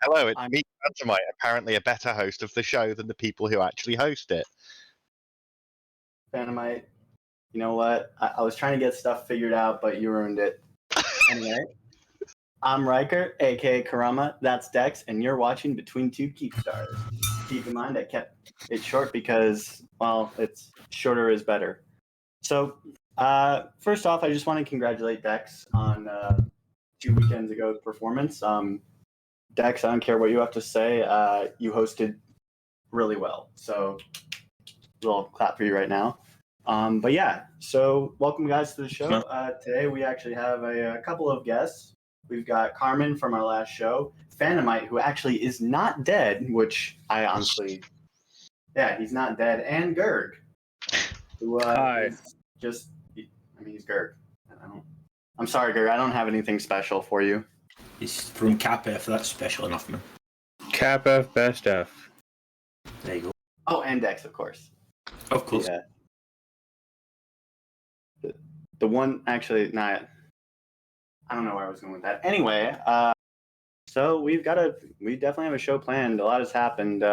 Hello, it's I'm me, Phantomite, apparently a better host of the show than the people who actually host it. Phantomite. You know what? I was trying to get stuff figured out, but you ruined it. Anyway, I'm Riker, aka Karama. That's Dex, and you're watching Between Two Keepstars. Keep in mind, I kept it short because, well, it's shorter is better. So, first off, I just want to congratulate Dex on 2 weekends ago's performance. Dex, I don't care what you have to say. You hosted really well. So, a little clap for you right now. But yeah, so welcome guys to the show. Today we actually have a couple of guests. We've got Carmen from our last show, Phantomite, who actually is not dead, which I honestly, yeah, he's not dead, and Gerg, who Hi. is just, I mean, he's Gerg. I'm sorry, Gerg, I don't have anything special for you. He's from Cap F, that's special enough, man. Cap F, best F. There you go. Oh, and Dex, of course. Of course. Yeah. The one, actually, not. I don't know where I was going with that. Anyway, so we definitely have a show planned. A lot has happened.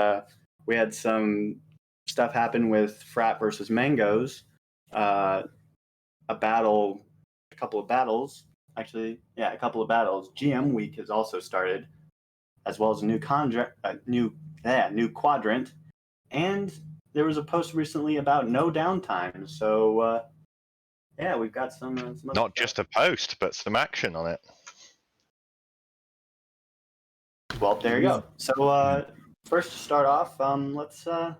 We had some stuff happen with Frat versus Mangoes, a couple of battles. Actually, yeah, a couple of battles. GM Week has also started, as well as a new quadrant, and there was a post recently about no downtime. So. Yeah, we've got some Not just a post, but some action on it. Well, there you go. So first to start off, let's go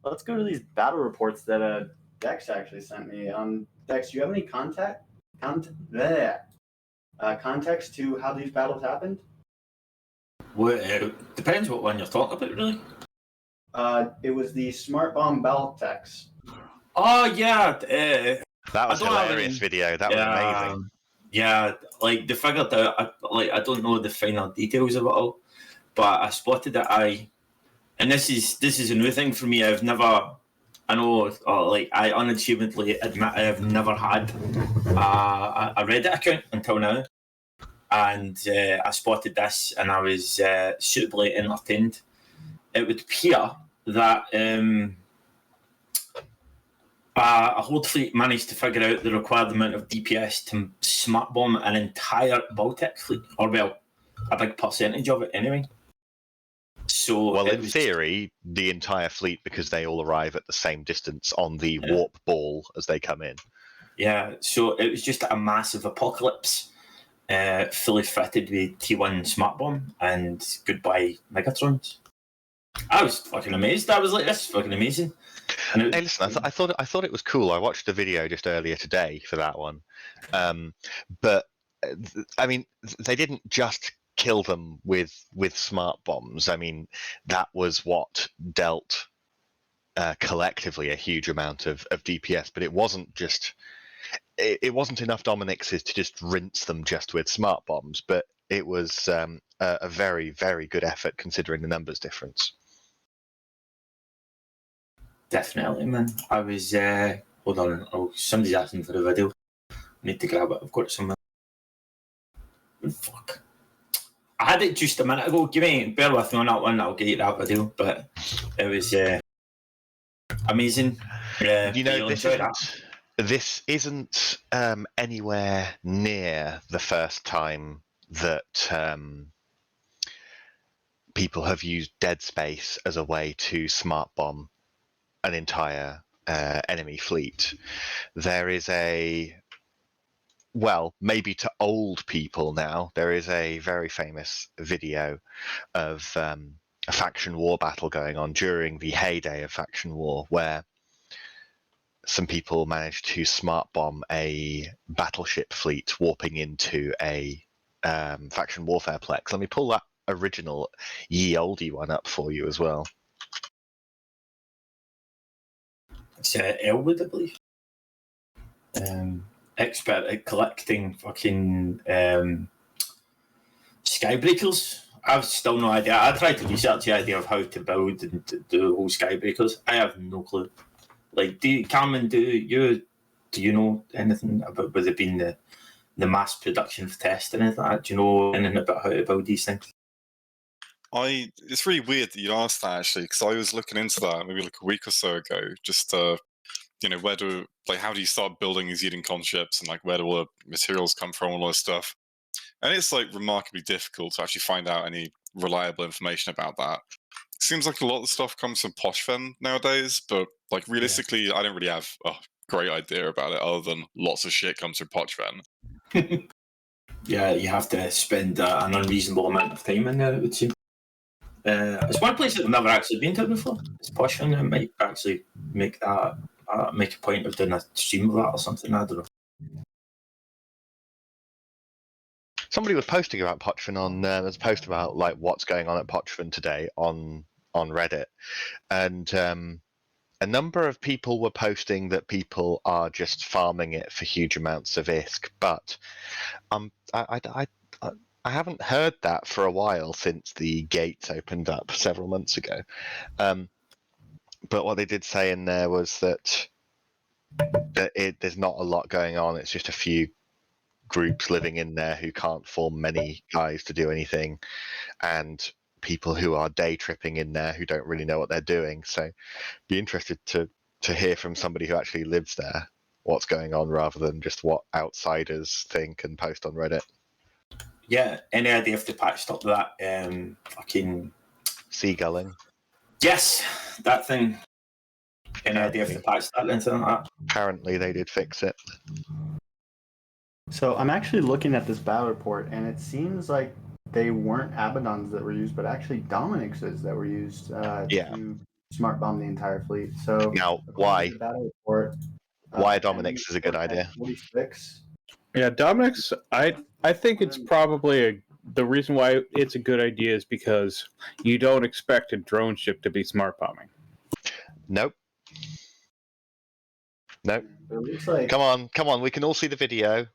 to these battle reports that Dex actually sent me. Dex, do you have any context to how these battles happened? Well, depends what one you're talking about, really. It was the Smart Bomb Baltex. Oh, yeah. That was a hilarious video. That was amazing. Yeah, like, they figured out, I don't know the final details of it all, but I spotted that and this is a new thing for me. I unashamedly admit I have never had a Reddit account until now. And I spotted this and I was suitably entertained. It would appear that a Horde fleet managed to figure out the required amount of DPS to smart bomb an entire Baltic fleet, or well, a big percentage of it anyway. So, well, in theory, the entire fleet, because they all arrive at the same distance on the warp ball as they come in. Yeah, so it was just a massive apocalypse, fully fitted with T1 smart bomb and goodbye Megatrons. I was fucking amazed. I was like, "This is fucking amazing." Hey, listen, I thought it was cool. I watched the video just earlier today for that one, but I mean, they didn't just kill them with smart bombs. I mean, that was what dealt collectively a huge amount of DPS, but it wasn't just. It wasn't enough Dominixes to just rinse them just with smart bombs, but it was a very, very good effort considering the numbers difference. Definitely, man. I was hold on. Oh, somebody's asking for a video. I need to grab it. I've got it somewhere. Fuck. I had it just a minute ago. Bear with me on that one. I'll get that video. But it was amazing. You know, this isn't anywhere near the first time that people have used dead space as a way to smart bomb an entire enemy fleet. There is maybe to old people now, there is a very famous video of a faction war battle going on during the heyday of faction war, where some people managed to smart bomb a battleship fleet warping into a faction warfare plex. Let me pull that original ye oldie one up for you as well. It's Elwood, I believe. Expert at collecting fucking skybreakers. I've still no idea. I tried to research the idea of how to build and do the whole skybreakers. I have no clue. Like, Carmen, do you know anything about whether it being the mass production of tests and anything like that? Do you know anything about how to build these things? It's really weird that you asked that actually, because I was looking into that maybe like a week or so ago, just how do you start building these Eden ships, and like where do all the materials come from, all this stuff. And it's like remarkably difficult to actually find out any reliable information about that. It seems like a lot of the stuff comes from Poshfen nowadays, but like realistically, I don't really have a great idea about it other than lots of shit comes from Pochven. Yeah, you have to spend an unreasonable amount of time in there, it would seem. It's one place that I've never actually been to before. It's posh, and I might actually make that make a point of doing a stream of that or something. I don't know. Somebody was posting about Pochven on there's a post about like what's going on at Pochven today on Reddit, and a number of people were posting that people are just farming it for huge amounts of ISK, but I haven't heard that for a while since the gates opened up several months ago. But what they did say in there was that there's not a lot going on. It's just a few groups living in there who can't form many guys to do anything, and people who are day tripping in there who don't really know what they're doing. So be interested to hear from somebody who actually lives there what's going on rather than just what outsiders think and post on Reddit. Yeah, any idea if they patched up that fucking Seagulling. Yes, that thing. Any idea if they patched that into that? Apparently they did fix it. So I'm actually looking at this battle report, and it seems like they weren't Abaddons that were used, but actually Dominixes that were used to smart bomb the entire fleet. So now, why? The battle report, why Dominix is a good idea. 46. Yeah, Dominix, I think it's probably the reason why it's a good idea is because you don't expect a drone ship to be smart bombing. Nope. It looks like... Come on. We can all see the video.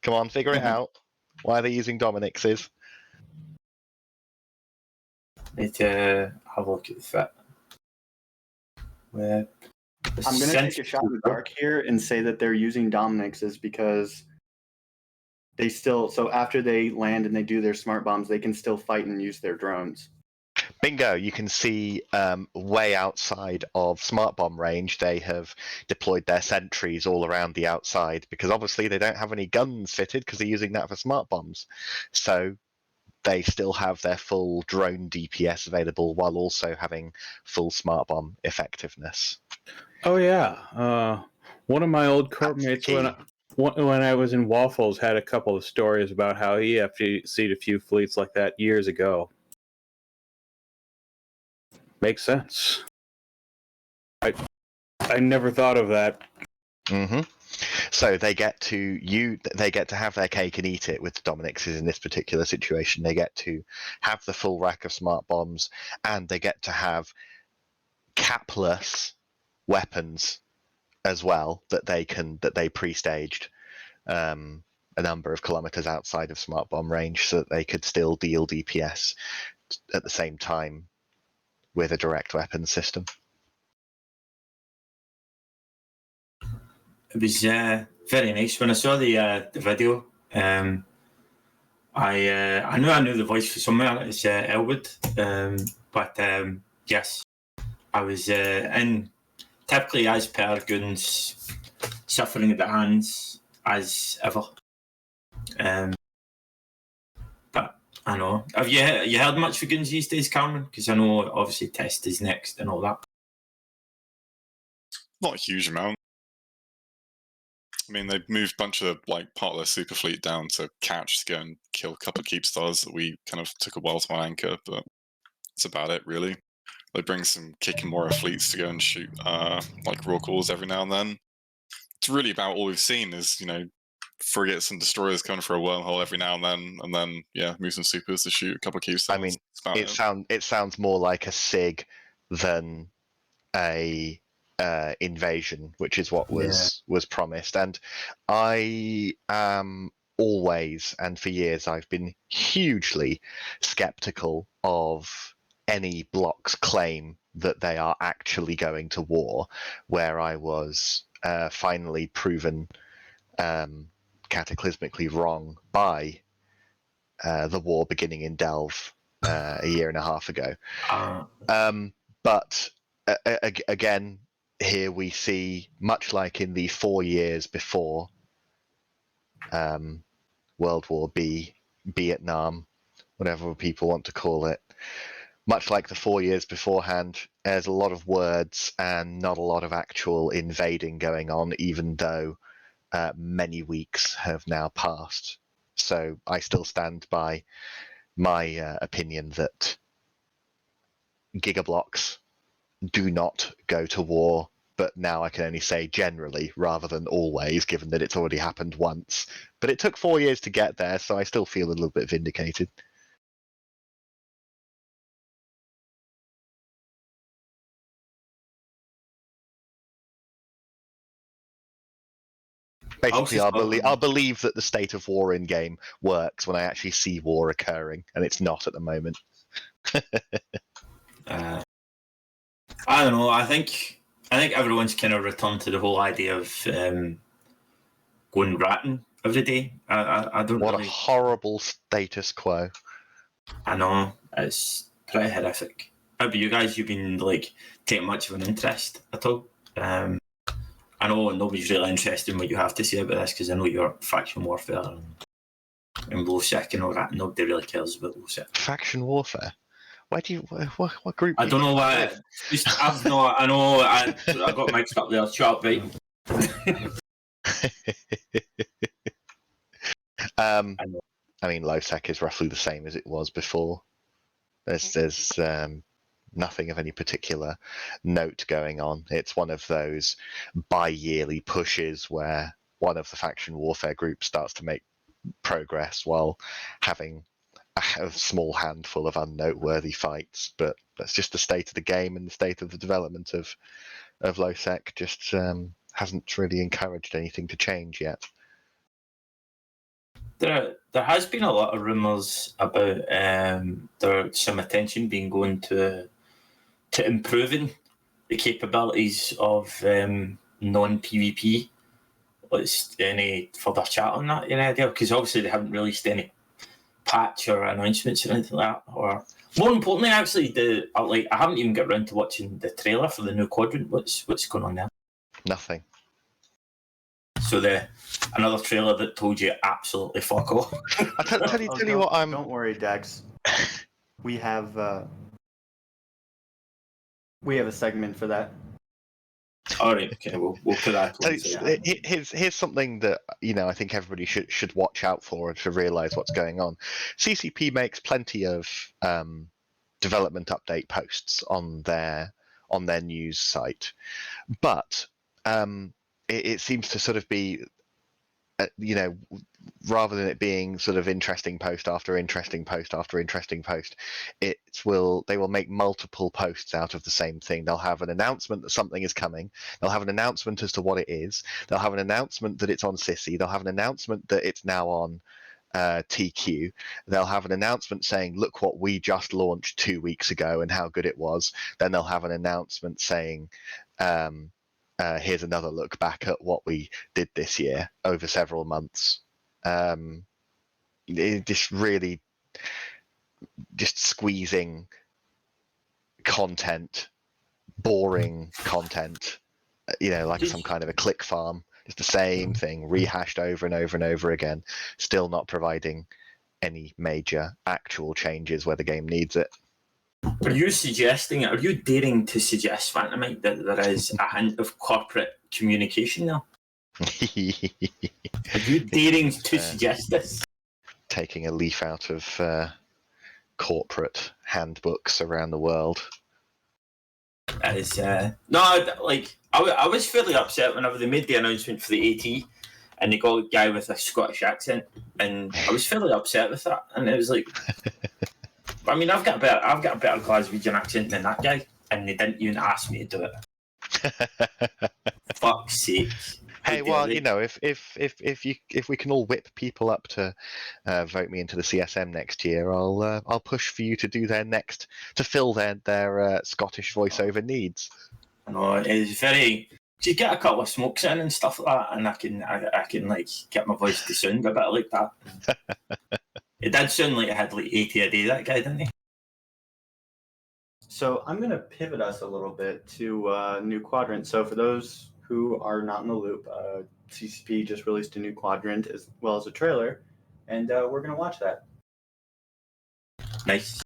Come on, figure it out. Why are they using Dominixes? Need to have a look at the fit. I'm going to take a shot in the dark here and say that they're using Dominixes because they still... So after they land and they do their smart bombs, they can still fight and use their drones. Bingo, you can see way outside of smart bomb range, they have deployed their sentries all around the outside because obviously they don't have any guns fitted because they're using that for smart bombs. So they still have their full drone DPS available while also having full smart bomb effectiveness. Oh yeah, one of my old corp mates when I was in Waffles had a couple of stories about how he FGC'd a few fleets like that years ago. Makes sense. I never thought of that. Mm-hmm. So they get to have their cake and eat it with the Dominixes in this particular situation. They get to have the full rack of smart bombs, and they get to have capless weapons as well that they pre-staged a number of kilometers outside of smart bomb range, so that they could still deal DPS at the same time with a direct weapon system. It was very nice when I saw the video. I knew the voice from somewhere. It's Elwood, but yes, I was in. Typically, as per Goons, suffering at the hands as ever. But I know. Have you heard much for Goons these days, Cameron? Because I know obviously Test is next and all that. Not a huge amount. I mean, they moved a bunch of like part of their super fleet down to catch to go and kill a couple of Keepstars that we kind of took a while to anchor, but that's about it really. They bring some Kikimora fleets to go and shoot like raw calls every now and then. It's really about all we've seen is, frigates and destroyers coming for a wormhole every now and then move some supers to shoot a couple of Keepstars. I mean, it sounds more like a SIG than a invasion, which is what was promised. And I am always, and for years, I've been hugely skeptical of any block's claim that they are actually going to war, where I was finally proven cataclysmically wrong by the war beginning in Delve a year and a half ago. Uh, But again, here we see, much like in the 4 years before World War B, Vietnam, whatever people want to call it, much like the 4 years beforehand, there's a lot of words and not a lot of actual invading going on, even though many weeks have now passed. So I still stand by my opinion that gigablocks do not go to war, but now I can only say generally rather than always, given that it's already happened once. But it took 4 years to get there, so I still feel a little bit vindicated. Basically, I'll believe that the state of war in game works when I actually see war occurring, and it's not at the moment. I don't know. I think everyone's kind of returned to the whole idea of going ratting every day. I don't. What really... a horrible status quo! I know, it's pretty horrific. How about you guys? You've been like taking much of an interest at all? I know nobody's really interested in what you have to say about this because I know you're faction warfare and low sec and all that. Nobody really cares about low sec. Faction warfare. Why do you? What group? I don't know why. I've not. I know. I got mixed up there. Shut up, right? I mean, low sec is roughly the same as it was before. There's nothing of any particular note going on. It's one of those bi-yearly pushes where one of the faction warfare groups starts to make progress while having a small handful of unnoteworthy fights. But that's just the state of the game, and the state of the development of low sec just hasn't really encouraged anything to change yet. There has been a lot of rumours about there some attention being going to improving the capabilities of non-PvP. What's any further chat on that? Any idea? Because obviously they haven't released any patch or announcements or anything like that. Or more importantly, actually, I haven't even got around to watching the trailer for the new quadrant. What's going on there? Nothing. So another trailer that told you absolutely fuck all. I'll tell you what I'm. Don't worry, Dex. We have a segment for that. All right, okay, we'll put that. Here's something that I think everybody should watch out for to realise what's going on. CCP makes plenty of development update posts on their news site, but it seems to sort of be, rather than it being sort of interesting post after interesting post after interesting post, they will make multiple posts out of the same thing. They'll have an announcement that something is coming. They'll have an announcement as to what it is. They'll have an announcement that it's on Sissy. They'll have an announcement that it's now on TQ. They'll have an announcement saying, look what we just launched 2 weeks ago and how good it was. Then they'll have an announcement saying, here's another look back at what we did this year over several months. Just really just squeezing content, boring content, like some kind of a click farm. It's the same thing rehashed over and over and over again, still not providing any major actual changes where the game needs it. Are you daring to suggest, Phantomite, that there is a hint of corporate communication now? Are you daring to suggest this? Taking a leaf out of corporate handbooks around the world. I was fairly upset whenever they made the announcement for the AT and they got a guy with a Scottish accent, and I was fairly upset with that. And it was like, I mean, I've got a better Glaswegian accent than that guy, and they didn't even ask me to do it. Fuck's sake. Hey, well, if we can all whip people up to vote me into the CSM next year, I'll push for you to do to fill their Scottish voiceover needs. No, it's very. You get a couple of smokes in and stuff like that, and I can like get my voice to sound a bit like that. It did sound like I had like 80 a day, that guy, didn't he? So I'm going to pivot us a little bit to New Quadrant. So for those who are not in the loop, CCP just released a new quadrant as well as a trailer, and we're going to watch that. Nice.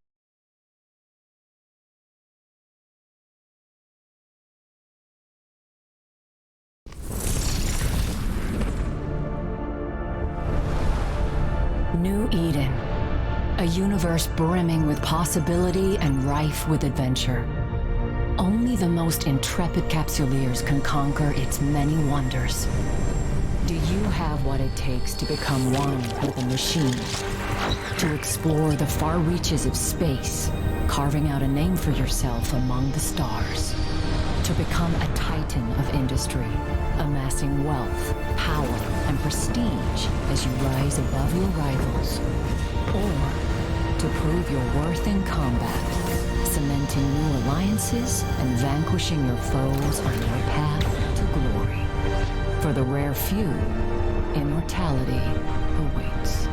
New Eden, a universe brimming with possibility and rife with adventure. Only the most intrepid capsuleers can conquer its many wonders. Do you have what it takes to become one with a machine? To explore the far reaches of space, carving out a name for yourself among the stars? To become a titan of industry, amassing wealth, power, and prestige as you rise above your rivals? Or to prove your worth in combat, cementing new alliances and vanquishing your foes on your path to glory? For the rare few, immortality awaits.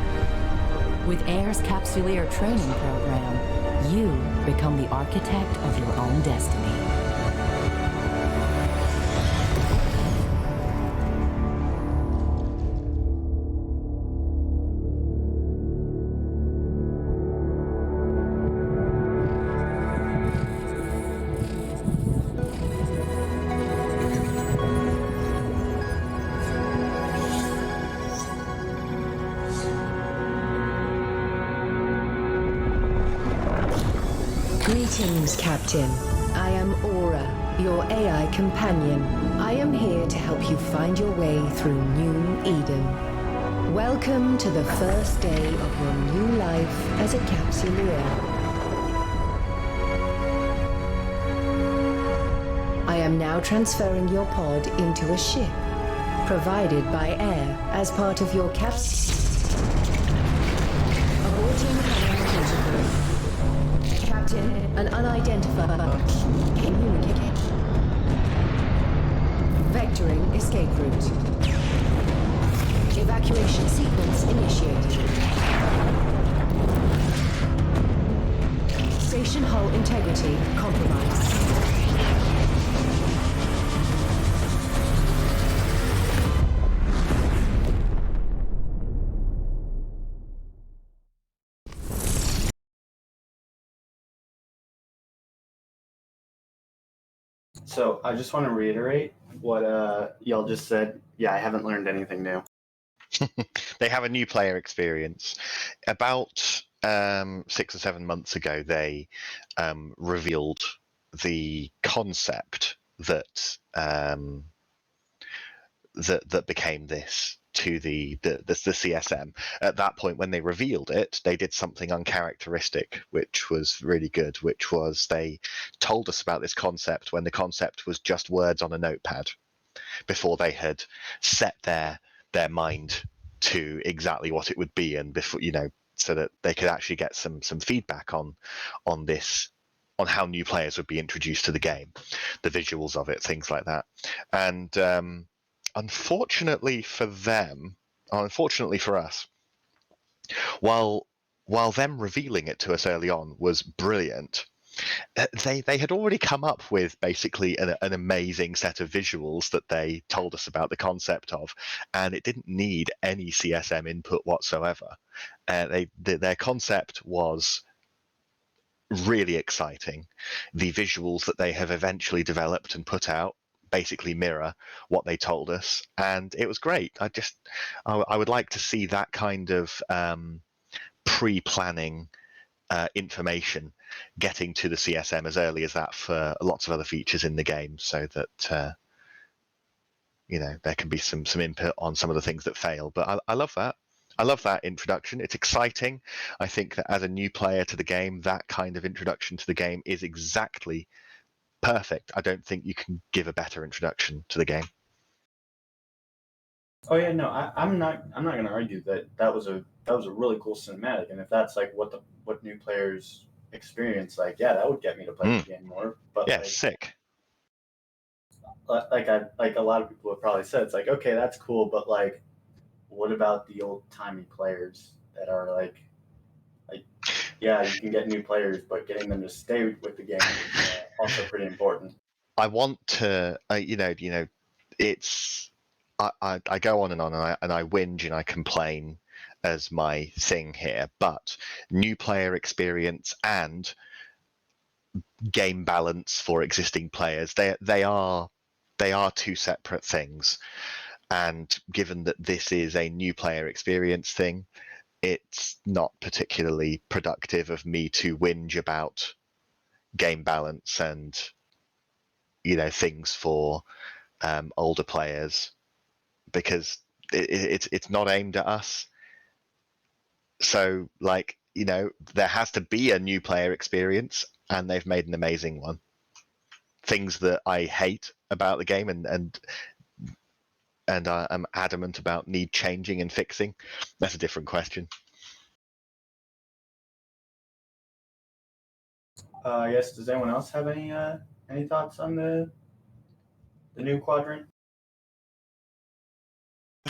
With AIR's Capsuleer training program, you become the architect of your own destiny. Greetings, Captain. I am Aura, your AI companion. I am here to help you find your way through New Eden. Welcome to the first day of your new life as a Capsuleer. I am now transferring your pod into a ship, provided by AIR as part of your Captain, an unidentified communicate. Vectoring escape route. Evacuation sequence initiated. Station hull integrity compromised. So I just want to reiterate what y'all just said. Yeah, I haven't learned anything new. They have a new player experience. About 6 or 7 months ago, they revealed the concept that that became this to the CSM. At that point, when they revealed it, they did something uncharacteristic, which was really good. Which was they told us about this concept when the concept was just words on a notepad, before they had set their mind to exactly what it would be, and before so that they could actually get some feedback on this, on how new players would be introduced to the game, the visuals of it, things like that. And unfortunately for them, unfortunately for us, while them revealing it to us early on was brilliant, they had already come up with basically an amazing set of visuals that they told us about the concept of, and it didn't need any CSM input whatsoever. Their concept was really exciting. The visuals that they have eventually developed and put out basically mirror what they told us, and it was great. I would like to see that kind of pre-planning information getting to the CSM as early as that for lots of other features in the game, so that there can be some input on some of the things that fail. But I love that. I love that introduction. It's exciting. I think that as a new player to the game, that kind of introduction to the game is exactly perfect. I don't think you can give a better introduction to the game. Oh yeah, no, I'm not going to argue that was a really cool cinematic, and if that's like what new players experience, like yeah, that would get me to play the game more. But yeah, sick. Like a lot of people have probably said, it's like, okay, that's cool, but like, what about the old timey players that are like yeah, you can get new players, but getting them to stay with the game is also pretty important. I want to, it's I go on and I whinge and I complain as my thing here, but new player experience and game balance for existing players, they are two separate things. And given that this is a new player experience thing, it's not particularly productive of me to whinge about game balance and things for older players, because it's not aimed at us. So there has to be a new player experience, and they've made an amazing one. Things that I hate about the game and I'm adamant about need changing and fixing, that's a different question. I guess, does anyone else have any thoughts on the new quadrant?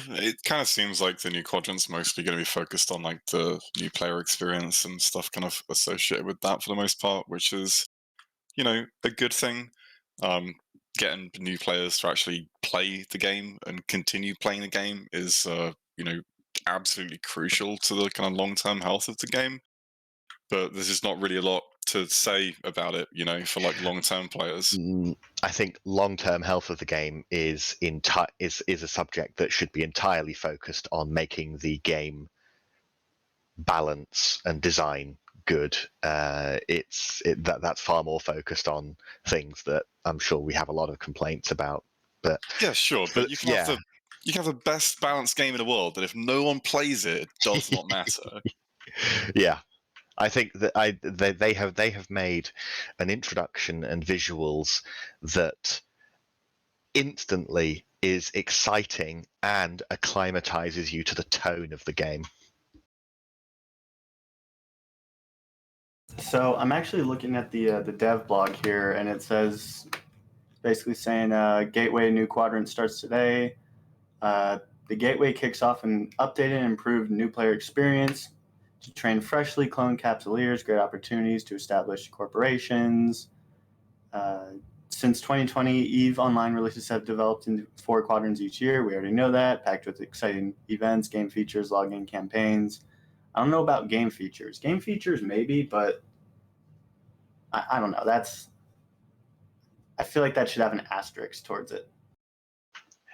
It kind of seems like the new quadrant's mostly going to be focused on like the new player experience and stuff kind of associated with that for the most part, which is, a good thing. Getting new players to actually play the game and continue playing the game is, absolutely crucial to the kind of long-term health of the game. But there's just not really a lot to say about it, for like long-term players. I think long-term health of the game is a subject that should be entirely focused on making the game balance and design good. That's far more focused on things that I'm sure we have a lot of complaints about. But yeah, sure, but you can have the best balanced game in the world, and if no one plays it, it does not matter. Yeah. I think that they have made an introduction and visuals that instantly is exciting and acclimatizes you to the tone of the game. So I'm actually looking at the dev blog here, and it says basically saying Gateway new quadrant starts today. The Gateway kicks off an updated and improved new player experience to train freshly cloned Capsuleers, great opportunities to establish corporations. Since 2020, EVE Online releases have developed into 4 quadrants each year. We already know that, packed with exciting events, game features, login campaigns. I don't know about game features. Game features maybe, but I don't know. I feel like that should have an asterisk towards it.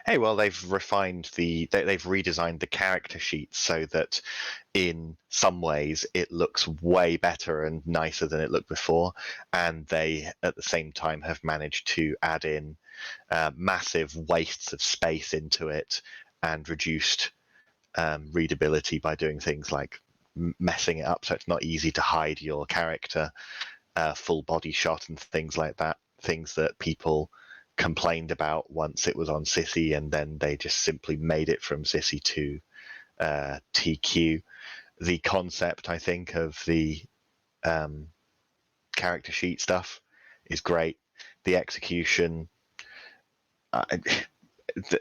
Hey, well, they've redesigned the character sheet so that in some ways it looks way better and nicer than it looked before, and they at the same time have managed to add in massive wastes of space into it and reduced readability by doing things like messing it up so it's not easy to hide your character, full body shot and things like that, things that people complained about once it was on Sissy, and then they just simply made it from Sissy to TQ. The concept, I think, of the character sheet stuff is great. The execution,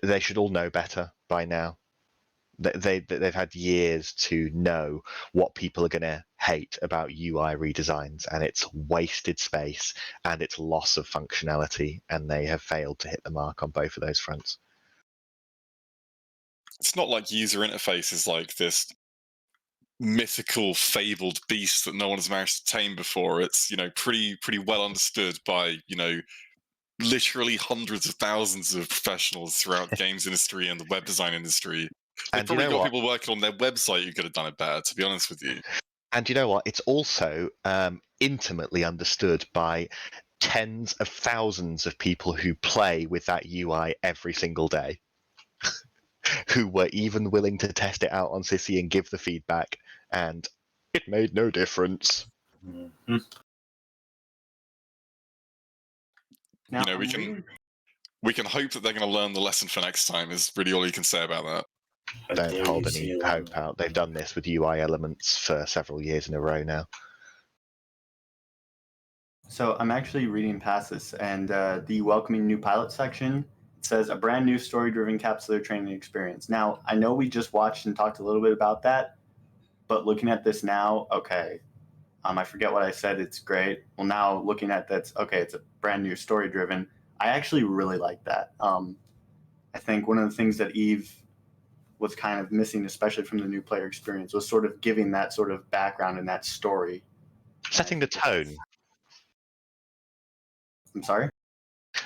they should all know better by now. They've had years to know what people are going to hate about UI redesigns, and it's wasted space and it's loss of functionality, and they have failed to hit the mark on both of those fronts. It's not like user interface is like this mythical, fabled beast that no one has managed to tame before. It's pretty well understood by literally hundreds of thousands of professionals throughout the games industry and the web design industry. They've probably got people working on their website who could have done it better, to be honest with you. And you know what? It's also intimately understood by tens of thousands of people who play with that UI every single day, who were even willing to test it out on Sissy and give the feedback, and it made no difference. Mm-hmm. Now, we can hope that they're going to learn the lesson for next time, is really all you can say about that. Don't hold any hope out. They've done this with UI elements for several years in a row now. So I'm actually reading past this, and the welcoming new pilot section says a brand new story-driven Capsuleer training experience. Now, I know we just watched and talked a little bit about that, but looking at this now, okay, I forget what I said. It's great. Well, now looking at that's okay. It's a brand new story driven. I actually really like that. I think one of the things that Eve was kind of missing, especially from the new player experience, was sort of giving that sort of background and that story. Setting the tone. I'm sorry?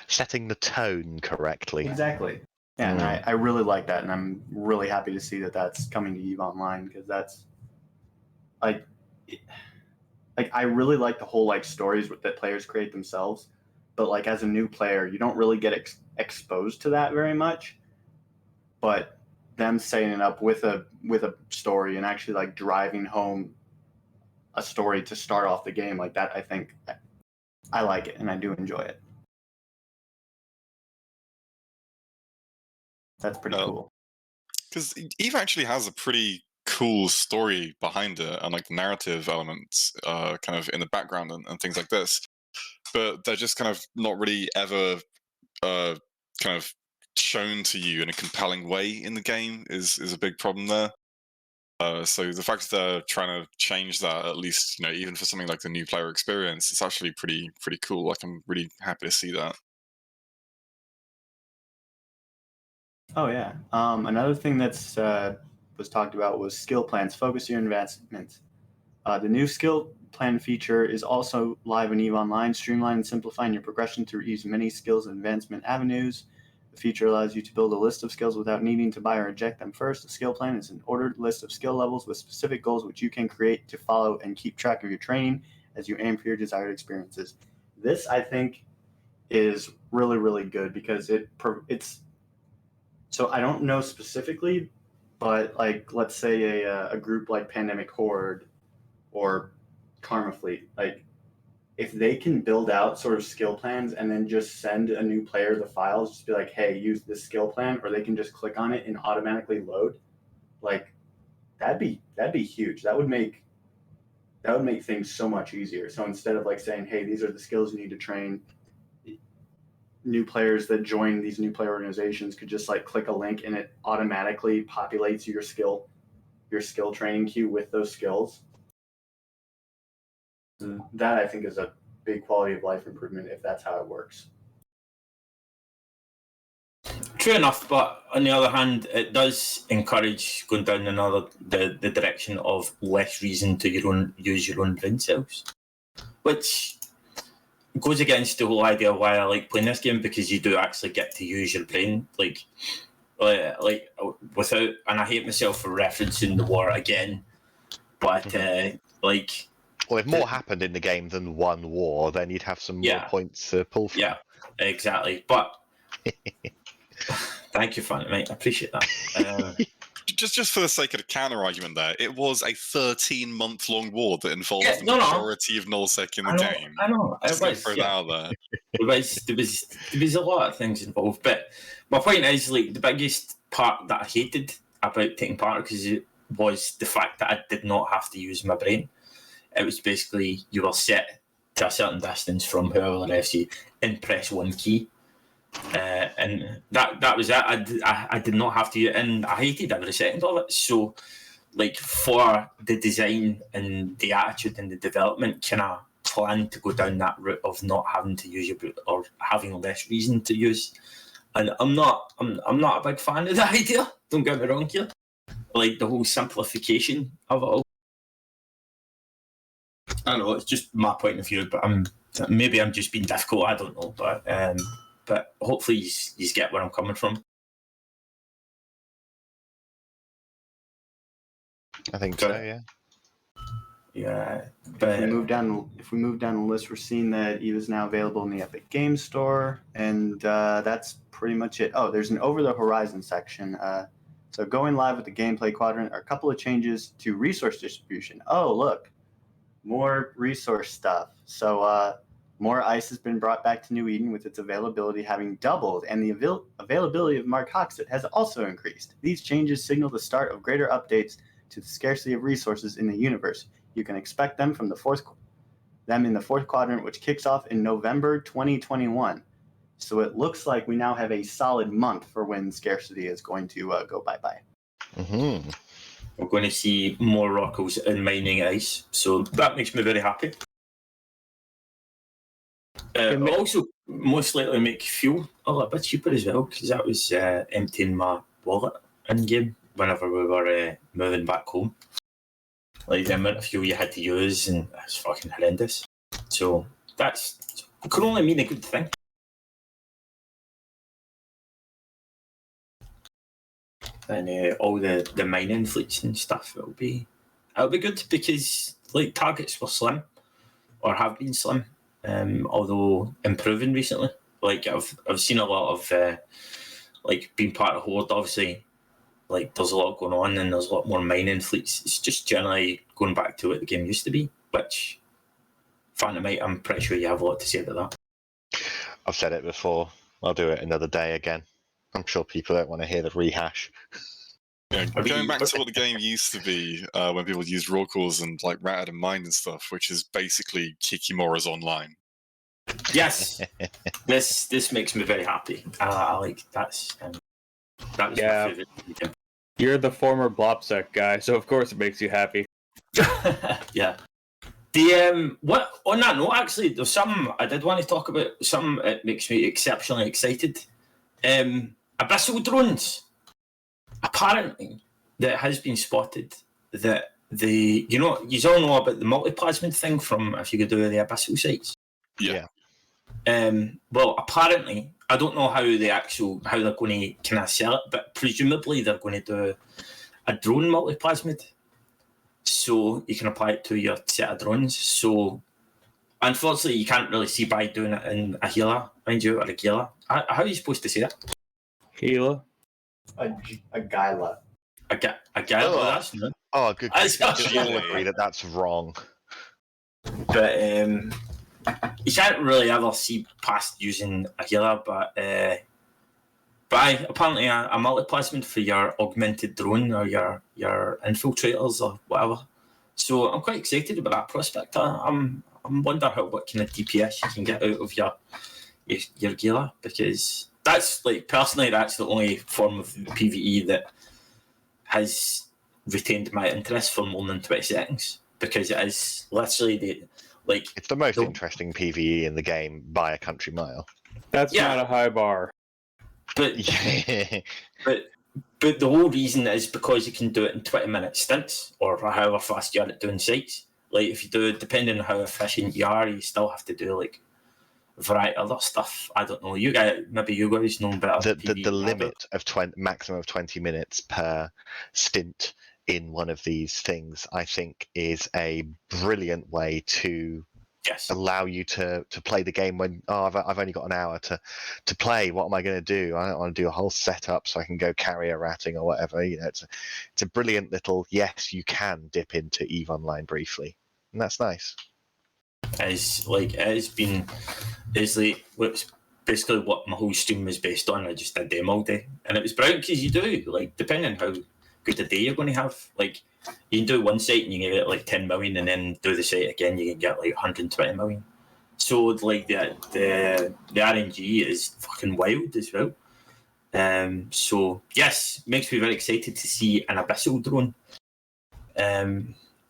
Setting the tone correctly. Exactly. Yeah, and I really like that, and I'm really happy to see that that's coming to Eve Online, because that's like I really like the whole like stories that players create themselves, but like as a new player, you don't really get exposed to that very much. But them setting it up with a story and actually like driving home a story to start off the game like that, I think I like it and I do enjoy it. That's pretty cool. Because Eve actually has a pretty cool story behind it and like narrative elements kind of in the background and things like this. But they're just kind of not really ever kind of shown to you in a compelling way in the game is a big problem there. So the fact that they're trying to change that, at least, you know, even for something like the new player experience, it's actually pretty cool. Like, I'm really happy to see that. Oh yeah. Another thing that's was talked about was skill plans. Focus your investments. The new skill plan feature is also live in EVE Online, streamlining and simplifying your progression through EVE's many skills and advancement avenues. The feature allows you to build a list of skills without needing to buy or eject them first. The skill plan is an ordered list of skill levels with specific goals which you can create to follow and keep track of your training as you aim for your desired experiences. This, I think, is really, really good because it's so I don't know specifically, but like let's say a group like Pandemic Horde or Karma Fleet, like if they can build out sort of skill plans and then just send a new player the files, just be like, hey, use this skill plan, or they can just click on it and automatically load, like that'd be huge. That would make things so much easier. So instead of like saying, hey, these are the skills you need to train, new players that join these new player organizations could just like click a link and it automatically populates your skill training queue with those skills. That I think is a big quality of life improvement if that's how it works. True enough, but on the other hand, it does encourage going down the direction of less reason to use your own brain cells, which goes against the whole idea of why I like playing this game, because you do actually get to use your brain, like without. And I hate myself for referencing the war again, but like. Well, if more happened in the game than one war, then you'd have some more points to pull from. Yeah, exactly. But thank you, Fanny, mate. I appreciate that. Just for the sake of the counter argument, there, it was a 13-month-long war that involved the majority of nullsec in the game. I know. Just going to throw that out there. There was a lot of things involved, but my point is, like, the biggest part that I hated about taking part was the fact that I did not have to use my brain. It was basically you were set to a certain distance from whoever left you and press one key. And that was it. I did not have to, and I hated every second of it. So, like, for the design and the attitude and the development, kind of plan to go down that route of not having to use your brain or having less reason to use. And I'm not a big fan of the idea. Don't get me wrong here. Like the whole simplification of it all. I don't know, it's just my point of view, but I'm just being difficult. I don't know, but hopefully you get where I'm coming from. I think so. Yeah. Yeah, but if we move down the list, we're seeing that Eve is now available in the Epic Games Store, and that's pretty much it. Oh, there's an Over the Horizon section. So going live with the gameplay quadrant are a couple of changes to resource distribution. Oh, look. More resource stuff. So more ice has been brought back to New Eden, with its availability having doubled, and the availability of Mark Hoxit has also increased. These changes signal the start of greater updates to the scarcity of resources in the universe. You can expect them in the fourth quadrant, which kicks off in November 2021. So it looks like we now have a solid month for when scarcity is going to go bye-bye. Mm-hmm. We're going to see more rockles and mining ice, so that makes me very happy. It'll also most likely make fuel a little bit cheaper as well, because that was emptying my wallet in game whenever we were moving back home. Like the amount of fuel you had to use, and it's fucking horrendous. So that's can only mean a good thing. And all the mining fleets and stuff, it'll be good, because like targets were slim or have been slim, although improving recently. Like I've seen a lot of like being part of Horde, obviously. Like there's a lot going on, and there's a lot more mining fleets. It's just generally going back to what the game used to be, which Phantomite, I'm pretty sure you have a lot to say about that. I've said it before. I'll do it another day again. I'm sure people don't want to hear the rehash. Yeah, going back to what the game used to be, when people used raw cores and like ratted and mined and stuff, which is basically Kikimora's online. Yes, this makes me very happy. I like that was my favorite game. You're the former Blopsec guy, so of course it makes you happy. Yeah. The what on that note, actually, there's something I did want to talk about. Something that makes me exceptionally excited. Abyssal drones. Apparently, that has been spotted that you all know about the multi-plasmid thing from if you could do the Abyssal sites. Yeah. Well, apparently, I don't know how they're going to kind of sell it, but presumably they're going to do a drone multi-plasmid, so you can apply it to your set of drones. So, unfortunately, you can't really see by doing it in a healer, mind you, or a Gila. How are you supposed to say that? Gila? A Gyla. A Gila? Oh. That's no. Oh, good. That's We not all agree that that's wrong. But you can't really ever see past using a healer, but apparently a multi-plasmid for your augmented drone or your infiltrators or whatever. So I'm quite excited about that prospect. I'm wonder what kind of DPS you can get out of your Gila, because that's like personally that's the only form of PvE that has retained my interest for more than 20 seconds, because it is literally it's the most interesting PvE in the game by a country mile. That's not a high bar. But but the whole reason is because you can do it in 20-minute stints, or however fast you are at doing sites. Like if you do it, depending on how efficient you are, you still have to do like a variety of other stuff. I don't know. You guys know better. The limit of maximum of 20 minutes per stint in one of these things, I think, is a brilliant way to allow you to play the game when I've only got an hour to play. What am I going to do? I don't want to do a whole setup so I can go carrier ratting or whatever. It's a brilliant little yes, you can dip into EVE Online briefly, and that's nice. It's basically what my whole stream was based on. I just did them all day, and it was brilliant because you do like depending on how good a day you're going to have. Like you can do one site and you can get like 10 million, and then do the site again, you can get like 120 million. So like the RNG is fucking wild as well. So yes, makes me very excited to see an Abyssal drone.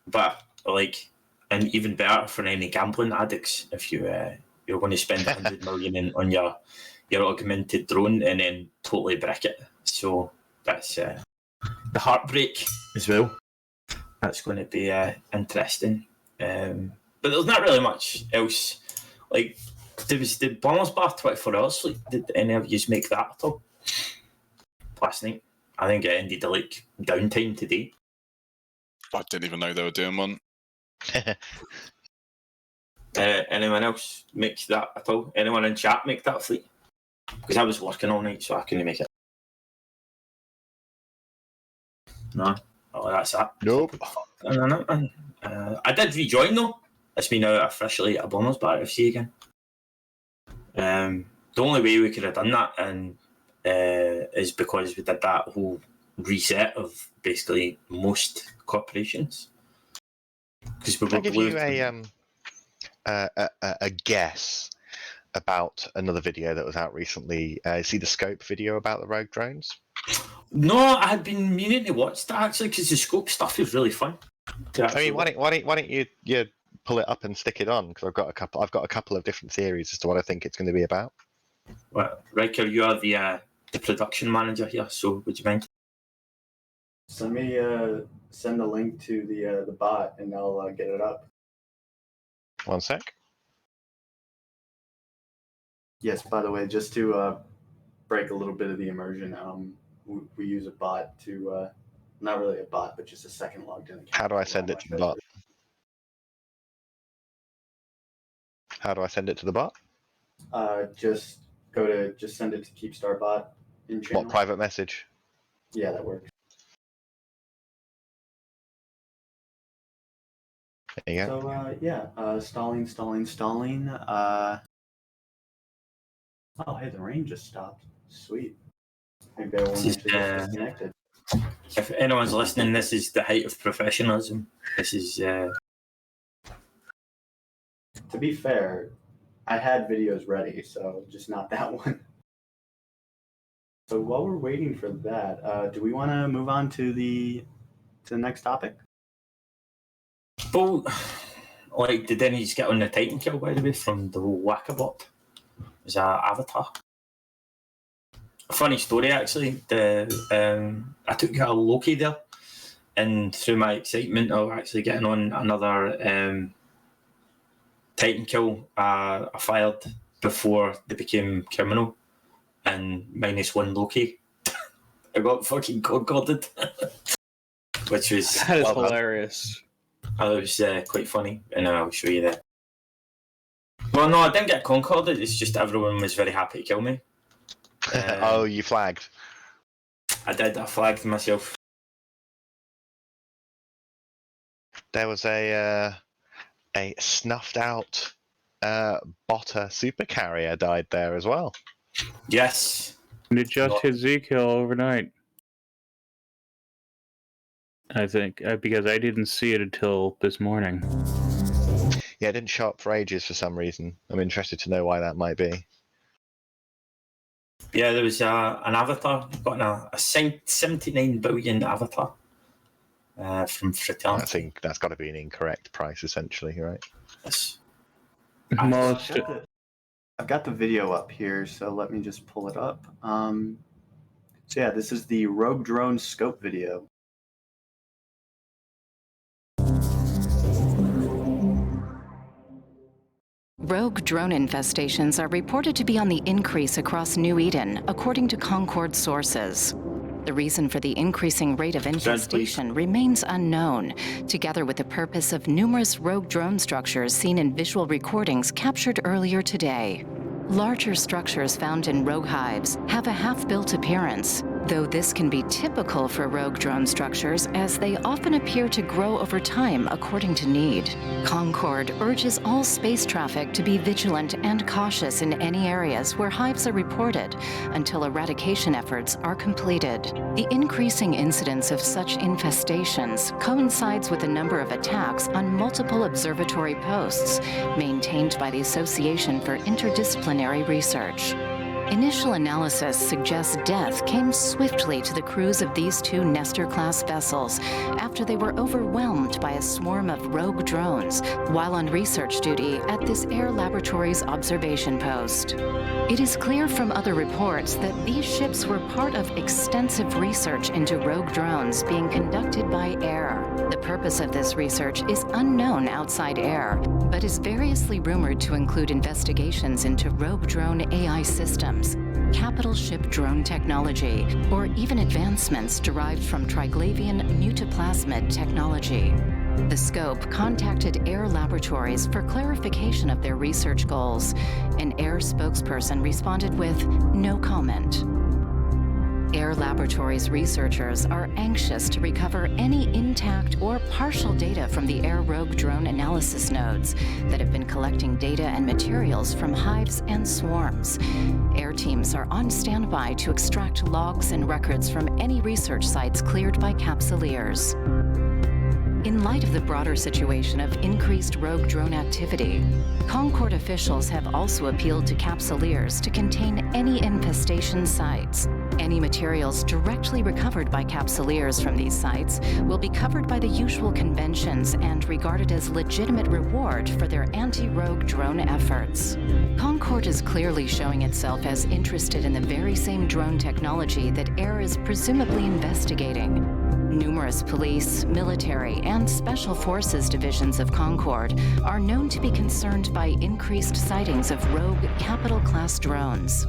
But like, and even better for any gambling addicts if you're going to spend 100 million on your augmented drone and then totally brick it. So that's the heartbreak as well. That's going to be interesting. But there's not really much else. Like, did Bonus Bar 24 hours? Like, did any of you make that at all? Last night, I think it ended like downtime today. I didn't even know they were doing one. Anyone else make that at all? Anyone in chat make that fleet? Because I was working all night, so I couldn't make it. No. Oh, that's that. Nope. I did rejoin though. It's me now officially a Bonus Bar FC again. The only way we could have done that and is because we did that whole reset of basically most corporations. Can I give you a guess about another video that was out recently? See the scope video about the rogue drones? No, I had been meaning to watch that actually because the scope stuff is really fun. I mean, why don't you pull it up and stick it on? Because I've got a couple of different theories as to what I think it's going to be about. Well, Riker, you are the production manager here, so would you mind? Send me send a link to the bot, and I'll get it up. 1 sec. Yes. By the way, just to break a little bit of the immersion, we use a bot to not really a bot, but just a second logged in account. How do I send it to the bot? How do I send it to the bot? Just send it to Keepstar bot in channel. What, private message? Yeah, that works. There you go. So stalling. Oh, hey, the rain just stopped. Sweet. Maybe I won't actually get disconnected. If anyone's listening, this is the height of professionalism. This is. To be fair, I had videos ready, so just not that one. So while we're waiting for that, do we want to move on to the next topic? Well, like, did any just get on the Titan kill, by the way, from the Wackabot? Was that Avatar? A funny story, actually. I took out a Loki there, and through my excitement of actually getting on another Titan kill, I fired before they became criminal, and -1 Loki. I got fucking concorded, which was That is hilarious. It was quite funny, and I'll show you that. Well, no, I didn't get concorded. It's just everyone was very happy to kill me. Oh, you flagged. I did. I flagged myself. There was a snuffed out botter supercarrier died there as well. Yes. And it just hit Ezekiel overnight. I think, because I didn't see it until this morning. Yeah, it didn't show up for ages for some reason. I'm interested to know why that might be. Yeah, there was an avatar. Got a 79 billion avatar from Fraternity. I think that's got to be an incorrect price, essentially, right? Yes. Most. I've got the video up here, so let me just pull it up. So yeah, this is the Rogue Drone scope video. Rogue drone infestations are reported to be on the increase across New Eden, according to Concord sources. The reason for the increasing rate of infestation remains unknown, together with the purpose of numerous rogue drone structures seen in visual recordings captured earlier today. Larger structures found in rogue hives have a half-built appearance, though this can be typical for rogue drone structures as they often appear to grow over time according to need. Concord urges all space traffic to be vigilant and cautious in any areas where hives are reported until eradication efforts are completed. The increasing incidence of such infestations coincides with a number of attacks on multiple observatory posts maintained by the Association for Interdisciplinary Research. Initial analysis suggests death came swiftly to the crews of these two Nestor-class vessels after they were overwhelmed by a swarm of rogue drones while on research duty at this Air Laboratories observation post. It is clear from other reports that these ships were part of extensive research into rogue drones being conducted by Air. The purpose of this research is unknown outside Air, but is variously rumored to include investigations into rogue drone AI systems, capital ship drone technology, or even advancements derived from triglavian mutaplasmid technology. The scope contacted Air Laboratories for clarification of their research goals. An Air spokesperson responded with no comment. Air Laboratories researchers are anxious to recover any intact or partial data from the Air Rogue drone analysis nodes that have been collecting data and materials from hives and swarms. Air teams are on standby to extract logs and records from any research sites cleared by capsuleers. In light of the broader situation of increased rogue drone activity, Concord officials have also appealed to Capsuleers to contain any infestation sites. Any materials directly recovered by Capsuleers from these sites will be covered by the usual conventions and regarded as legitimate reward for their anti-rogue drone efforts. Concord is clearly showing itself as interested in the very same drone technology that AIR is presumably investigating. Numerous police, military, and special forces divisions of Concord are known to be concerned by increased sightings of rogue capital-class drones.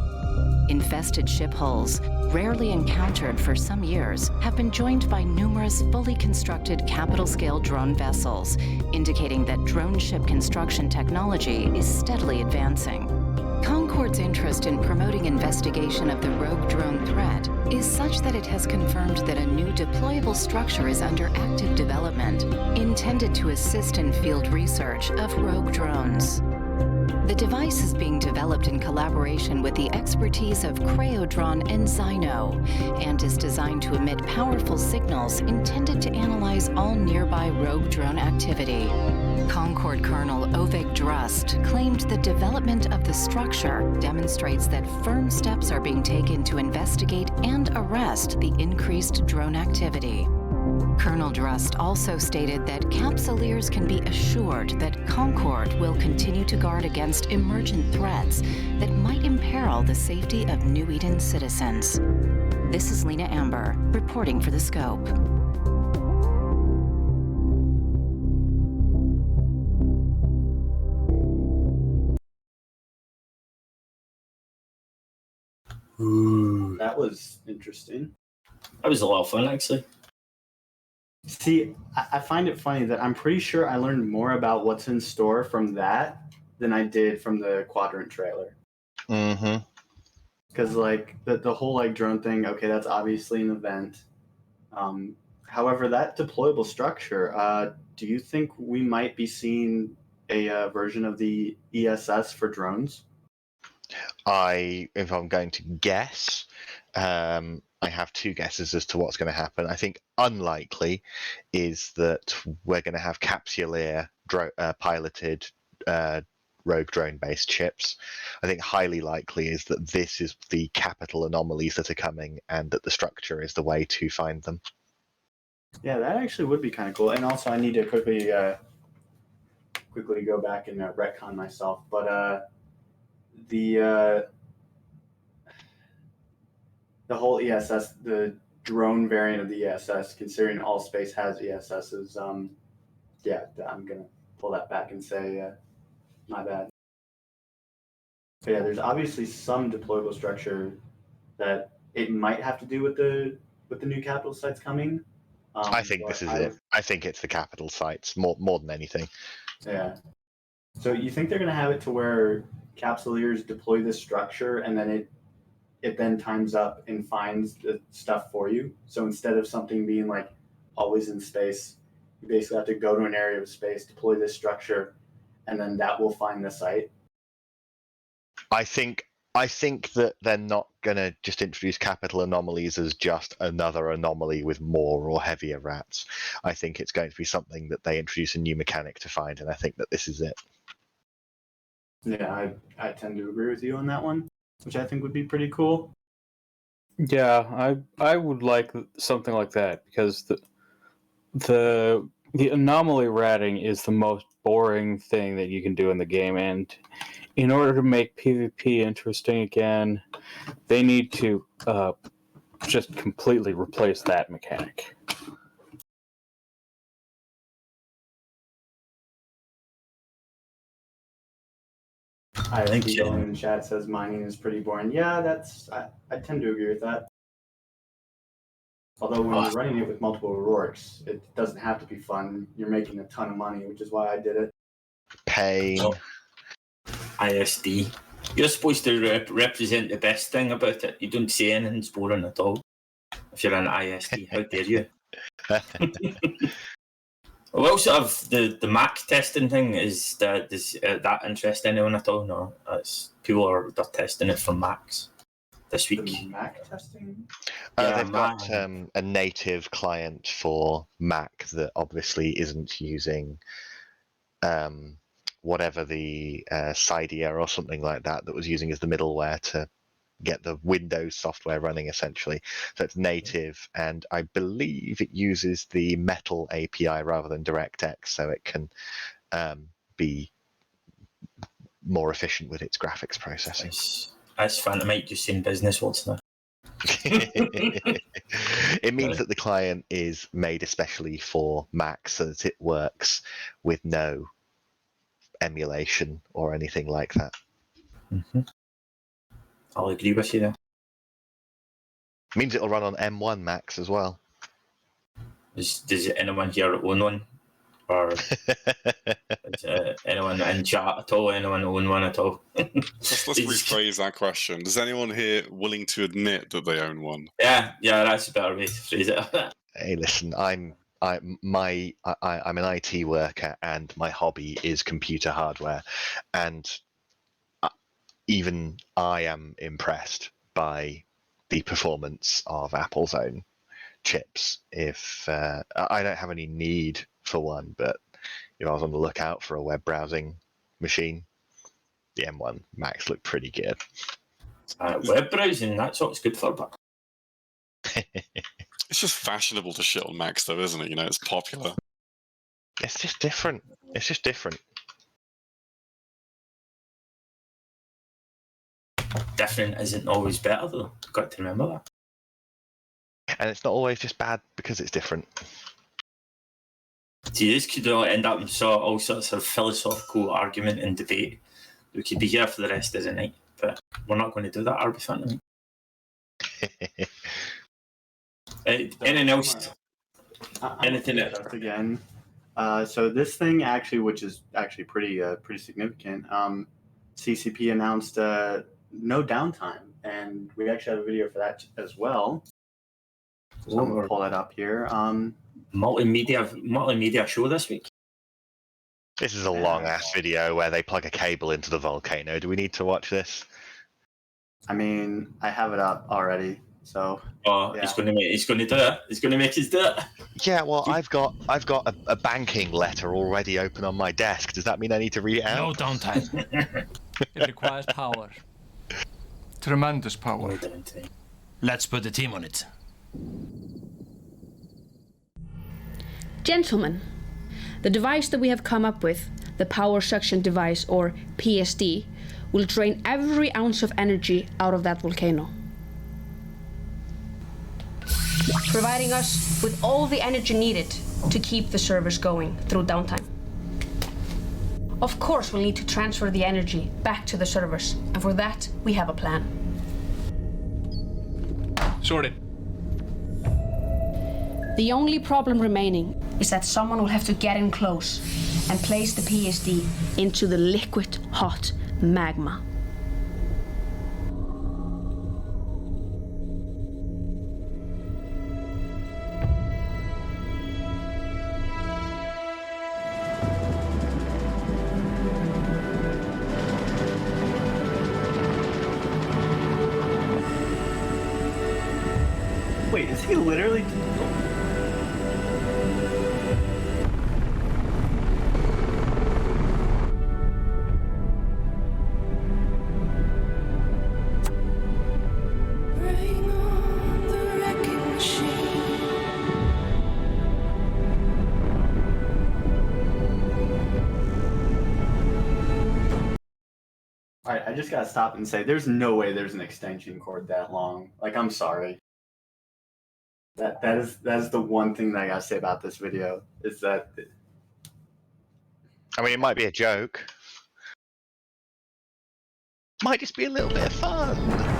Infested ship hulls, rarely encountered for some years, have been joined by numerous fully constructed capital-scale drone vessels, indicating that drone ship construction technology is steadily advancing. Concord's interest in promoting investigation of the rogue drone threat is such that it has confirmed that a new deployable structure is under active development, intended to assist in field research of rogue drones. The device is being developed in collaboration with the expertise of Cryodron and Zyno, and is designed to emit powerful signals intended to analyze all nearby rogue drone activity. Concord Colonel Ovig Drust claimed the development of the structure demonstrates that firm steps are being taken to investigate and arrest the increased drone activity. Colonel Drust also stated that Capsuleers can be assured that Concord will continue to guard against emergent threats that might imperil the safety of New Eden citizens. This is Lena Amber, reporting for The Scope. Ooh, that was interesting. That was a lot of fun, actually. See, I find it funny that I'm pretty sure I learned more about what's in store from that than I did from the Quadrant trailer. Mm-hmm. Because like the whole like drone thing, okay, that's obviously an event. However, that deployable structure, do you think we might be seeing a version of the ESS for drones? If I'm going to guess, I have two guesses as to what's going to happen. I think unlikely is that we're going to have Capsuleer piloted rogue drone-based ships. I think highly likely is that this is the capital anomalies that are coming, and that the structure is the way to find them. Yeah, that actually would be kind of cool. And also, I need to quickly go back and retcon myself. But the whole ESS, the drone variant of the ESS, considering all space has ESSs, yeah, I'm gonna pull that back and say, my bad. So yeah, there's obviously some deployable structure that it might have to do with the new capital sites coming. I think this is it. I think it's the capital sites more than anything. Yeah. So you think they're gonna have it to where Capsuleers deploy this structure and then it then times up and finds the stuff for you? So instead of something being like always in space, you basically have to go to an area of space, deploy this structure, and then that will find the site. I think that they're not going to just introduce capital anomalies as just another anomaly with more or heavier rats. I think it's going to be something that they introduce a new mechanic to find, and I think that this is it. Yeah, I tend to agree with you on that one, which I think would be pretty cool. Yeah, I would like something like that, because the anomaly ratting is the most boring thing that you can do in the game, and in order to make PvP interesting again, they need to just completely replace that mechanic. I think going in chat says mining is pretty boring. Yeah, I tend to agree with that. Although when you're running it with multiple Rorks, it doesn't have to be fun. You're making a ton of money, which is why I did it. Pain. So, ISD. You're supposed to represent the best thing about it. You don't say anything's boring at all. If you're an ISD, how dare you? Well, sort of the Mac testing thing does that interest anyone at all? No, it's people they're testing it for Macs. this week. The Mac testing? Yeah, They've got Mac. a native client for Mac that obviously isn't using whatever the Cydia or something like that was using as the middleware to get the Windows software running, essentially. So it's native, and I believe it uses the Metal API rather than DirectX, so it can be more efficient with its graphics processing. That's fun. I might just say in business words now. It means that the client is made especially for Mac so that it works with no emulation or anything like that. Mm-hmm. I'll agree with you there. It means it'll run on M1 Macs as well. Does anyone here own one? Or is anyone in chat at all? Anyone own one at all? Let's rephrase that question. Does anyone here willing to admit that they own one? Yeah, that's a better way to phrase it. Hey, listen, I'm an IT worker, and my hobby is computer hardware, and even I am impressed by the performance of Apple's own chips. If I don't have any need for one, but if I was on the lookout for a web browsing machine, the M1 Macs look pretty good. Web browsing, that's what it's good for, but It's just fashionable to shit on Macs, though, isn't it? You know, it's popular. It's just different. different isn't always better, though. Got to remember that. And it's not always just bad because it's different. See, this could all end up in all sorts of philosophical argument and debate. We could be here for the rest of the night, but we're not going to do that, are we, Phantom? Anything else? Anything else? Again. So this thing actually, which is actually pretty significant. CCP announced no downtime, and we actually have a video for that as well. So I'm gonna pull that up here. Multimedia show this week. This is a long ass video where they plug a cable into the volcano. Do we need to watch this? I mean, I have it up already. So. Oh, yeah. He's going to do it. He's going to make us do it. Yeah, well, I've got a banking letter already open on my desk. Does that mean I need to read it out? No downtime. It requires power. Tremendous power. Let's put a team on it. Gentlemen, the device that we have come up with, the power suction device, or PSD, will drain every ounce of energy out of that volcano, providing us with all the energy needed to keep the servers going through downtime. Of course, we'll need to transfer the energy back to the servers, and for that, we have a plan. Sorted. The only problem remaining is that someone will have to get in close and place the PSD into the liquid hot magma. Wait, is he literally? All right, I just gotta stop and say, there's no way there's an extension cord that long. Like, I'm sorry. That is the one thing that I gotta say about this video is that. I mean, it might be a joke. Might just be a little bit of fun.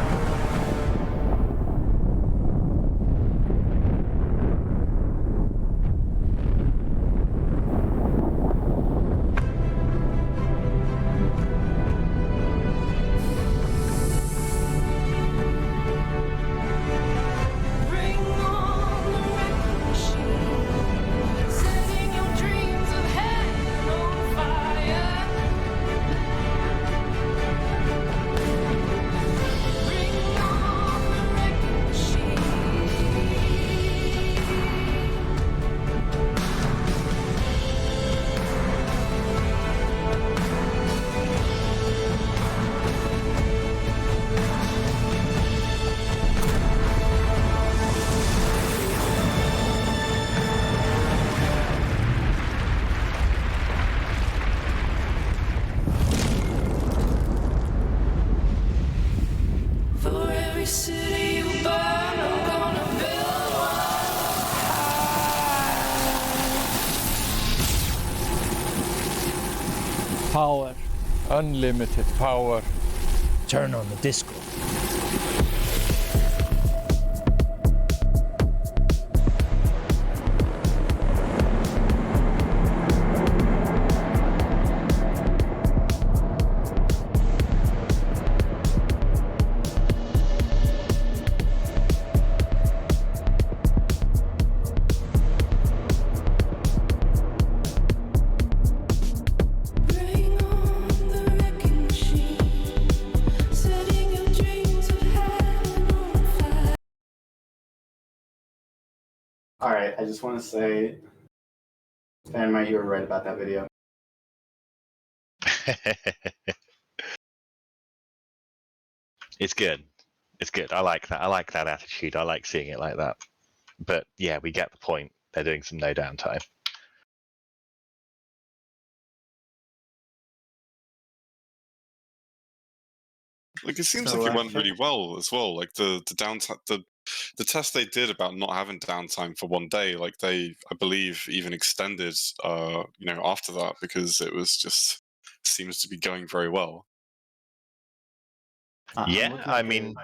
Power. Unlimited power. Turn on the disco. All right, I just want to say, Dynamite, you were right about that video. It's good. It's good. I like that. I like that attitude. I like seeing it like that. But yeah, we get the point. They're doing some no downtime. Like it seems So, like it went really well as well. Like the downtime, the test they did about not having downtime for one day, like they, I believe, even extended, after that because it was just seems to be going very well. Yeah, I mean,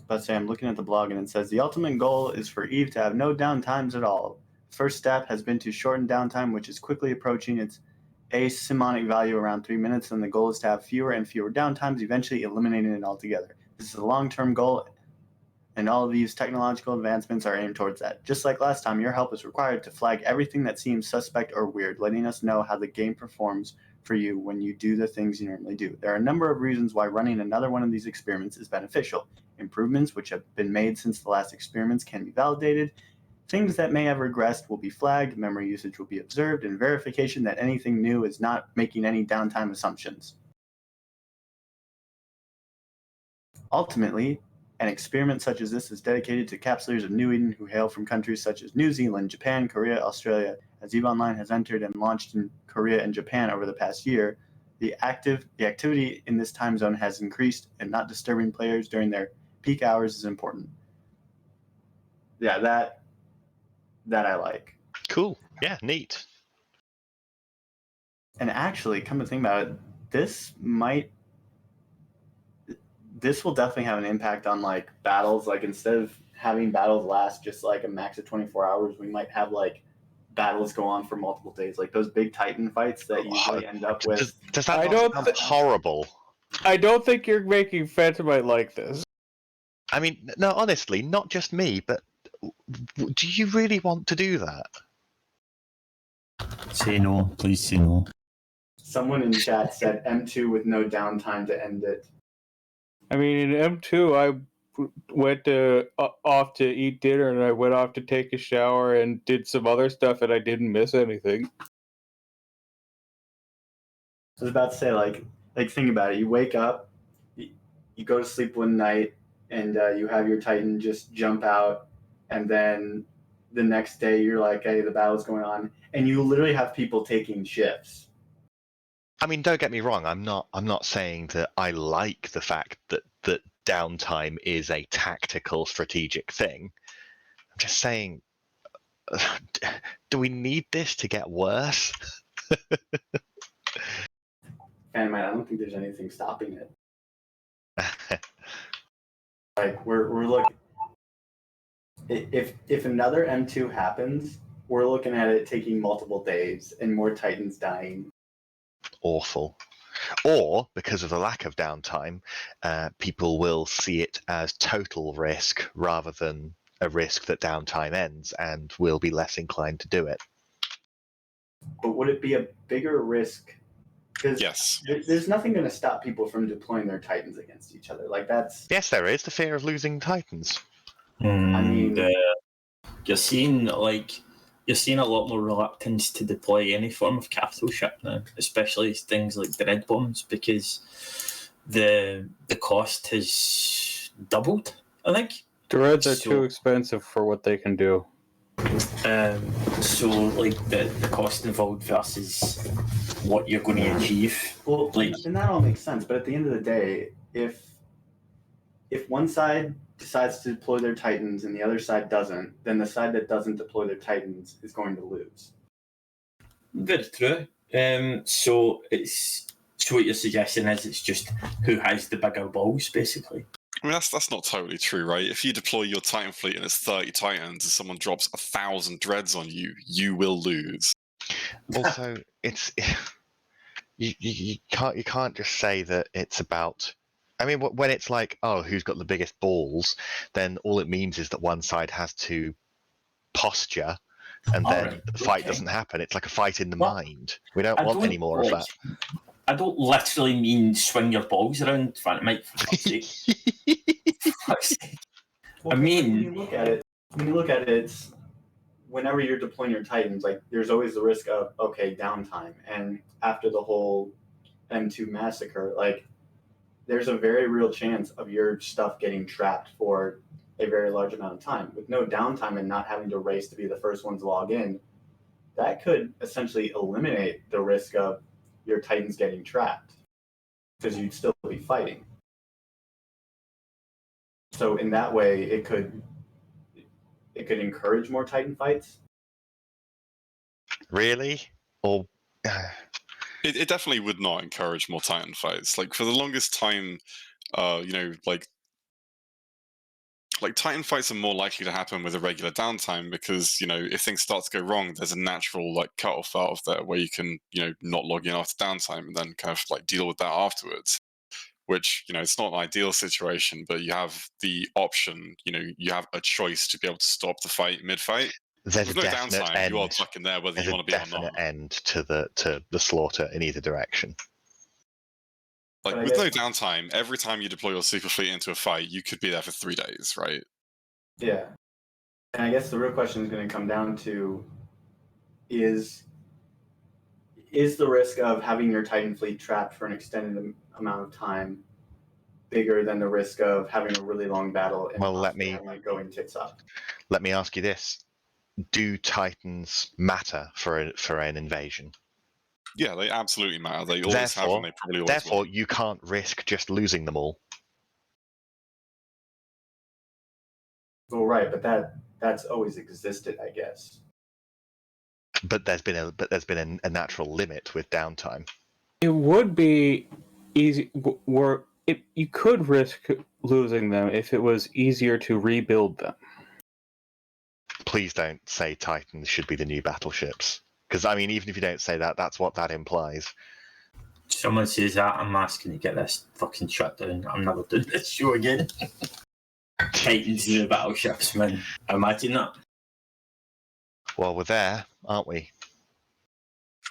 Let's say I'm looking at the blog and it says the ultimate goal is for Eve to have no downtimes at all. First step has been to shorten downtime, which is quickly approaching its asymptotic value around 3 minutes, and the goal is to have fewer and fewer downtimes, eventually eliminating it altogether. This is a long-term goal, and all of these technological advancements are aimed towards that. Just like last time, your help is required to flag everything that seems suspect or weird, letting us know how the game performs for you when you do the things you normally do. There are a number of reasons why running another one of these experiments is beneficial. Improvements which have been made since the last experiments can be validated. Things that may have regressed will be flagged, memory usage will be observed, and verification that anything new is not making any downtime assumptions. Ultimately, an experiment such as this is dedicated to capsulers of New Eden who hail from countries such as New Zealand, Japan, Korea, Australia. As EVE Online has entered and launched in Korea and Japan over the past year, the activity in this time zone has increased, and not disturbing players during their peak hours is important. Yeah, that I like. cool. Yeah, neat. And actually, come to think about it, this will definitely have an impact on like battles. Like instead of having battles last just like a max of 24 hours, we might have like battles go on for multiple days. Like those big Titan fights that usually end up with. Does that I not don't sound horrible? I don't think you're making Phantomite like this. I mean, no, honestly, not just me, but do you really want to do that? Say no, please say no. Someone in chat said M2 with no downtime to end it. I mean, in M2, I went off to eat dinner, and I went off to take a shower and did some other stuff, and I didn't miss anything. I was about to say, like think about it. You wake up, you go to sleep one night, and you have your Titan just jump out, and then the next day you're like, hey, the battle's going on, and you literally have people taking shifts. I mean, don't get me wrong. I'm not saying that I like the fact that downtime is a tactical, strategic thing. I'm just saying, do we need this to get worse? And man, I don't think there's anything stopping it. Like we're looking. If another M2 happens, we're looking at it taking multiple days and more Titans dying. Awful. Or because of the lack of downtime, people will see it as total risk rather than a risk that downtime ends, and will be less inclined to do it. But would it be a bigger risk? Because Yes. there's nothing going to stop people from deploying their Titans against each other. Like that's. Yes, there is the fear of losing Titans. I mean, you're seeing a lot more reluctance to deploy any form of capital ship now, especially things like dread bombs, because the cost has doubled, I think. Dreads are too expensive for what they can do. So like the cost involved versus what you're going to achieve. Well, like, and that all makes sense. But at the end of the day, if one side decides to deploy their Titans and the other side doesn't, then the side that doesn't deploy their Titans is going to lose. Very true. So what you're suggesting is it's just who has the bigger balls, basically. I mean, that's not totally true, right? If you deploy your Titan fleet and it's 30 Titans and someone drops 1,000 dreads on you, you will lose. Also, it's you can't just say that it's about. I mean, when it's like, oh, who's got the biggest balls, then all it means is that one side has to posture, and then Alright, the fight okay. doesn't happen. It's like a fight in the Well, mind. We don't want any more of that. I don't literally mean swing your balls around, Mike, for fuck's sake. Well, I mean, when you look at it, it's whenever you're deploying your Titans, like there's always the risk of downtime. And after the whole M2 massacre, like there's a very real chance of your stuff getting trapped for a very large amount of time. With no downtime and not having to race to be the first ones to log in, that could essentially eliminate the risk of your Titans getting trapped because you'd still be fighting. So in that way, it could encourage more Titan fights. Really? Or It definitely would not encourage more Titan fights. Like for the longest time, like Titan fights are more likely to happen with a regular downtime because if things start to go wrong, there's a natural cutoff out of there where you can not log in after downtime and then kind of deal with that afterwards. Which it's not an ideal situation, but you have the option. You have a choice to be able to stop the fight mid-fight. there's With a no definite downtime, end. you are fucking there whether There's you a want to be or definite not. end to the slaughter in either direction. With But I no guess- downtime, every time you deploy your super fleet into a fight, you could be there for 3 days, right? Yeah. And I guess the real question is going to come down to is the risk of having your Titan fleet trapped for an extended amount of time bigger than the risk of having a really long battle and Well, possibly having it going tits up? Let me ask you this: do Titans matter for an invasion? Yeah, they absolutely matter. They always have, and they probably always Therefore, will. you can't risk just losing them all. Well, right, but that's always existed, I guess. But there's been a natural limit with downtime. It would be easy. You could risk losing them if it was easier to rebuild them. Please don't say Titans should be the new battleships, because I mean, even if you don't say that, that's what that implies. someone says that, I'm asking to get this fucking shut down. I'm never doing this show again. Titans in the battleships, man. Imagine that. Well, we're there, aren't we?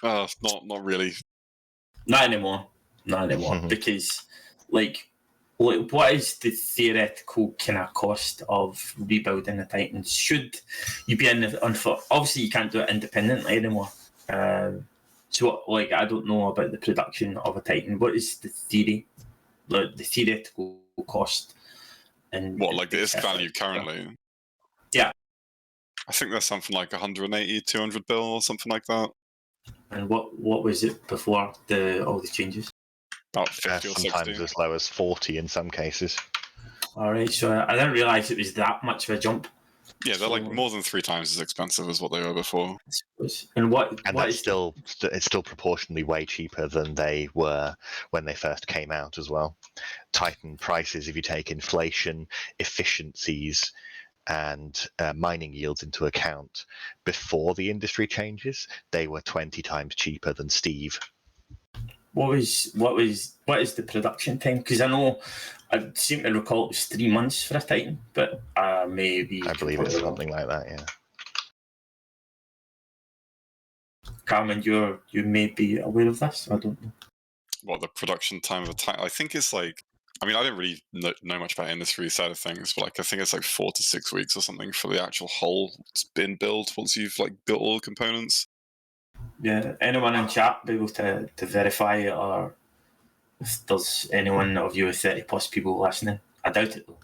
Not really. Not anymore. Because, what is the theoretical kind of cost of rebuilding the Titans? Should you be obviously you can't do it independently anymore. So, I don't know about the production of a Titan. What is the theory, the theoretical cost? And What, the ISK value currently? Yeah. I think there's something like 180, 200 bill or something like that. And what was it before all the changes? About 50 or 60. Sometimes as low as 40 in some cases. All right, so I didn't realise it was that much of a jump. Yeah, they're more than 3 times as expensive as what they were before. And that's still proportionally way cheaper than they were when they first came out as well. Titan prices, if you take inflation, efficiencies, and mining yields into account, before the industry changes, they were 20 times cheaper than Steve. What is the production time? Because I seem to recall it was 3 months for a Titan, but maybe I believe it's something like that. Yeah. Carmen, you may be aware of this. I don't know. What the production time of a Titan? I think it's I don't really know much about industry side of things, but I think it's 4 to 6 weeks or something for the actual whole spin build once you've built all the components. Yeah, anyone in chat be able to verify it, or if there's anyone of you 30 plus people listening? I doubt it though.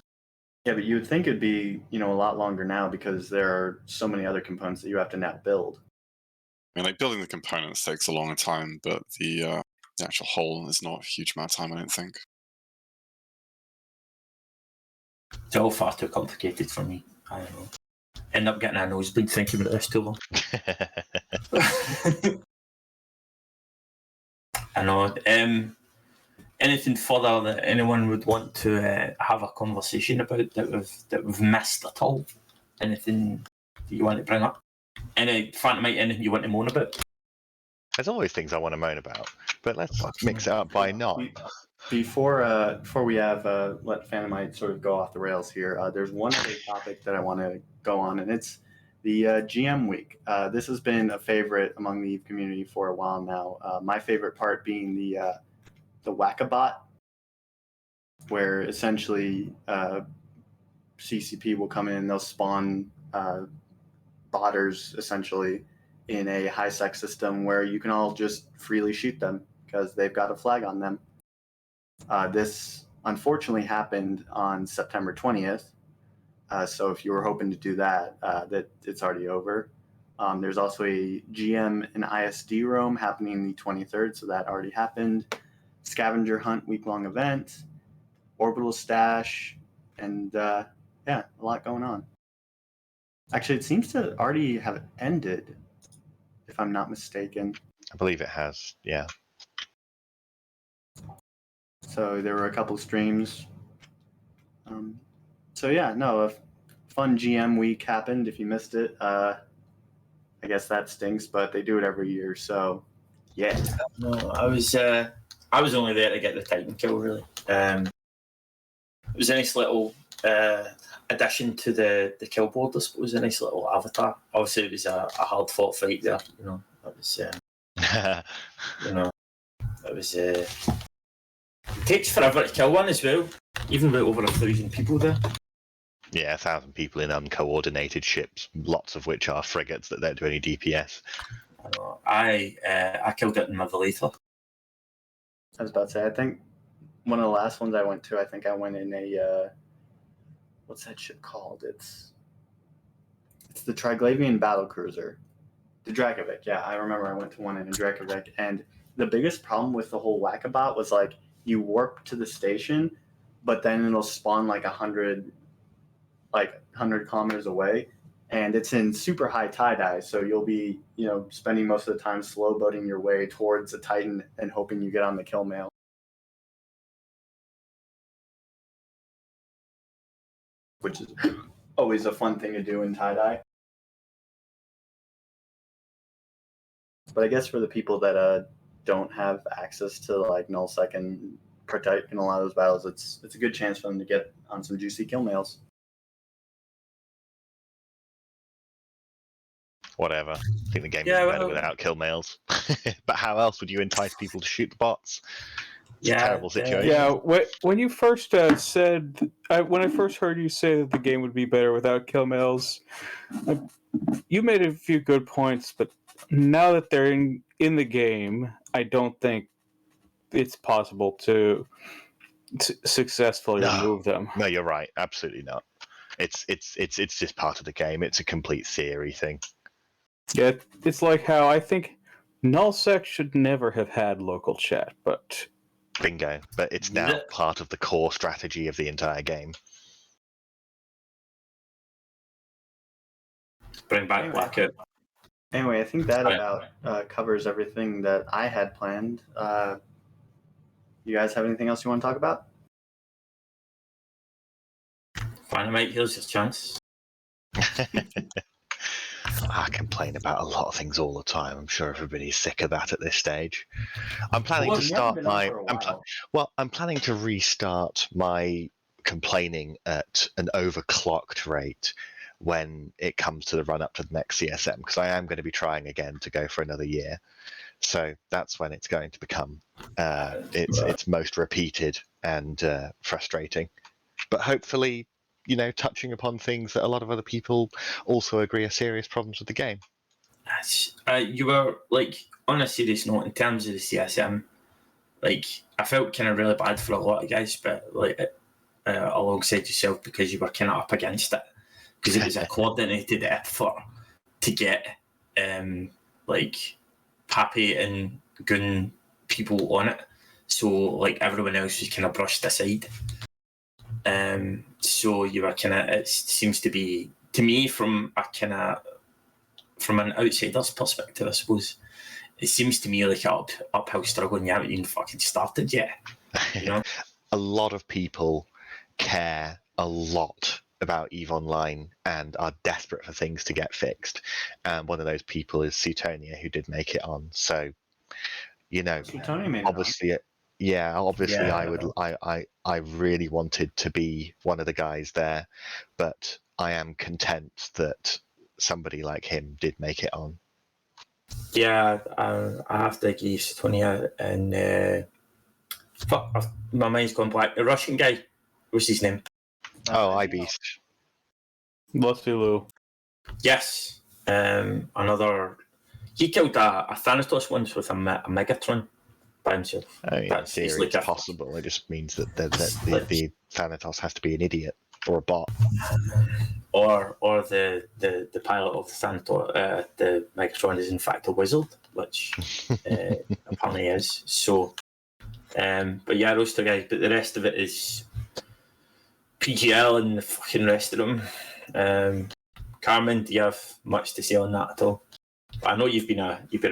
Yeah, but you would think it'd be a lot longer now because there are so many other components that you have to now build. I mean, building the components takes a longer time, but the actual whole is not a huge amount of time, I don't think. It's all far too complicated for me. I don't know. End up getting a nosebleed thinking about this too long. I know. Anything further that anyone would want to have a conversation about that we've missed at all? Anything that you want to bring up? Phantomite, anything you want to moan about? There's always things I want to moan about, but let's mix it up by not. Before we have let Phantomite sort of go off the rails here, there's one other topic that I want to go on, and it's the GM week. This has been a favorite among the EVE community for a while now. My favorite part being the Whack-A-Bot, where essentially CCP will come in and they'll spawn botters essentially in a high-sec system where you can all just freely shoot them because they've got a flag on them. This unfortunately happened on September 20th. So if you were hoping to do that, that it's already over. There's also a GM and ISD roam happening the 23rd, so that already happened. Scavenger hunt week-long event, orbital stash, and yeah, a lot going on. Actually, it seems to already have ended, if I'm not mistaken. I believe it has, yeah. So there were a couple streams. So yeah, no, a fun GM week happened. If you missed it, I guess that stinks, but they do it every year, so yeah. No, I was only there to get the Titan kill, really. It was a nice little addition to the kill board, I suppose, a nice little avatar. Obviously, it was a hard fought fight there, you know. That was, you know, it was. It takes forever to kill one as well, even with over 1,000 people there. Yeah, 1,000 people in uncoordinated ships, lots of which are frigates that don't do any DPS. I killed it in my Velator. I was about to say, I think one of the last ones I went to, I think I went in a what's that ship called? It's the Triglavian battlecruiser, the Dracovic. Yeah, I remember I went to one in a Dracovic, and the biggest problem with the whole Whack-A-Bot was like you warp to the station, but then it'll spawn like 100 kilometers away, and it's in super high tie-dye, so you'll be, you know, spending most of the time slow boating your way towards a Titan and hoping you get on the kill mail. Which is always a fun thing to do in tie-dye. But I guess for the people that don't have access to like nullsec and partake in a lot of those battles, it's a good chance for them to get on some juicy kill mails. Whatever. I think the game is better without kill mails. But how else would you entice people to shoot the bots? It's a terrible situation. Yeah, when you first said, when I first heard you say that the game would be better without kill mails, you made a few good points, but now that they're in the game, I don't think it's possible to successfully remove them. No, you're right. Absolutely not. It's just part of the game. It's a complete theory thing. Yeah, it's like how I think nullsec should never have had local chat, but bingo. But it's now part of the core strategy of the entire game. Bring back Blackout. Anyway, I think that about covers everything that I had planned. You guys have anything else you want to talk about? Fine, mate. Here's your chance. I complain about a lot of things all the time. I'm sure everybody's sick of that at this stage. I'm planning to start my. I'm planning to restart my complaining at an overclocked rate when it comes to the run up to the next CSM, because I am going to be trying again to go for another year. So that's when it's going to become it's most repeated and frustrating. But hopefully, you know, touching upon things that a lot of other people also agree are serious problems with the game. You were, like, on a serious note, in terms of the CSM, like, I felt kind of really bad for a lot of guys, but, like, alongside yourself, because you were kind of up against it. Because it was a coordinated effort to get, like, Pappy and Gun people on it. So, like, everyone else was kind of brushed aside. So you were kind of, it seems to be, to me, from an outsider's perspective, I suppose, it seems to me like an uphill struggle, and you haven't even fucking started yet. You know, A lot of people care a lot about EVE Online and are desperate for things to get fixed. And one of those people is Suetonia, who did make it on. So, you know, Suetonia made it on. obviously, yeah, obviously, Yeah. I really wanted to be one of the guys there, but I am content that somebody like him did make it on. yeah, I have to agree, Suetonia, and fuck, my mind's gone blank. The Russian guy, what's his name? Oh, iBeast. Lulu. Yes, another. He killed a Thanatos once with a Megatron by himself. I mean, in That's theory, easily it's possible. It just means that the Thanatos has to be an idiot or a bot. Or the pilot of the Thanatos, the Megatron is in fact a wizard, which apparently is. So, but yeah, those two guys. But the rest of it is PGL and the fucking rest of them. Carmen, do you have much to say on that at all? I know you've been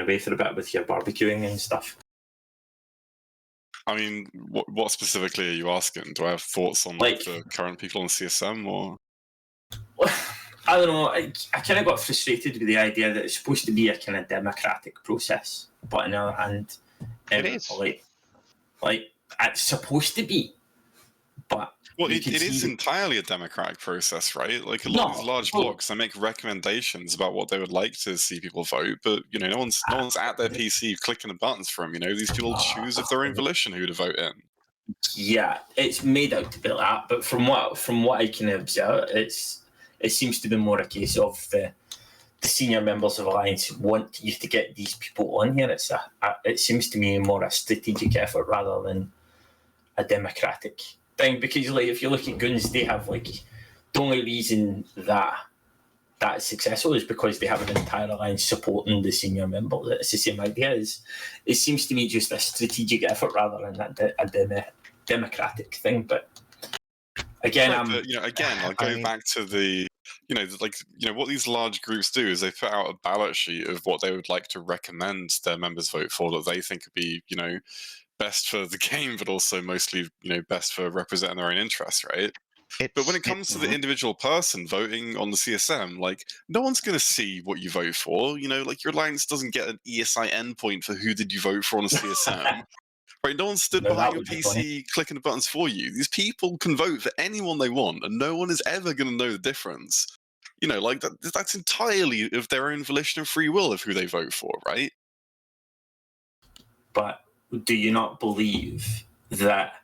away for a bit with your barbecuing and stuff. I mean, what specifically are you asking? Do I have thoughts on like the current people on CSM or? I don't know. I kind of got frustrated with the idea that it's supposed to be a kind of democratic process, but on the other hand, it is like it's supposed to be, but. Well, it is entirely a democratic process, right? Like a lot of these large blogs, they make recommendations about what they would like to see people vote, but you know, no one's at their PC clicking the buttons for them. You know, these people choose of their own volition who to vote in. Yeah, it's made out to be that, but from what I can observe, it seems to be more a case of the senior members of Alliance want you to get these people on here. It seems to me more a strategic effort rather than a democratic thing, because like if you look at Guns, they have like the only reason that it's successful is because they have an entire alliance supporting the senior members. It's the same idea. It seems to me just a strategic effort rather than a democratic thing. But again, I'll go back to the what these large groups do is they put out a ballot sheet of what they would like to recommend their members vote for that they think would be best for the game, but also mostly, best for representing their own interests, right? But when it comes to the individual person voting on the CSM, like, no one's going to see what you vote for. Like, your alliance doesn't get an ESI endpoint for who did you vote for on the CSM. Right? No one stood behind your PC clicking the buttons for you. These people can vote for anyone they want, and no one is ever going to know the difference. Like, that's entirely of their own volition and free will of who they vote for, right? But do you not believe that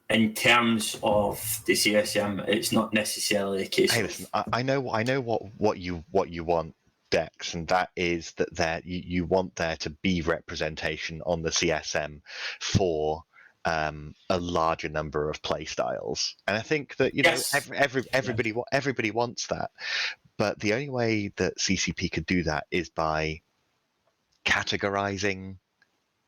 in terms of the CSM, it's not necessarily a case? Hey, listen, I know what you want, Dex, and that is that you want there to be representation on the CSM for a larger number of play styles, and I think that everybody wants that. But the only way that CCP could do that is by categorizing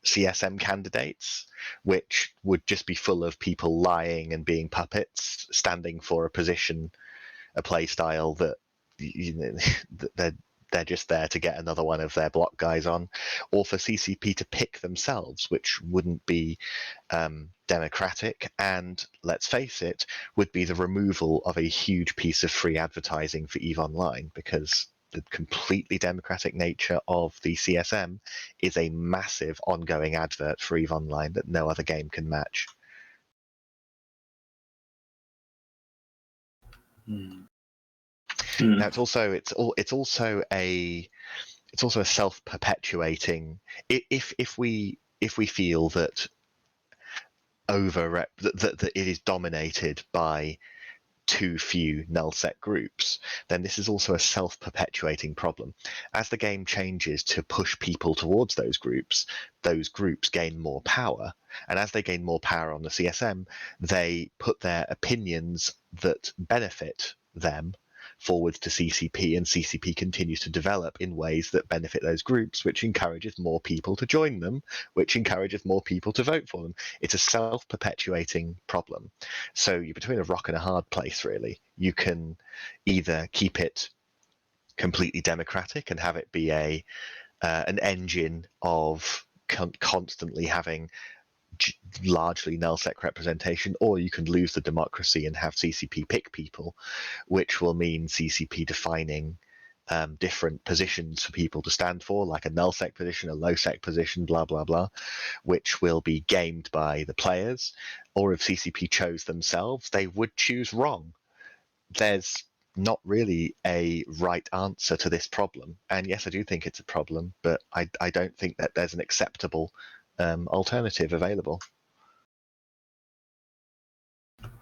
CSM candidates, which would just be full of people lying and being puppets, standing for a position, a play style that they're just there to get another one of their block guys on, or for CCP to pick themselves, which wouldn't be democratic, and let's face it, would be the removal of a huge piece of free advertising for EVE Online, because the completely democratic nature of the CSM is a massive ongoing advert for EVE Online that no other game can match. Now it's also a self-perpetuating. If we feel that that it is dominated by too few null-set groups, then this is also a self-perpetuating problem. As the game changes to push people towards those groups gain more power, and as they gain more power on the CSM, they put their opinions that benefit them forwards to CCP, and CCP continues to develop in ways that benefit those groups, which encourages more people to join them, which encourages more people to vote for them. It's a self-perpetuating problem. So you're between a rock and a hard place, really. You can either keep it completely democratic and have it be a an engine of constantly having largely nullsec representation, or you can lose the democracy and have CCP pick people, which will mean CCP defining different positions for people to stand for, like a nullsec position, a low-sec position, blah, blah, blah, which will be gamed by the players. Or if CCP chose themselves, they would choose wrong. There's not really a right answer to this problem. And yes, I do think it's a problem, but I don't think that there's an acceptable alternative available.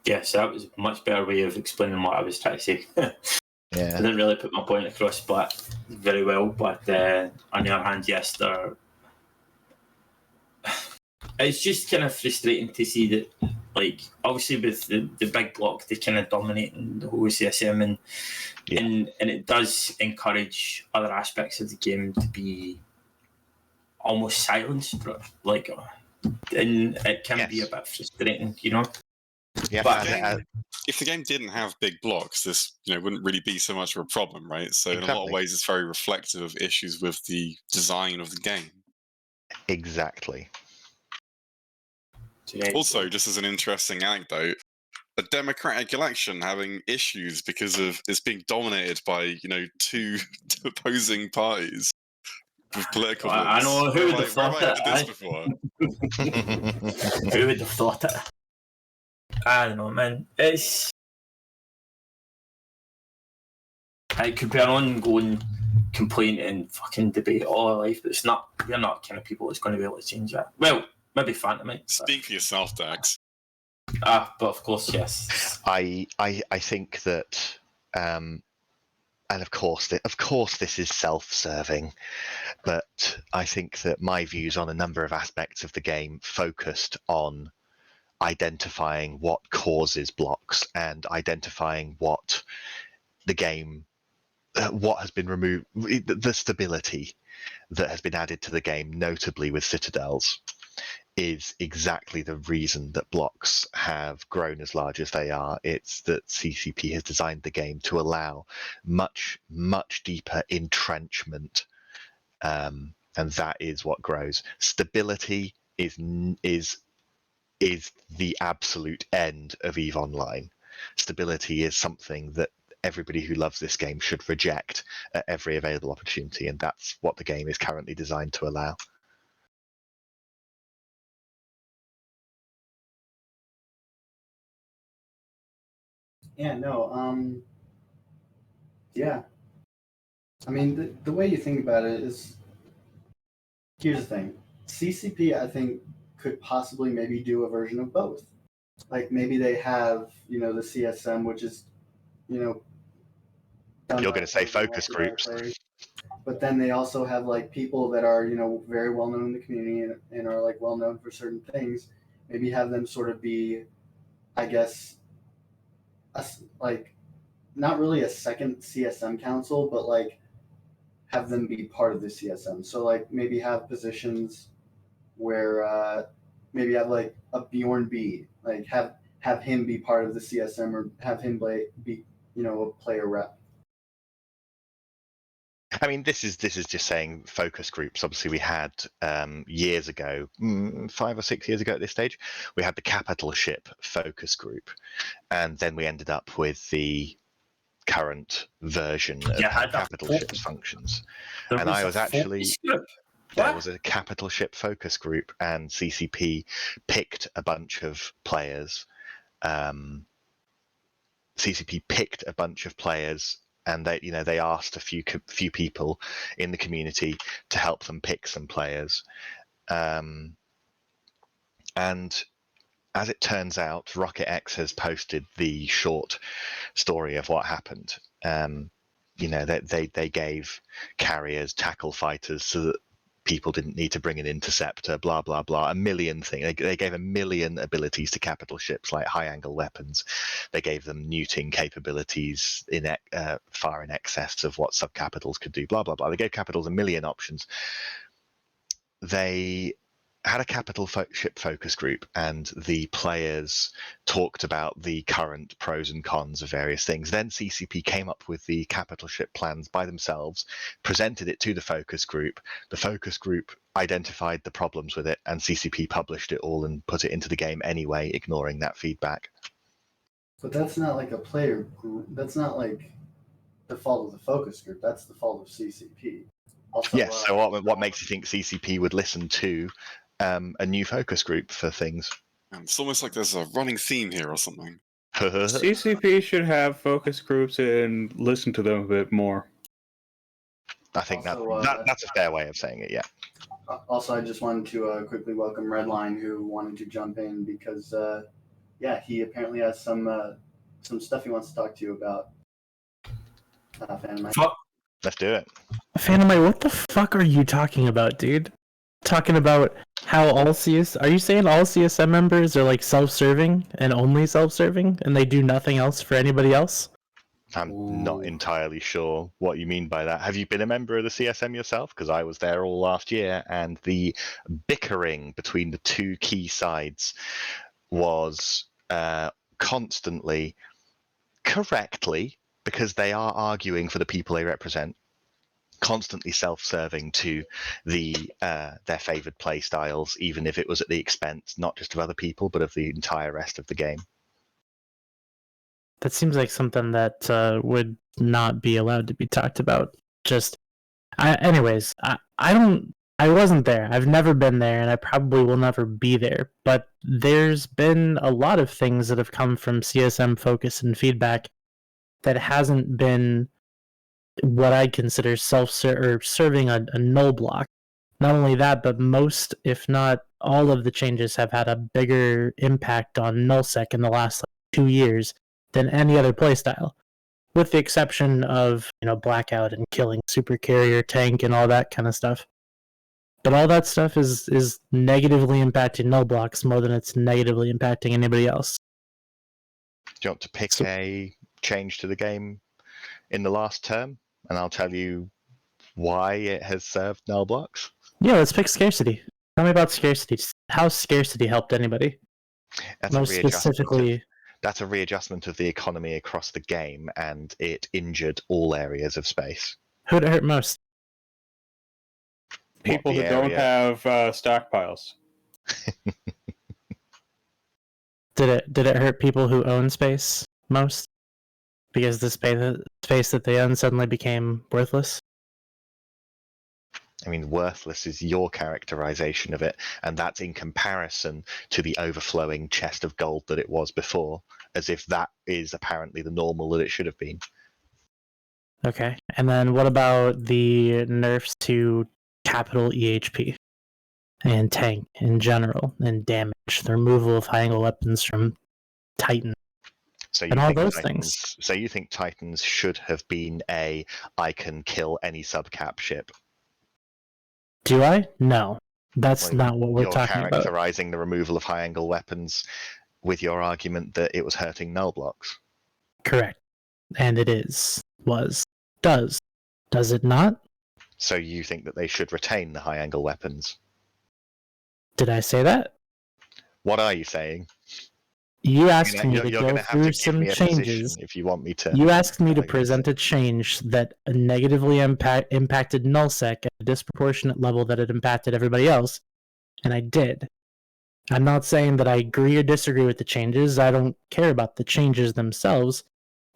Yes, that was a much better way of explaining what I was trying to say. I Yeah. didn't really put my point across, but very well. But on the other hand, yes, it's just kind of frustrating to see that, like, obviously with the big block, they kind of dominating the whole CSM, and it does encourage other aspects of the game to be almost silenced, like, and it can be a bit frustrating, you know. Yeah, but if the game didn't have big blocks, this wouldn't really be so much of a problem, right? So in a lot of ways, it's very reflective of issues with the design of the game. Exactly. Also, just as an interesting anecdote, a democratic election having issues because of it's being dominated by two opposing parties with political votes. I know, who would have thought it? This before? Who would have thought it? I don't know, man. It could be an ongoing complaint and fucking debate all our life, but it's not. We're not kind of people that's going to be able to change that. Well, maybe Phantom might. Speak for yourself, Dax. But of course, yes. I think that, and of course this is self-serving, but I think that my views on a number of aspects of the game focused on identifying what causes blocks and identifying what the game, what has been removed, the stability that has been added to the game, notably with citadels, is exactly the reason that blocks have grown as large as they are. It's that CCP has designed the game to allow much, much deeper entrenchment, and that is what grows. Stability is the absolute end of EVE Online. Stability is something that everybody who loves this game should reject at every available opportunity, and that's what the game is currently designed to allow. Yeah, no, yeah. I mean, the way you think about it is, here's the thing. CCP, I think, could possibly maybe do a version of both. Like, maybe they have, the CSM, which is, You're going to say focus groups. But then they also have, like, people that are, very well known in the community and are, like, well known for certain things. Maybe have them sort of be, I guess, like, not really a second CSM council, but like have them be part of the CSM. So like maybe have positions where maybe have like a Bjorn B, like have him be part of the CSM or have him be a player rep. I mean, this is just saying focus groups. Obviously, we had years ago, 5 or 6 years ago at this stage, we had the capital ship focus group, and then we ended up with the current version of how capital ships functions. And I was actually there was a capital ship focus group, and CCP picked a bunch of players. CCP picked a bunch of players. And they asked a few people in the community to help them pick some players, and as it turns out, Rocket X has posted the short story of what happened. They gave carriers tackle fighters so that people didn't need to bring an interceptor, blah, blah, blah, a million things. They gave a million abilities to capital ships, like high-angle weapons. They gave them neuting capabilities far in excess of what sub-capitals could do, blah, blah, blah. They gave capitals a million options. They had a capital ship focus group, and the players talked about the current pros and cons of various things. Then CCP came up with the capital ship plans by themselves, presented it to the focus group. The focus group identified the problems with it, and CCP published it all and put it into the game anyway, ignoring that feedback. But that's not like a player group. That's not like the fault of the focus group. That's the fault of CCP. Also, Yes. So what makes you think CCP would listen to a new focus group for things? It's almost like there's a running theme here or something. CCP should have focus groups and listen to them a bit more. I think Also, that's a fair way of saying it. Yeah. Also, I just wanted to quickly welcome Redline, who wanted to jump in because, he apparently has some stuff he wants to talk to you about. Phantom. Let's do it. Phantom, what the fuck are you talking about, dude? Talking about how all CS... Are you saying all CSM members are like self-serving and only self-serving and they do nothing else for anybody else? I'm not entirely sure what you mean by that. Have you been a member of the CSM yourself? Because I was there all last year, and the bickering between the two key sides was constantly, correctly, because they are arguing for the people they represent, constantly self-serving to their favoured play styles, even if it was at the expense not just of other people, but of the entire rest of the game. That seems like something that would not be allowed to be talked about. I wasn't there. I've never been there, and I probably will never be there. But there's been a lot of things that have come from CSM focus and feedback that hasn't been what I consider serving a null block. Not only that, but most, if not all of the changes have had a bigger impact on nullsec in the last 2 years than any other playstyle, with the exception of blackout and killing super carrier tank and all that kind of stuff. But all that stuff is negatively impacting null blocks more than it's negatively impacting anybody else. Do you want to pick a change to the game in the last term, and I'll tell you why it has served null blocks? Yeah, let's pick scarcity. Tell me about scarcity. How scarcity helped anybody? Most specifically, that's a readjustment of the economy across the game, and it injured all areas of space. Who'd it hurt most? People who don't have stockpiles. Did it hurt people who own space most? Because the space that they own suddenly became worthless? I mean, worthless is your characterization of it, and that's in comparison to the overflowing chest of gold that it was before, as if that is apparently the normal that it should have been. Okay, and then what about the nerfs to capital EHP and tank in general and damage, the removal of high-angle weapons from Titan, and all those things? So you think Titans should have been I can kill any subcap ship? Do I? No. That's not what we're talking about. You're characterizing the removal of high-angle weapons with your argument that it was hurting null blocks. Correct. And it does. Does it not? So you think that they should retain the high-angle weapons? Did I say that? What are you saying? You asked me to go through some changes. If you want me to. You asked me to present a change that negatively impacted nullsec at a disproportionate level that it impacted everybody else, and I did. I'm not saying that I agree or disagree with the changes. I don't care about the changes themselves.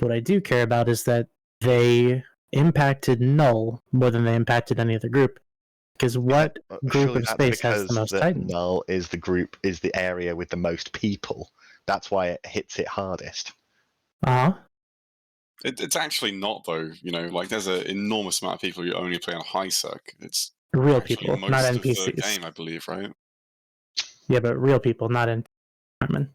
What I do care about is that they impacted null more than they impacted any other group. Because what group of space has the most Titans? Null is the area with the most people. That's why it hits it hardest. It's actually not, though. There's an enormous amount of people who only play on high sec. It's real people, most not of NPCs. the game, I believe, right? Yeah, but real people, not in Harmon.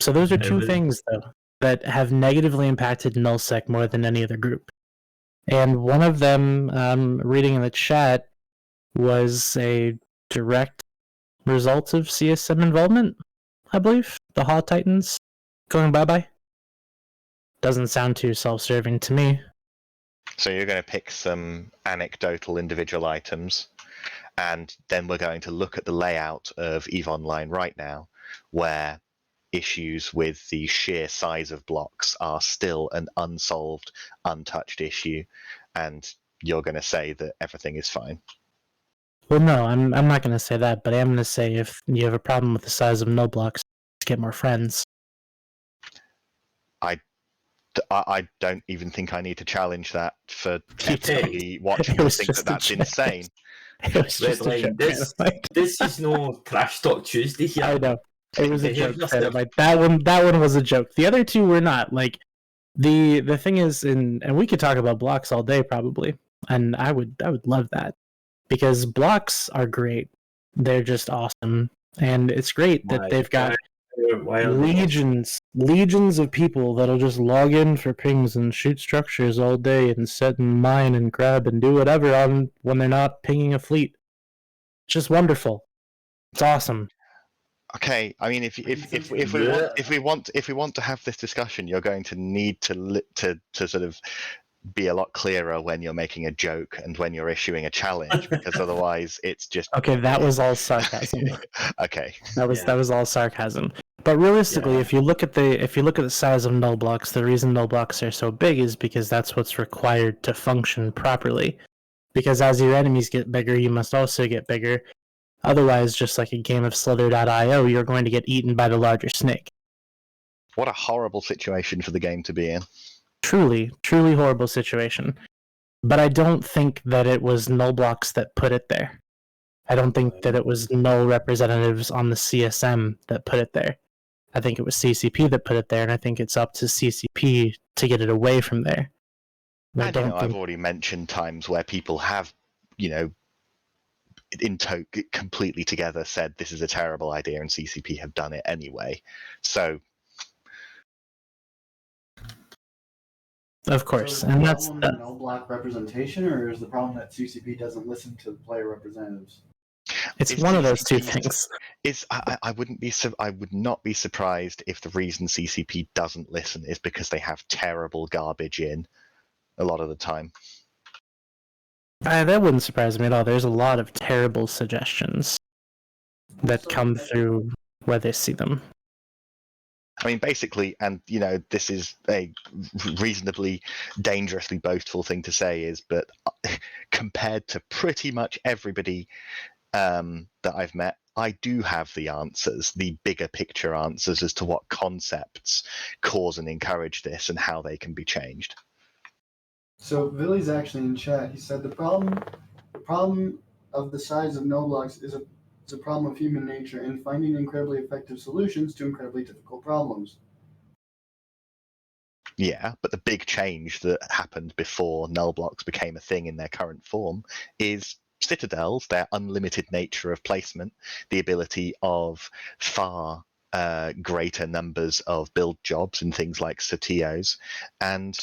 So those are two things, though, that have negatively impacted nullsec more than any other group. And one of them, reading in the chat, was a direct result of CSM involvement, I believe. The Haw Titans going bye-bye. Doesn't sound too self-serving to me. So you're going to pick some anecdotal individual items, and then we're going to look at the layout of EVE Online right now, where issues with the sheer size of blocks are still an unsolved, untouched issue, and you're going to say that everything is fine. Well, no, I'm not going to say that, but I am going to say if you have a problem with the size of no blocks, get more friends. I don't even think I need to challenge that for everybody It watching to was think just that a that's joke. insane. It was just a Redline, joke. this, man. Like, this is no Trash Talk Tuesday here. I know. It was a Behave joke. Fred. yourself. Like that one was a joke. The other two were not. Like the thing is, and we could talk about blocks all day probably, and I would love that because blocks are great. They're just awesome, and it's great that they've got legions of people that'll just log in for pings and shoot structures all day and set and mine and grab and do whatever on when they're not pinging a fleet. It's just wonderful. It's awesome. Okay, I mean, if we want to have this discussion, you're going to need to sort of be a lot clearer when you're making a joke and when you're issuing a challenge, because otherwise it's just Okay, that was all sarcasm. Okay. That was all sarcasm. But realistically, if you look at the size of null blocks, the reason null blocks are so big is because that's what's required to function properly. Because as your enemies get bigger, you must also get bigger. Otherwise, just like a game of Slither.io, you're going to get eaten by the larger snake. What a horrible situation for the game to be in. Truly, truly horrible situation. But I don't think that it was null blocks that put it there. I don't think that it was null representatives on the CSM that put it there. I think it was CCP that put it there, and I think it's up to CCP to get it away from there. And I've already mentioned times where people have, completely together said this is a terrible idea, and CCP have done it anyway. So, of course, so and that's no block representation, or is the problem that CCP doesn't listen to the player representatives? It's one of those two things. I would not be surprised if the reason CCP doesn't listen is because they have terrible garbage in a lot of the time. That wouldn't surprise me at all. There's a lot of terrible suggestions that come through where they see them. I mean, basically, and this is a reasonably dangerously boastful thing to say, but compared to pretty much everybody that I've met, I do have the answers, the bigger picture answers as to what concepts cause and encourage this and how they can be changed. So Billy's actually in chat. He said the problem of the size of no blocks is a problem of human nature and finding incredibly effective solutions to incredibly difficult problems. Yeah, but the big change that happened before null blocks became a thing in their current form is citadels, their unlimited nature of placement, the ability of far greater numbers of build jobs and things like satios, and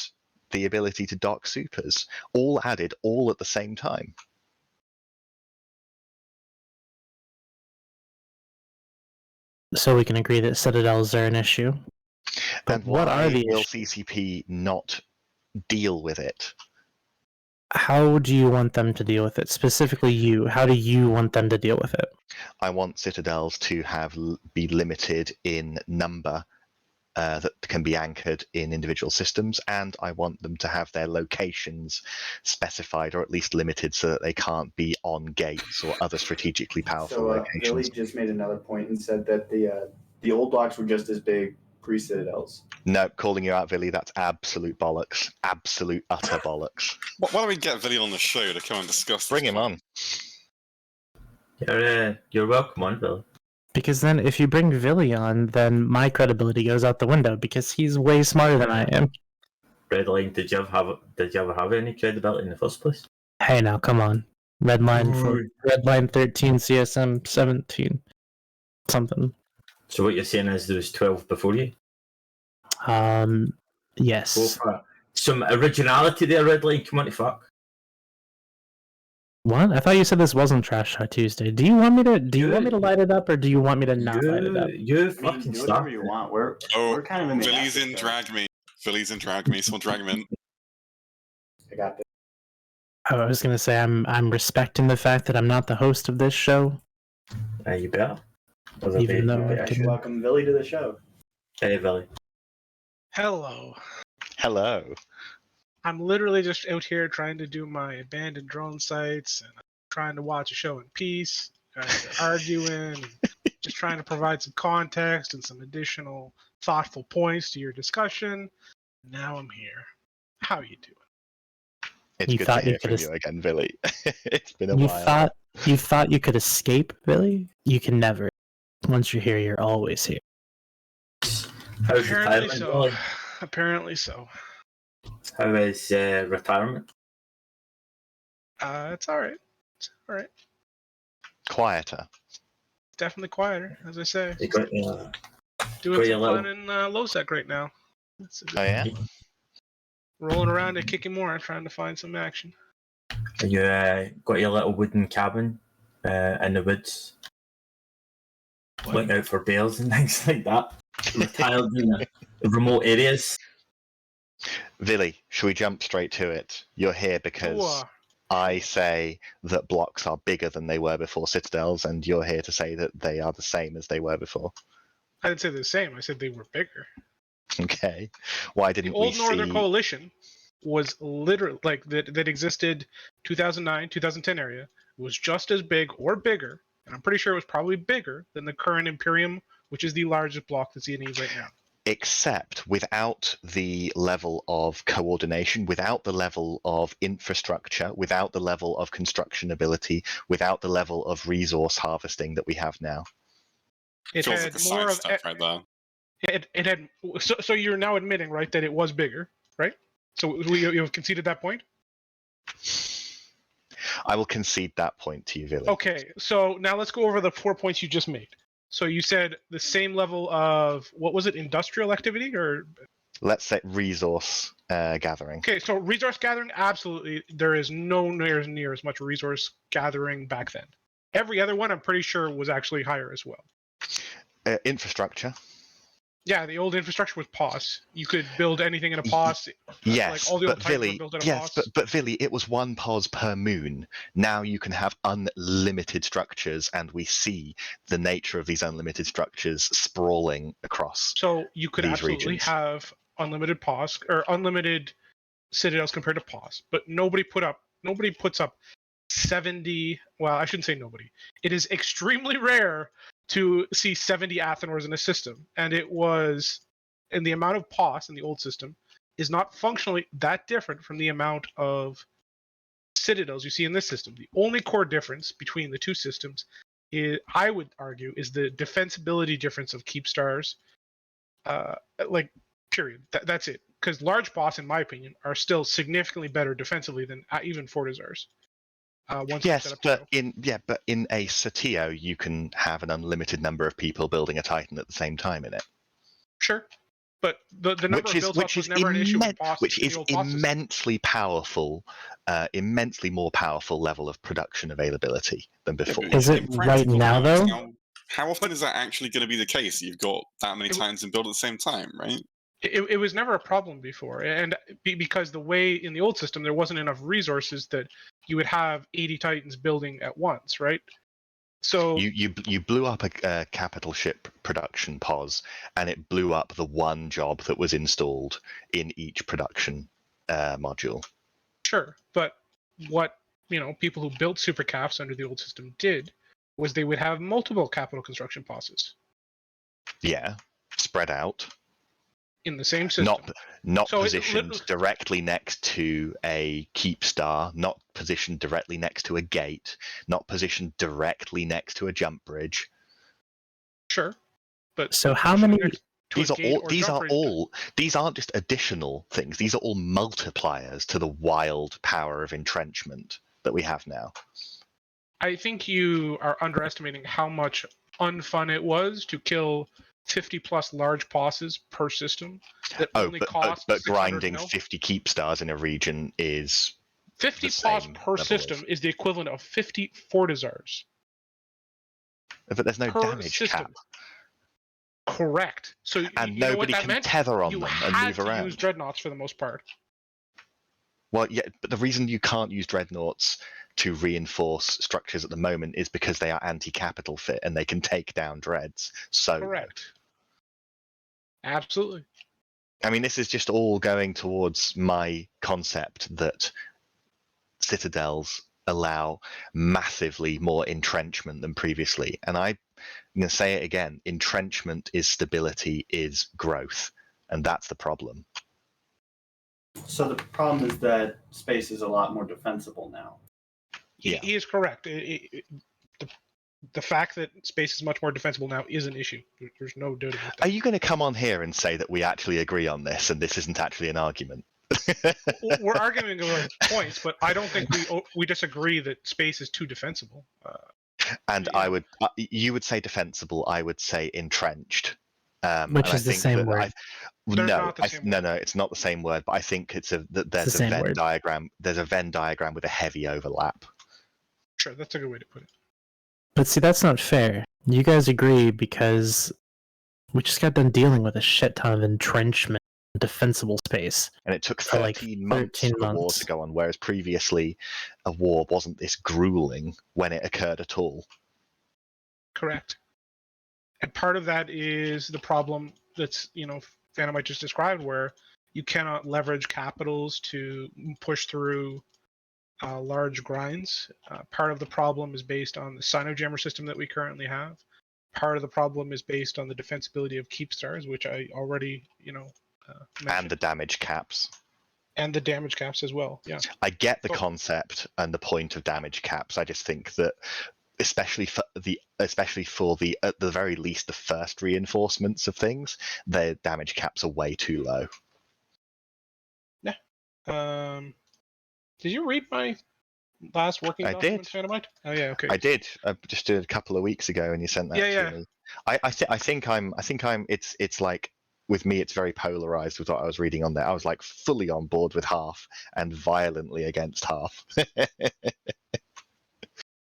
the ability to dock supers, all added all at the same time. So we can agree that citadels are an issue. But And what why are the will issues? CCP not deal with it? How do you want them to deal with it? Specifically you, how do you want them to deal with it? I want citadels to be limited in number that can be anchored in individual systems, and I want them to have their locations specified or at least limited so that they can't be on gates or other strategically powerful locations. Billy just made another point and said that the old blocks were just as big pre-citadels. No, calling you out, Villy, that's absolute bollocks. Absolute utter bollocks. Why don't we get Villy on the show to come and discuss this? Bring him on. You're welcome on, Bill. Because then if you bring Villy on, then my credibility goes out the window because he's way smarter than I am. Redline, did you ever have any credibility in the first place? Hey now, come on. Redline 13, CSM 17. Something. So what you're saying is there was 12 before you? Yes. Go for it. Some originality there, Redline, come on to fuck. What? I thought you said this wasn't Trash Talk Tuesday. Do you want me to light it up, or do you want me to not light it up? You fucking do whatever you want. We're kind of in the Villy's in drag me. Villy's in drag me. Someone drag him in. I got this. I was gonna say I'm respecting the fact that I'm not the host of this show, You better. even though I should welcome Billy to the show. Hey, Billy. Hello. Hello. I'm literally just out here trying to do my abandoned drone sites and trying to watch a show in peace. Guys are arguing and just trying to provide some context and some additional thoughtful points to your discussion. Now I'm here. How you doing? It's You good to thought you hear from could've- you again, Billy. It's been a You while. thought you could escape, Billy? You can never. Once you're here, you're always here. How's Apparently retirement, so. Billy? Apparently so. How is retirement? It's alright. It's alright. Quieter. Definitely quieter, as I say. You got, Doing got some your fun little- in Losec right now. Oh yeah. Rolling around and kicking more, trying to find some action. you got your little wooden cabin in the woods, looking out for bears and things like that. Retired in the remote areas. Billy, should we jump straight to it? You're here because I say that blocks are bigger than they were before citadels, and you're here to say that they are the same as they were before. I didn't say the same. I said they were bigger. Okay. Why didn't The old we Northern see... Coalition was literally like that existed 2009, 2010 area was just as big or bigger, and I'm pretty sure it was probably bigger than the current Imperium, which is the largest block that's in right now. Except without the level of coordination, without the level of infrastructure, without the level of construction ability, without the level of resource harvesting that we have now. It Feels had like a more of sidestep right there. it had so you're now admitting, right, that it was bigger, right? So you have conceded that point? I will concede that point to you, Billy. Okay, so now let's go over the 4 points you just made. So you said the same level of, what was it, industrial activity? Or Let's say resource gathering. okay, so resource gathering, absolutely. There is nowhere near as much resource gathering back then. Every other one, I'm pretty sure, was actually higher as well. Infrastructure. Yeah, the old infrastructure was POS. You could build anything in a POS. Yes, like all the old but Titans were Billy, built in a yes, POS. but Billy, it was one POS per moon. Now you can have unlimited structures, and we see the nature of these unlimited structures sprawling across. So you could these absolutely regions. have unlimited POS or unlimited citadels compared to POS, but nobody puts up 70. Well, I shouldn't say nobody. It is extremely rare to see 70 Athenors in a system, and it was, and the amount of POS in the old system is not functionally that different from the amount of citadels you see in this system. The only core difference between the two systems is, I would argue, is the defensibility difference of Keepstars. Period. That's it. Because large boss, in my opinion, are still significantly better defensively than even Fortizars. Yes, but in a Satio, you can have an unlimited number of people building a Titan at the same time in it. Sure, but the number of build slots was never an issue with bosses. Which in is the old boss system. immensely powerful, immensely more powerful level of production availability than before. Is it In right practical now, terms, though? How often is that actually going to be the case? You've got that many Titans and build at the same time, right? It was never a problem before, and because the way in the old system there wasn't enough resources that you would have 80 Titans building at once, right? So you blew up a capital ship production POS, and it blew up the one job that was installed in each production module. sure, but what people who built supercaps under the old system did was they would have multiple capital construction POSes. Yeah, spread out. In the same system. Not So positioned directly next to a Keepstar, not positioned directly next to a gate, not positioned directly next to a jump bridge. Sure, but So how many? These aren't just additional things. These are all multipliers to the wild power of entrenchment that we have now. I think you are underestimating how much unfun it was to kill 50 plus large bosses per system that only cost but 600 grinding mil. 50 Keepstars in a region is 50 the boss same per level system is the equivalent of 50 Fortizars. But there's no per damage system. cap. Correct. So And you know what nobody that can meant? tether on You them and had move to around. use dreadnoughts for the most part. Well, yeah, but the reason you can't use dreadnoughts to reinforce structures at the moment is because they are anti-capital fit and they can take down dreads. So Correct. Absolutely. I mean, this is just all going towards my concept that citadels allow massively more entrenchment than previously. And I'm going to say it again, entrenchment is stability, is growth. And that's the problem. So the problem is that space is a lot more defensible now. Yeah. He is correct. The fact that space is much more defensible now is an issue. There's no doubt about that. Are you going to come on here and say that we actually agree on this and this isn't actually an argument? We're arguing about points, but I don't think we disagree that space is too defensible. And you would say defensible, I would say entrenched. Which is the same word. No, it's not the same word. But I think there's a Venn diagram. There's a Venn diagram with a heavy overlap. Sure, that's a good way to put it. But see, that's not fair. You guys agree because we just got done dealing with a shit ton of entrenchment, defensible space. And it took 13 months for the war to go on, whereas previously a war wasn't this grueling when it occurred at all. Correct. And part of that is the problem that's, Phantomite just described, where you cannot leverage capitals to push through large grinds. Part of the problem is based on the Sinojammer system that we currently have. Part of the problem is based on the defensibility of Keepstars, which I already, mentioned. And the damage caps. And the damage caps as well, yeah. I get the concept and the point of damage caps. I just think that especially for the at the very least the first reinforcements of things, the damage caps are way too low. Yeah. Did you read my last working document, Phantomite? Oh yeah, okay. I did. I just did a couple of weeks ago, and you sent that to me. I think I'm. It's like with me, it's very polarized with what I was reading on there. I was like fully on board with half and violently against half.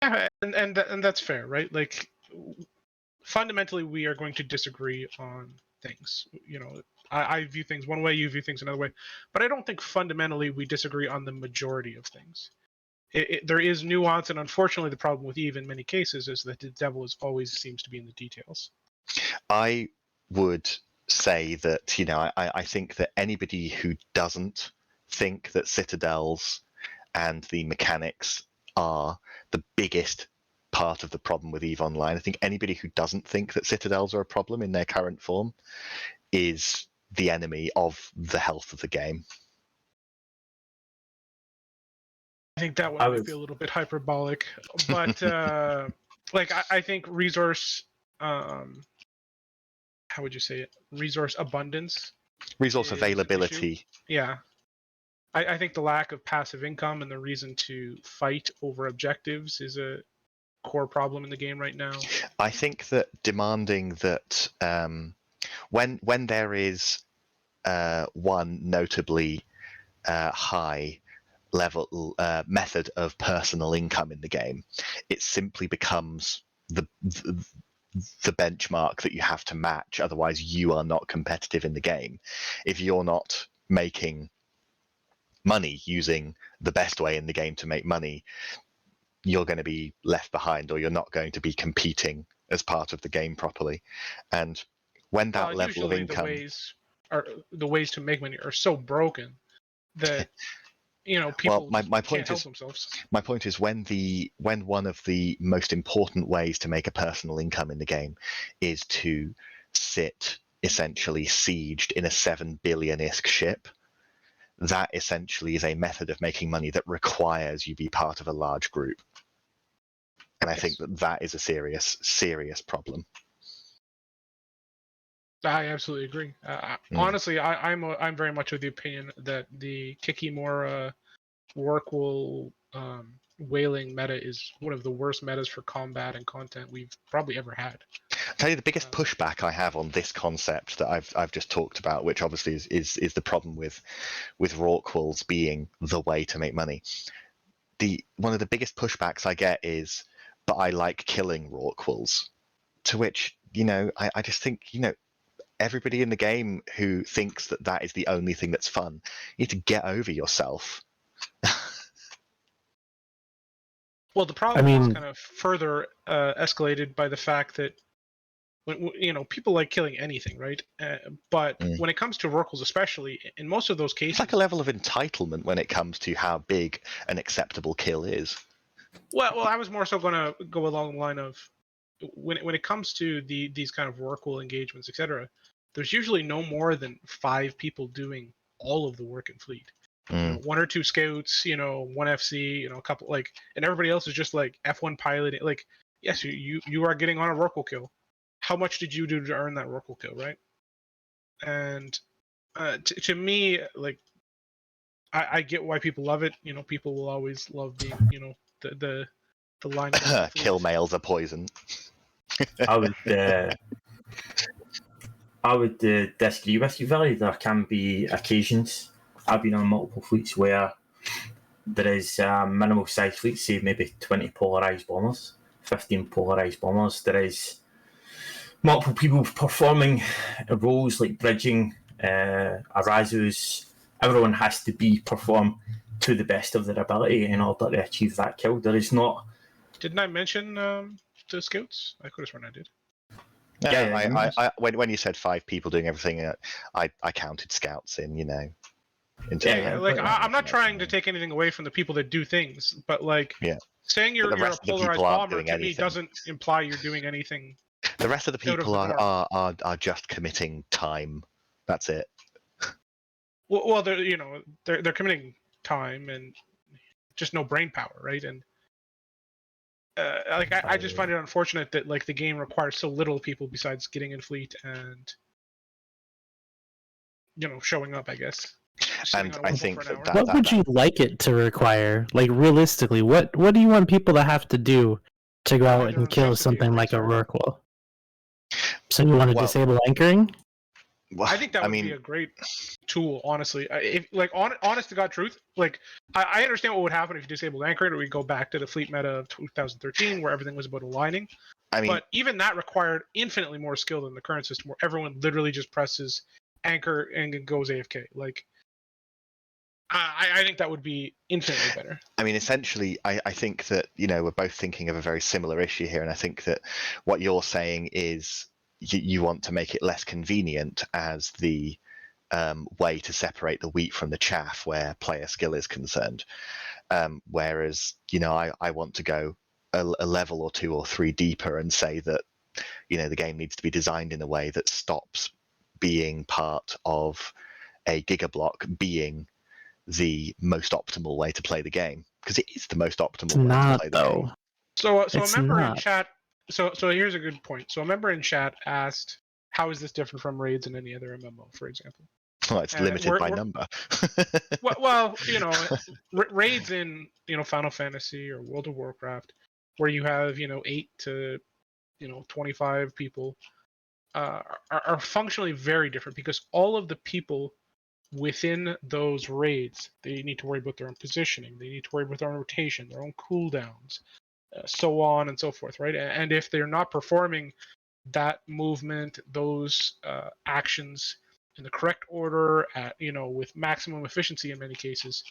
Yeah, and that's fair, right? Like, fundamentally, we are going to disagree on things. I view things one way, you view things another way, but I don't think fundamentally we disagree on the majority of things. There is nuance, and unfortunately, the problem with Eve in many cases is that the devil always seems to be in the details. I would say that I think that anybody who doesn't think that citadels and the mechanics are the biggest part of the problem with EVE Online, I think anybody who doesn't think that citadels are a problem in their current form is the enemy of the health of the game. I think that one might be a little bit hyperbolic, but I think resource, how would you say it? Resource abundance, resource availability. Yeah, I think the lack of passive income and the reason to fight over objectives is a core problem in the game right now. I think that demanding that when there is one notably high level method of personal income in the game, it simply becomes the benchmark that you have to match. Otherwise, you are not competitive in the game. If you're not making money using the best way in the game to make money, you're going to be left behind, or you're not going to be competing as part of the game properly. And when that level of income, the ways to make money are so broken that people can't help themselves. My point is when one of the most important ways to make a personal income in the game is to sit essentially sieged in a 7 billion-isk ship, that essentially is a method of making money that requires you be part of a large group. And I think that is a serious problem. I absolutely agree. Honestly, I'm very much of the opinion that the Kikimora Rorqual whaling meta is one of the worst metas for combat and content we've probably ever had. I'll tell you the biggest pushback I have on this concept that I've just talked about, which obviously is the problem with Rorquals being the way to make money. One of the biggest pushbacks I get is, but I like killing Rorquals. To which, I just think, everybody in the game who thinks that is the only thing that's fun, you need to get over yourself. Well, the problem is mean- kind of further escalated by the fact that people like killing anything, right? But when it comes to Rorquals, especially in most of those cases, It's like a level of entitlement when it comes to how big an acceptable kill is. Well, I was more so going to go along the line of when it comes to these kind of Rorqual engagements, etc. There's usually no more than 5 people doing all of the work in fleet. One or two scouts, one FC, a couple and everybody else is just like F1 piloting. Like, yes, you are getting on a Rorqual kill. How much did you do to earn that Rorqual kill, right? And to me, like, I get why people love it. People will always love being, the line. Kill males are poison. I would disagree with you, Billy. There can be occasions. I've been on multiple fleets where there is minimal size fleets, say maybe 20 polarized bombers, 15 polarized bombers. There is multiple people performing roles like bridging, Arazus. Everyone has to perform to the best of their ability in order to achieve that kill. There is not. Didn't I mention the scouts? I could have sworn I did. Yeah, when you said 5 people doing everything, I counted scouts in, I'm not trying to take anything away from the people that do things, but saying you're a polarized bomber to me doesn't imply you're doing anything. The rest of the people are just committing time. That's it. Well, they're committing time and just no brain power, right? And I just find it unfortunate that the game requires so little people besides getting in fleet and showing up, I guess. And I think what would you like it to require? Like, realistically, what do you want people to have to do to go out and kill something like a Rorqual? So you want to disable anchoring? I think that would be a great tool, honestly. Honest to God truth, I understand what would happen if you disabled anchoring, or we go back to the fleet meta of 2013 where everything was about aligning. But even that required infinitely more skill than the current system, where everyone literally just presses anchor and it goes AFK. I think that would be infinitely better. Essentially, I think that we're both thinking of a very similar issue here, and I think that what you're saying is you want to make it less convenient as the way to separate the wheat from the chaff where player skill is concerned. Whereas, I want to go a level or 2 or 3 deeper and say that, the game needs to be designed in a way that stops being part of a gigablock being the most optimal way to play the game, because it is the most optimal way to play the game. So a member in chat. So here's a good point. So a member in chat asked, "How is this different from raids in any other MMO, for example?" Well, it's limited by number. Raids in Final Fantasy or World of Warcraft, where you have 8 to 25 people, are functionally very different, because all of the people within those raids, they need to worry about their own positioning, they need to worry about their own rotation, their own cooldowns, so on and so forth, right? And if they're not performing that movement, those actions in the correct order, with maximum efficiency in many cases,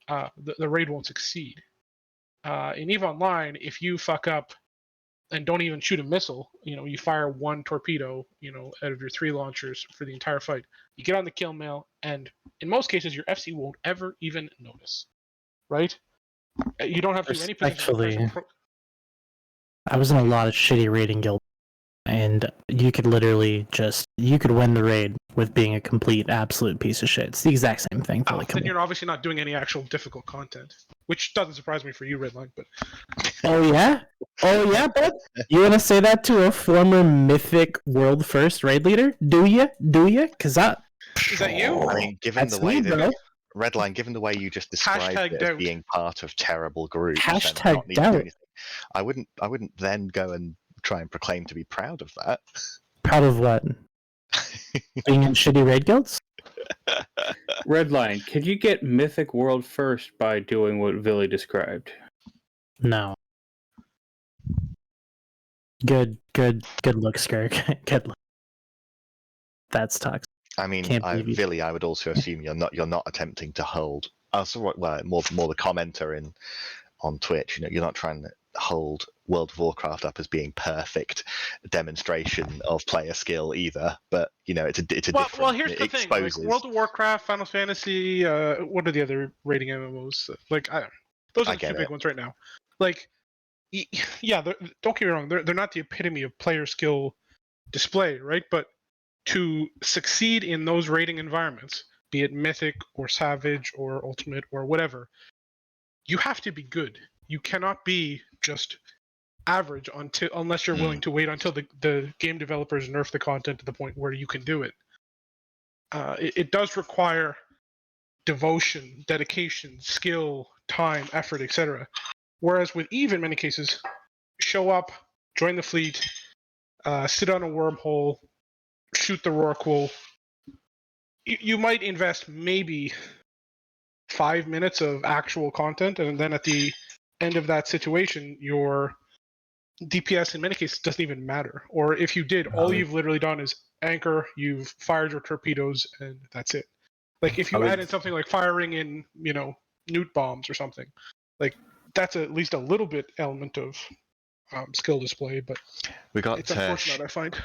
the raid won't succeed. In EVE Online, if you fuck up and don't even shoot a missile, you fire 1 torpedo, out of your 3 launchers for the entire fight, you get on the kill mail, and in most cases, your FC won't ever even notice, right? You don't have to do any position. I was in a lot of shitty raiding guilds, and you could literally you could win the raid with being a complete absolute piece of shit. It's the exact same thing. Then you're obviously not doing any actual difficult content, which doesn't surprise me for you, Redline. But oh yeah, bud. You want to say that to a former mythic world first raid leader? Do you? Because is that you? Given the way that Redline, given the way you just described it as being part of terrible groups, doubt. I wouldn't then go and try and proclaim to be proud of that. Proud of what? Being in shitty raid guilds? Redline, could you get Mythic World first by doing what Villy described? No. Good look, Skirk. Good look. That's toxic. Villy, I would also assume you're not attempting to hold well, more the commenter on Twitch. You're not trying to hold World of Warcraft up as being perfect demonstration of player skill either, but it's a different. Well, here's it the thing: like exposes. World of Warcraft, Final Fantasy. What are the other rating MMOs? Like, those are the two big ones right now. Like, yeah, don't get me wrong; they're not the epitome of player skill display, right? But to succeed in those rating environments, be it Mythic or Savage or Ultimate or whatever, you have to be good. You cannot be just average unless you're willing to wait until the game developers nerf the content to the point where you can do it. It does require devotion, dedication, skill, time, effort, etc. Whereas with EVE, in many cases, show up, join the fleet, sit on a wormhole, shoot the Rorqual. You might invest maybe 5 minutes of actual content, and then at the end of that situation, your DPS in many cases doesn't even matter. Or if you did, all you've literally done is anchor, you've fired your torpedoes, and that's it. Like if you add in something like firing in, newt bombs or something, like that's at least a little bit element of skill display, but we got it's unfortunate, I find.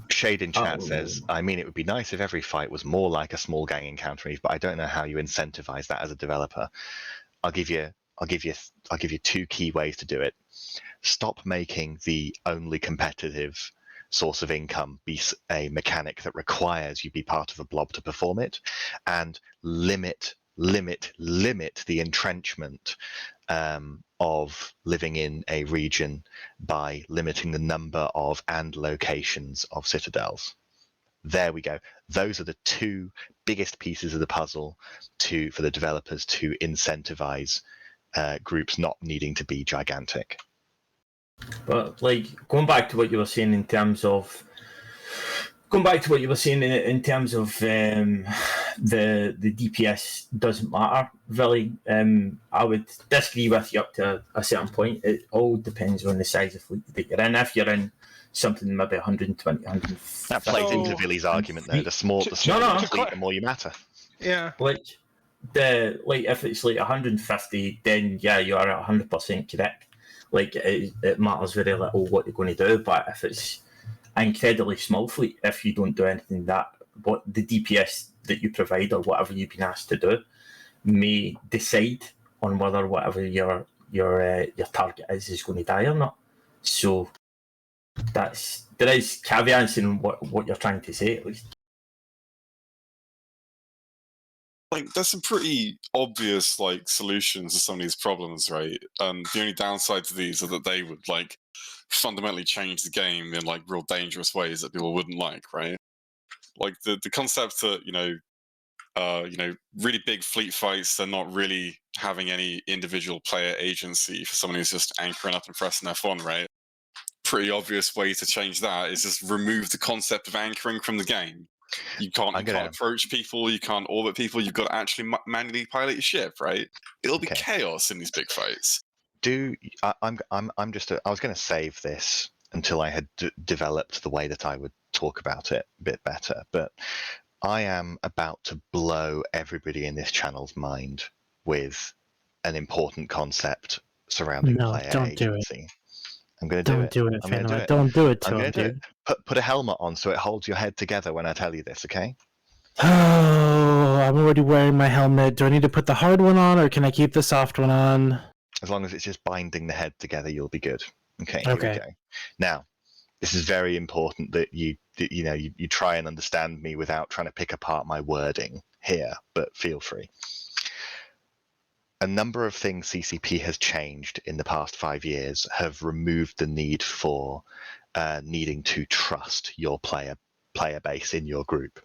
Shade in chat says, I mean, it would be nice if every fight was more like a small gang encounter, but I don't know how you incentivize that as a developer. I'll give you 2 key ways to do it. Stop making the only competitive source of income be a mechanic that requires you be part of a blob to perform it, and limit the entrenchment of living in a region by limiting the number of and locations of citadels. There we go. Those are the 2 biggest pieces of the puzzle for the developers to incentivize groups not needing to be gigantic. But going back to what you were saying in terms of the DPS doesn't matter really. I would disagree with you up to a certain point. It all depends on the size of fleet that you're in. If you're in something maybe 120, 150. That plays into Billy's argument though. The smaller the fleet, the more you matter. Yeah. If it's 150, then yeah, you are 100% correct. It matters very little what you're going to do, but if it's an incredibly small fleet, if you don't do anything what the DPS that you provide or whatever you've been asked to do may decide on whether whatever your target is going to die or not. So there is caveats in what you're trying to say at least. There's some pretty obvious solutions to some of these problems, right? And the only downside to these are that they would fundamentally change the game in real dangerous ways that people wouldn't like, right? The concept that really big fleet fights, they're not really having any individual player agency for someone who's just anchoring up and pressing F1, right? Pretty obvious way to change that is just remove the concept of anchoring from the game. You can't approach people, you can't orbit people, you've got to actually manually pilot your ship, right? It'll be chaos in these big fights. I was going to save this until I had developed the way that I would talk about it a bit better, but I am about to blow everybody in this channel's mind with an important concept surrounding player agency. I'm going to do it. Don't do it to him, dude. Put a helmet on so it holds your head together when I tell you this, okay? Oh, I'm already wearing my helmet. Do I need to put the hard one on, or can I keep the soft one on? As long as it's just binding the head together, you'll be good. Okay, here we go. Now, this is very important that you try and understand me without trying to pick apart my wording here, but feel free. A number of things CCP has changed in the past 5 years have removed the need for needing to trust your player base in your group.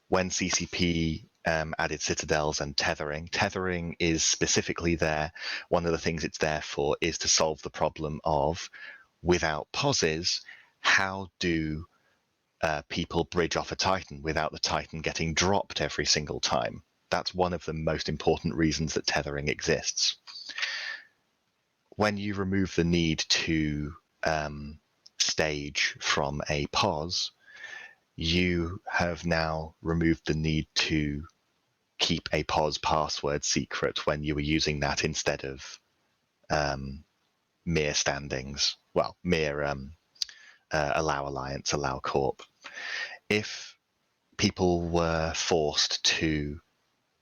When CCP added citadels and tethering is specifically there. One of the things it's there for is to solve the problem of, without pauses, how do people bridge off a Titan without the Titan getting dropped every single time? That's one of the most important reasons that tethering exists. When you remove the need to stage from a pause, you have now removed the need to keep a POS password secret when you were using that instead of mere standings. Well, mere allow alliance, allow corp. If people were forced to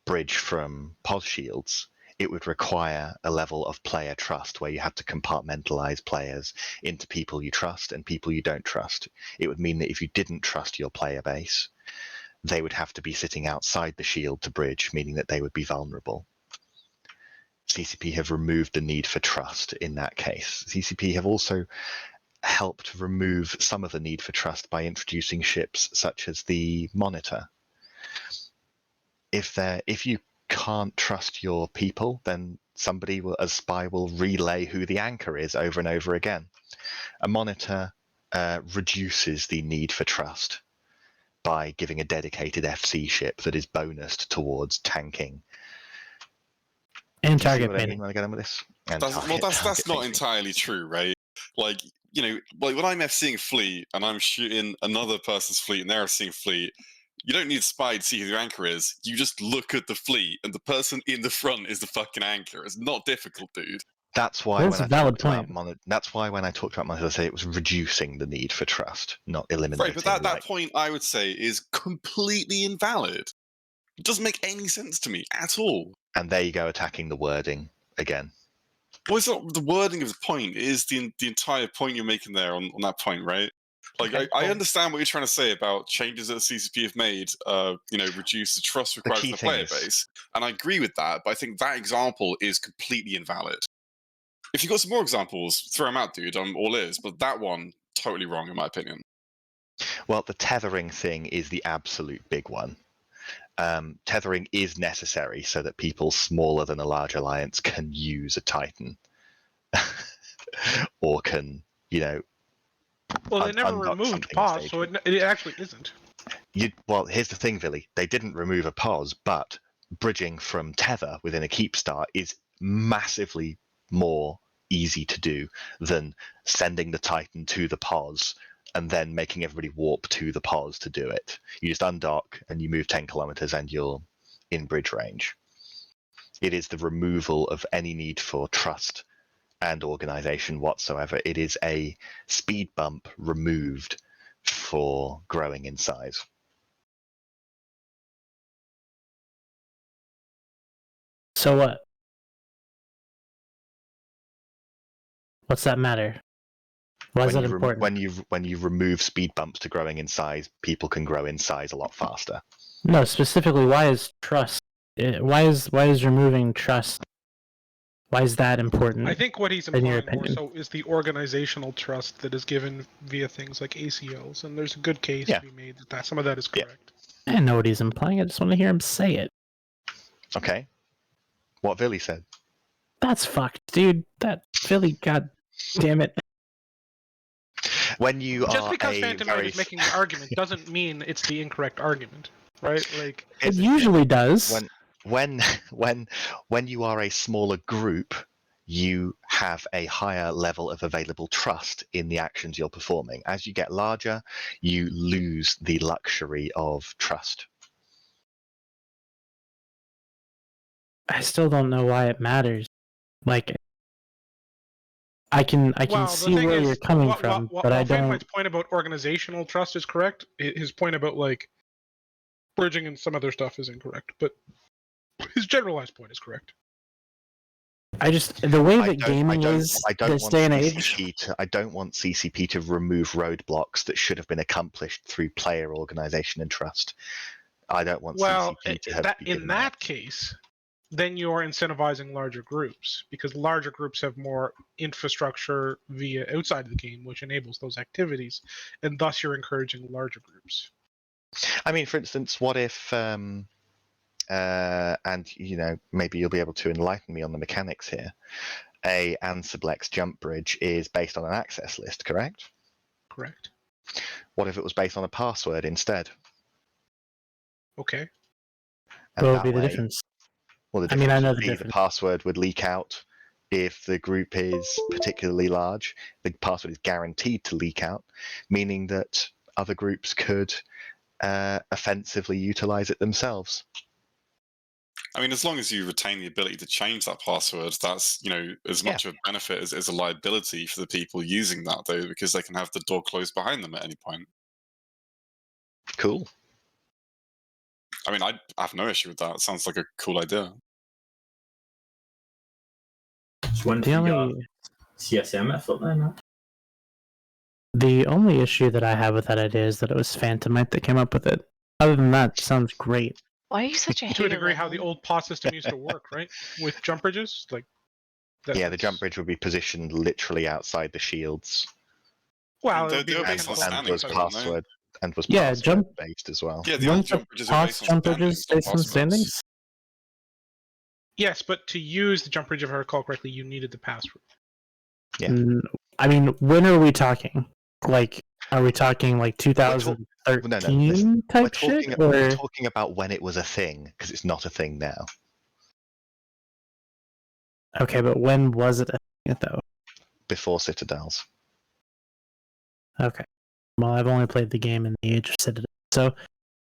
bridge from POS shields, it would require a level of player trust where you have to compartmentalize players into people you trust and people you don't trust. It would mean that if you didn't trust your player base, they would have to be sitting outside the shield to bridge, meaning that they would be vulnerable. CCP have removed the need for trust in that case. CCP have also helped remove some of the need for trust by introducing ships such as the Monitor. If you can't trust your people, then somebody will, a spy will relay who the anchor is over and over again. A Monitor reduces the need for trust by giving a dedicated FC ship that is bonused towards tanking. And Do you see target what I mean painting. when I get on with this? And That's target not painting. entirely true, right? Like, you know, like when I'm FCing a fleet and I'm shooting another person's fleet and they're FCing a fleet, you don't need spy to see who the anchor is. You just look at the fleet and the person in the front is the fucking anchor. It's not difficult, dude. That's why That's when a valid that's why when I talked about Monitor, I say it was reducing the need for trust, not eliminating. Right, but that point I would say is completely invalid. It doesn't make any sense to me at all. And there you go, attacking the wording again. Well, it's not the wording of the point. It is the entire point you're making there on that point, right? Like, Okay, I well- understand what you're trying to say about changes that CCP have made, reduce the trust required key from the thing player is- base. And I agree with that, but I think that example is completely invalid. If you've got some more examples, throw them out, dude. I'm all ears. But that one, totally wrong, in my opinion. Well, the tethering thing is the absolute big one. Tethering is necessary so that people smaller than a large alliance can use a Titan. Or can, Well, they never unlock removed something pause, stage so it actually isn't. Well, here's the thing, Villy. They didn't remove a pause, but bridging from tether within a Keepstar is massively more easy to do than sending the Titan to the pause and then making everybody warp to the pause to do it. You just undock and you move 10 kilometers and you're in bridge range. It is the removal of any need for trust and organization whatsoever. It is a speed bump removed for growing in size. So what? What's that matter? Why is that important? When you remove speed bumps to growing in size, people can grow in size a lot faster. No, specifically, why is trust? Why is removing trust? Why is that important? I think what he's in your implying more opinion? so is the organizational trust that is given via things like ACLs, and there's a good case to be made that some of that is correct. I didn't know what he's implying. I just want to hear him say it. Okay. What Villy said. That's fucked, dude. That Philly, god damn it. When you Just are because a Phantom very Knight is making the argument doesn't mean it's the incorrect argument, right? Like It usually does. when you are a smaller group, you have a higher level of available trust in the actions you're performing. As you get larger, you lose the luxury of trust. I still don't know why it matters. Like, I can well, see the thing where is, you're coming from, but I Phantom don't. Knight's point about organizational trust is correct. His point about like bridging and some other stuff is incorrect, but his generalized point is correct. The way that gaming is this day and age. I don't want CCP to remove roadblocks that should have been accomplished through player organization and trust. I don't want CCP to have in that case, then you're incentivizing larger groups because larger groups have more infrastructure via outside of the game, which enables those activities, and thus you're encouraging larger groups. I mean, for instance, what if, and maybe you'll be able to enlighten me on the mechanics here. A Ansiblex jump bridge is based on an access list, correct? Correct. What if it was based on a password instead? Okay. And What would be the difference? Well, the I mean, difference I know would the be the difference. password would leak out if the group is particularly large. The password is guaranteed to leak out, meaning that other groups could offensively utilize it themselves. I mean, as long as you retain the ability to change that password, that's, as much of a benefit as a liability for the people using that, though, because they can have the door closed behind them at any point. Cool. I mean, I have no issue with that. It sounds like a cool idea. Just one The for only, your CSM effort then. the only issue that I have with that idea is that it was Phantomite that came up with it. Other than that, sounds great. Why are you such a hater? To a degree, how the Lemon? old POS system used to work, right? With jump bridges, like. Yeah, the jump bridge would be positioned literally outside the shields. Well, They- it would be they were like based an on And old standings, was weren't they? password Yeah, password jump- based as well. Yeah, the old jump bridges are based on jump bridges standings, not based on passwords. standings? Yes, but to use the jump bridge, if I recall correctly, you needed the password. Yeah. I mean, when are we talking? Like, are we talking like 2013 type shit? We're Or talking about when it was a thing, because it's not a thing now. okay, but when was it a thing, though? Before Citadels. Okay. Well, I've only played the game in the Age of Citadel, so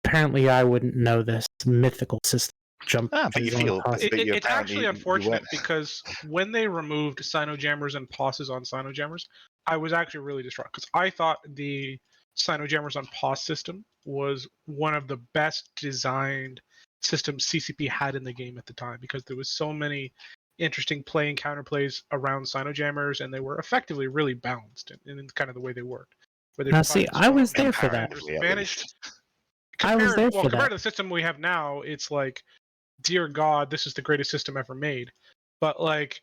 apparently I wouldn't know this mythical system. Jump. But you bridges on feel POS. but you It's apparently actually you unfortunate weren't. because when they removed Sino-Jammers and POSes on Sino-Jammers, I was actually really distraught because I thought the Sino-Jammers on POS system was one of the best designed systems CCP had in the game at the time because there was so many interesting play and counterplays around Sino-Jammers and they were effectively really balanced in kind of the way they worked. Where they Now, see, provided I was strong there for that. defenders, At managed- least. I was there for compared that. to the system we have now, it's like, dear God, this is the greatest system ever made. But like,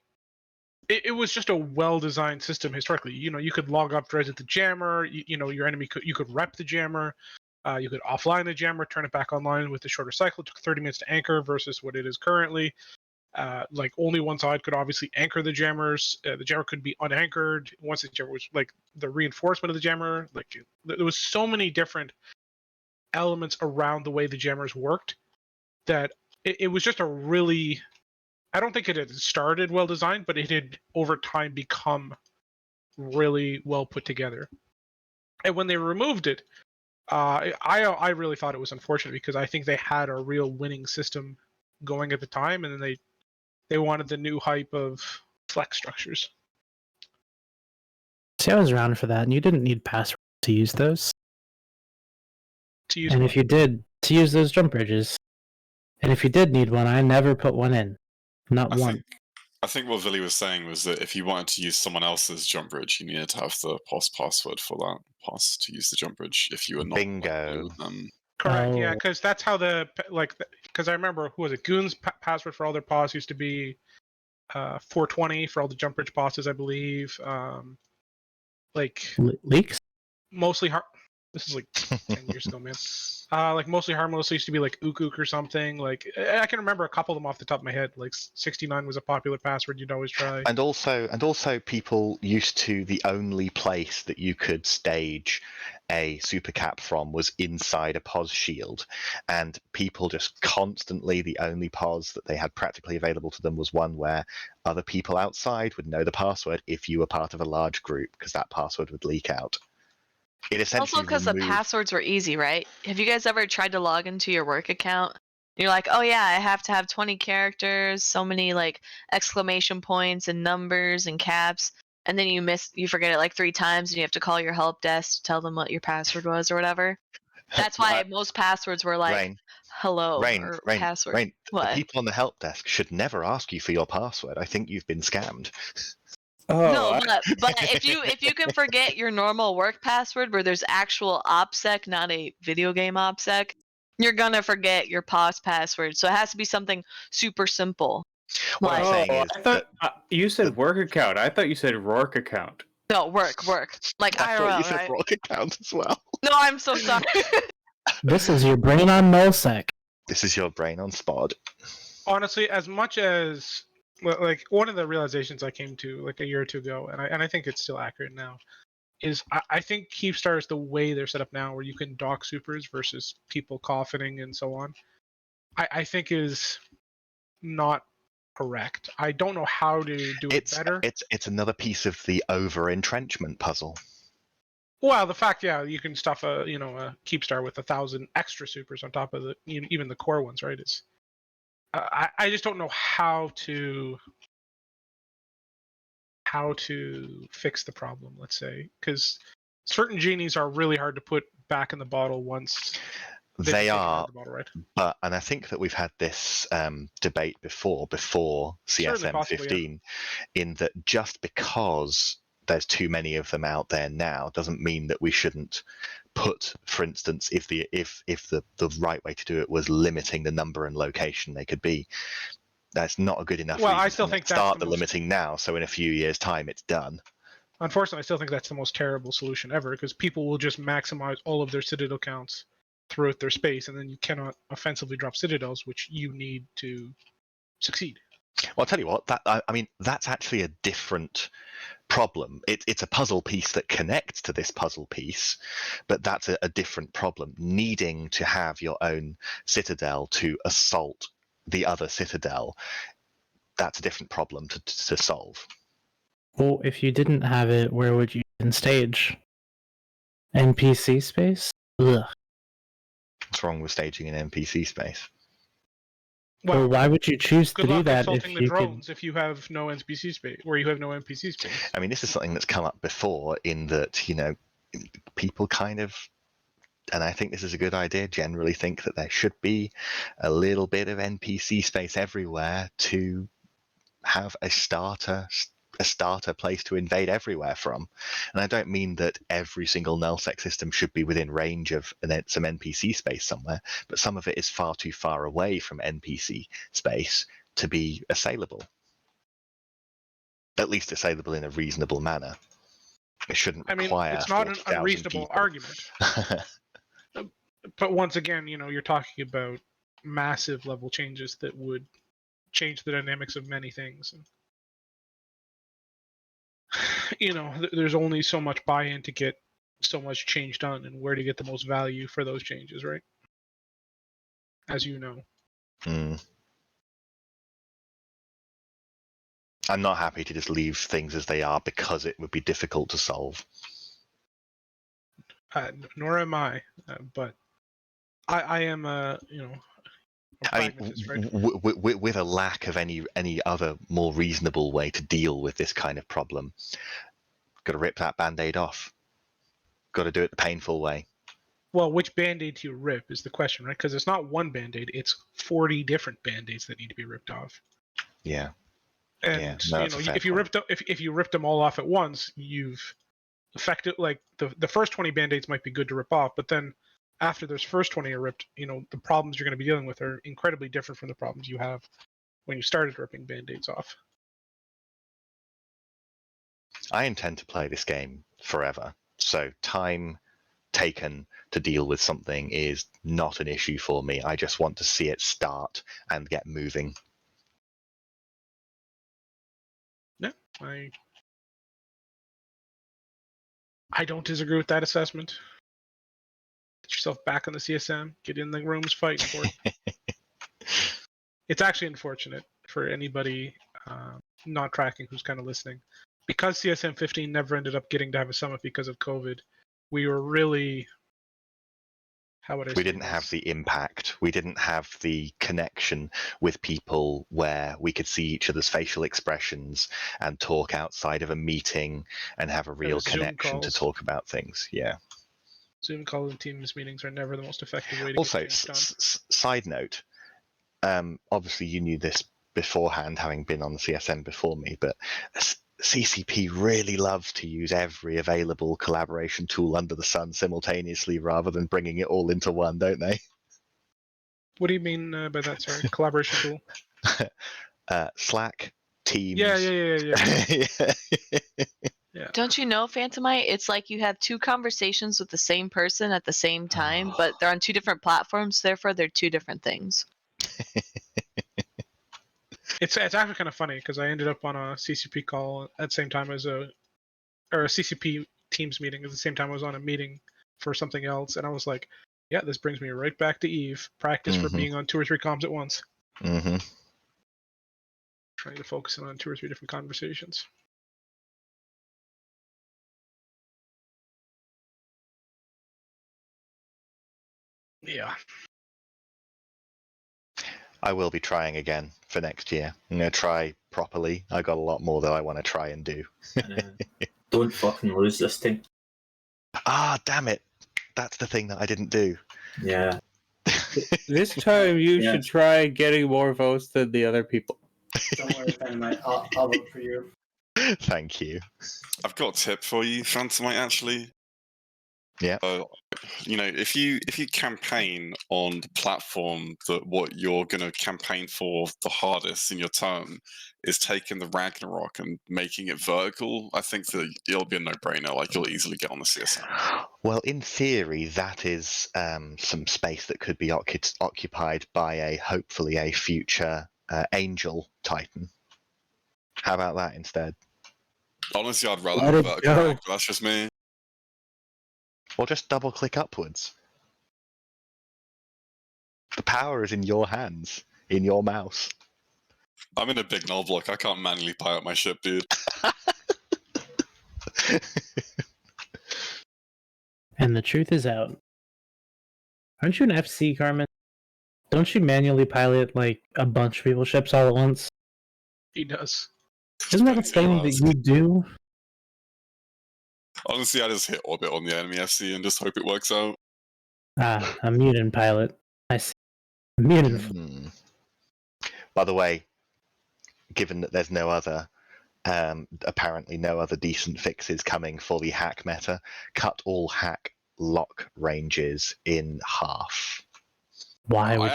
it was just a well-designed system historically. You could log up dreads at the jammer. Your enemy you could rep the jammer. You could offline the jammer, turn it back online with a shorter cycle. It took 30 minutes to anchor versus what it is currently. Like only one side could obviously anchor the jammers. The jammer could be unanchored once the jammer was like the reinforcement of the jammer. Like there was so many different elements around the way the jammers worked that it was just a really, I don't think it had started well designed, but it had over time become really well put together. And when they removed it, I really thought it was unfortunate because I think they had a real winning system going at the time, and then they wanted the new hype of flex structures. See, I was around for that, and you didn't need passwords to use those. To use And what? if you did, to use those jump bridges. And if you did need one, I never put one in. Not one. I think what Villy was saying was that if you wanted to use someone else's jump bridge, you needed to have the POS password for that POS to use the jump bridge if you were not Bingo. with them. Correct. Yeah, Oh. because that's how because I remember who was it? Goon's password for all their POS used to be 420 for all the jump bridge POSes, I believe. Leaks? Mostly this is like 10 years ago, man. Like mostly harmless used to be like Ook or something. Like I can remember a couple of them off the top of my head. Like 69 was a popular password you'd always try. And also people used to, the only place that you could stage a super cap from was inside a POS shield, and people just constantly, the only POS that they had practically available to them was one where other people outside would know the password if you were part of a large group, because that password would leak out. It essentially Also, because the removed- passwords were easy, right? Have you guys ever tried to log into your work account? You're like, oh yeah, I have to have 20 characters, so many like exclamation points and numbers and caps, and then you forget it like 3 times, and you have to call your help desk to tell them what your password was or whatever. That's why most passwords were like Rain, hello Rain, or Rain, password. Rain. The What? people on the help desk should never ask you for your password. I think you've been scammed. Oh, No, but if you can forget your normal work password where there's actual OPSEC, not a video game OPSEC, you're gonna forget your POS password. So it has to be something super simple. What I'm Like, saying is I thought you said work account. I thought you said Rourke account. no, work. Like I thought IRL, you said right? rock account as well. No, I'm so sorry. This is your brain on nullsec. This is your brain on spod. Honestly, as much as like one of the realizations I came to like a year or two ago, and I think it's still accurate now, is I think Keepstars, the way they're set up now, where you can dock supers versus people coffining and so on, I think is not correct. I don't know how to do it better. It's another piece of the over entrenchment puzzle. Well, the fact, yeah, you can stuff a Keepstar with 1,000 extra supers on top of even the core ones, right? I just don't know how to fix the problem. Let's say, because certain genies are really hard to put back in the bottle once they've been They taken out are, of the bottle, right? and I think that we've had this debate before Certainly, CSM possibly, 15, in that just because there's too many of them out there now doesn't mean that we shouldn't put, for instance, if the right way to do it was limiting the number and location they could be, that's not a good enough Well, reason I still to think that's start the the most. limiting now, so in a few years' time it's done. Unfortunately, I still think that's the most terrible solution ever, because people will just maximize all of their Citadel counts throughout their space, and then you cannot offensively drop Citadels, which you need to succeed. Well, I'll tell you what, I mean, that's actually a different problem. It's a puzzle piece that connects to this puzzle piece, but that's a different problem. Needing to have your own Citadel to assault the other Citadel, that's a different problem to solve. Well, if you didn't have it, where would you even stage? NPC space? Ugh. What's wrong with staging an NPC space? Well, why would you choose to Good do luck that consulting if the you could? drones if you have no NPC space, where you have no NPC space. I mean, this is something that's come up before in that, people kind of, and I think this is a good idea, generally think that there should be a little bit of NPC space everywhere to have a starter place to invade everywhere from. And I don't mean that every single nullsec system should be within range of some NPC space somewhere, but some of it is far too far away from NPC space to be assailable. At least assailable in a reasonable manner. It shouldn't require. It's not an 40,000 unreasonable people. argument. But once again, you're talking about massive level changes that would change the dynamics of many things. And, there's only so much buy-in to get so much change done, and where to get the most value for those changes, right? As you know. I'm not happy to just leave things as they are because it would be difficult to solve. Nor am I, but I am a pragmatist, right? With a lack of any other more reasonable way to deal with this kind of problem, got to rip that band-aid off. Got to do it the painful way. Well, which band-aid do you rip is the question, right? Because it's not one band-aid; it's 40 different band-aids that need to be ripped off. Yeah. And no, if you ripped them all off at once, you've affected, like, the first 20 band-aids might be good to rip off, but then after those first 20 are ripped, the problems you're going to be dealing with are incredibly different from the problems you have when you started ripping band-aids off. I intend to play this game forever, so time taken to deal with something is not an issue for me. I just want to see it start and get moving. Yeah, I don't disagree with that assessment. Get yourself back on the CSM. Get in the rooms, fight for it. It's actually unfortunate for anybody not tracking who's kind of listening. Because CSM 15 never ended up getting to have a summit because of COVID, we were really... We didn't have the impact. We didn't have the connection with people where we could see each other's facial expressions and talk outside of a meeting and have a real connection to talk about things. Yeah. Zoom calls and Teams meetings are never the most effective way to also, get things done. Side note, obviously you knew this beforehand, having been on the CSM before me, but CCP really loves to use every available collaboration tool under the sun simultaneously rather than bringing it all into one, don't they? What do you mean by that? Sorry, collaboration tool? Slack, Teams. Yeah. Yeah. Don't you know, Phantomite? It's like you have two conversations with the same person at the same time, but they're on two different platforms, therefore they're two different things. It's actually kind of funny because I ended up on a CCP call at the same time as a CCP Teams meeting at the same time I was on a meeting for something else, and I was like, yeah, this brings me right back to Eve. Practice for being on 2 or 3 comms at once. Mm-hmm. Trying to focus in on 2 or 3 different conversations. Yeah. I will be trying again for next year. I'm going to try properly. I got a lot more that I want to try and do. Don't fucking lose this time. Ah, damn it. That's the thing that I didn't do. Yeah. This time you Yeah. should try getting more votes than the other people. Don't worry, Dynamite. I'll vote for you. Thank you. I've got a tip for you, Phantomite, actually. Yeah. You know, if you campaign on the platform that what you're going to campaign for the hardest in your turn is taking the Ragnarok and making it vertical, I think that it'll be a no-brainer. Like, you'll easily get on the CSM. Well, in theory, that is some space that could be occupied by hopefully a future Angel Titan. How about that instead? Honestly, I'd rather Let have it vertical. go. But that's just me. Or just double click upwards. The power is in your hands, in your mouse. I'm in a big null block. I can't manually pilot my ship, dude. And the truth is out. Aren't you an FC, Carmen? Don't you manually pilot like a bunch of people's ships all at once? He does. Isn't that a Depends who you thing that ask. you do? Honestly, I just hit orbit on the enemy FC and just hope it works out. Ah, a mutant pilot. I see. Mutant. Hmm. By the way, given that there's no other, apparently no other decent fixes coming for the hack meta, cut all hack lock ranges in half. Why would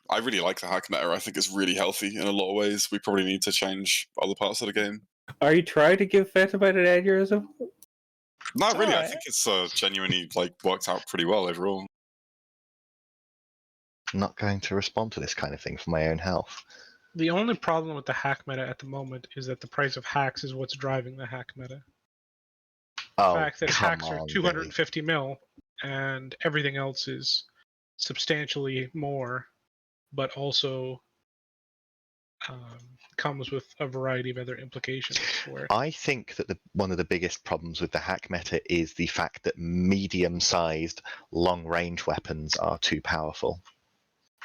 I really like the hack meta. I think it's really healthy in a lot of ways. We probably need to change other parts of the game. Are you trying to give Phantomite an aneurysm? No, really, I alright. think it's genuinely worked out pretty well overall. I'm not going to respond to this kind of thing for my own health. The only problem with the hack meta at the moment is that the price of hacks is what's driving the hack meta. The Oh, fact that come hacks are on, 250 mil and everything else is substantially more, but also comes with a variety of other implications for it. I think that one of the biggest problems with the hack meta is the fact that medium-sized, long-range weapons are too powerful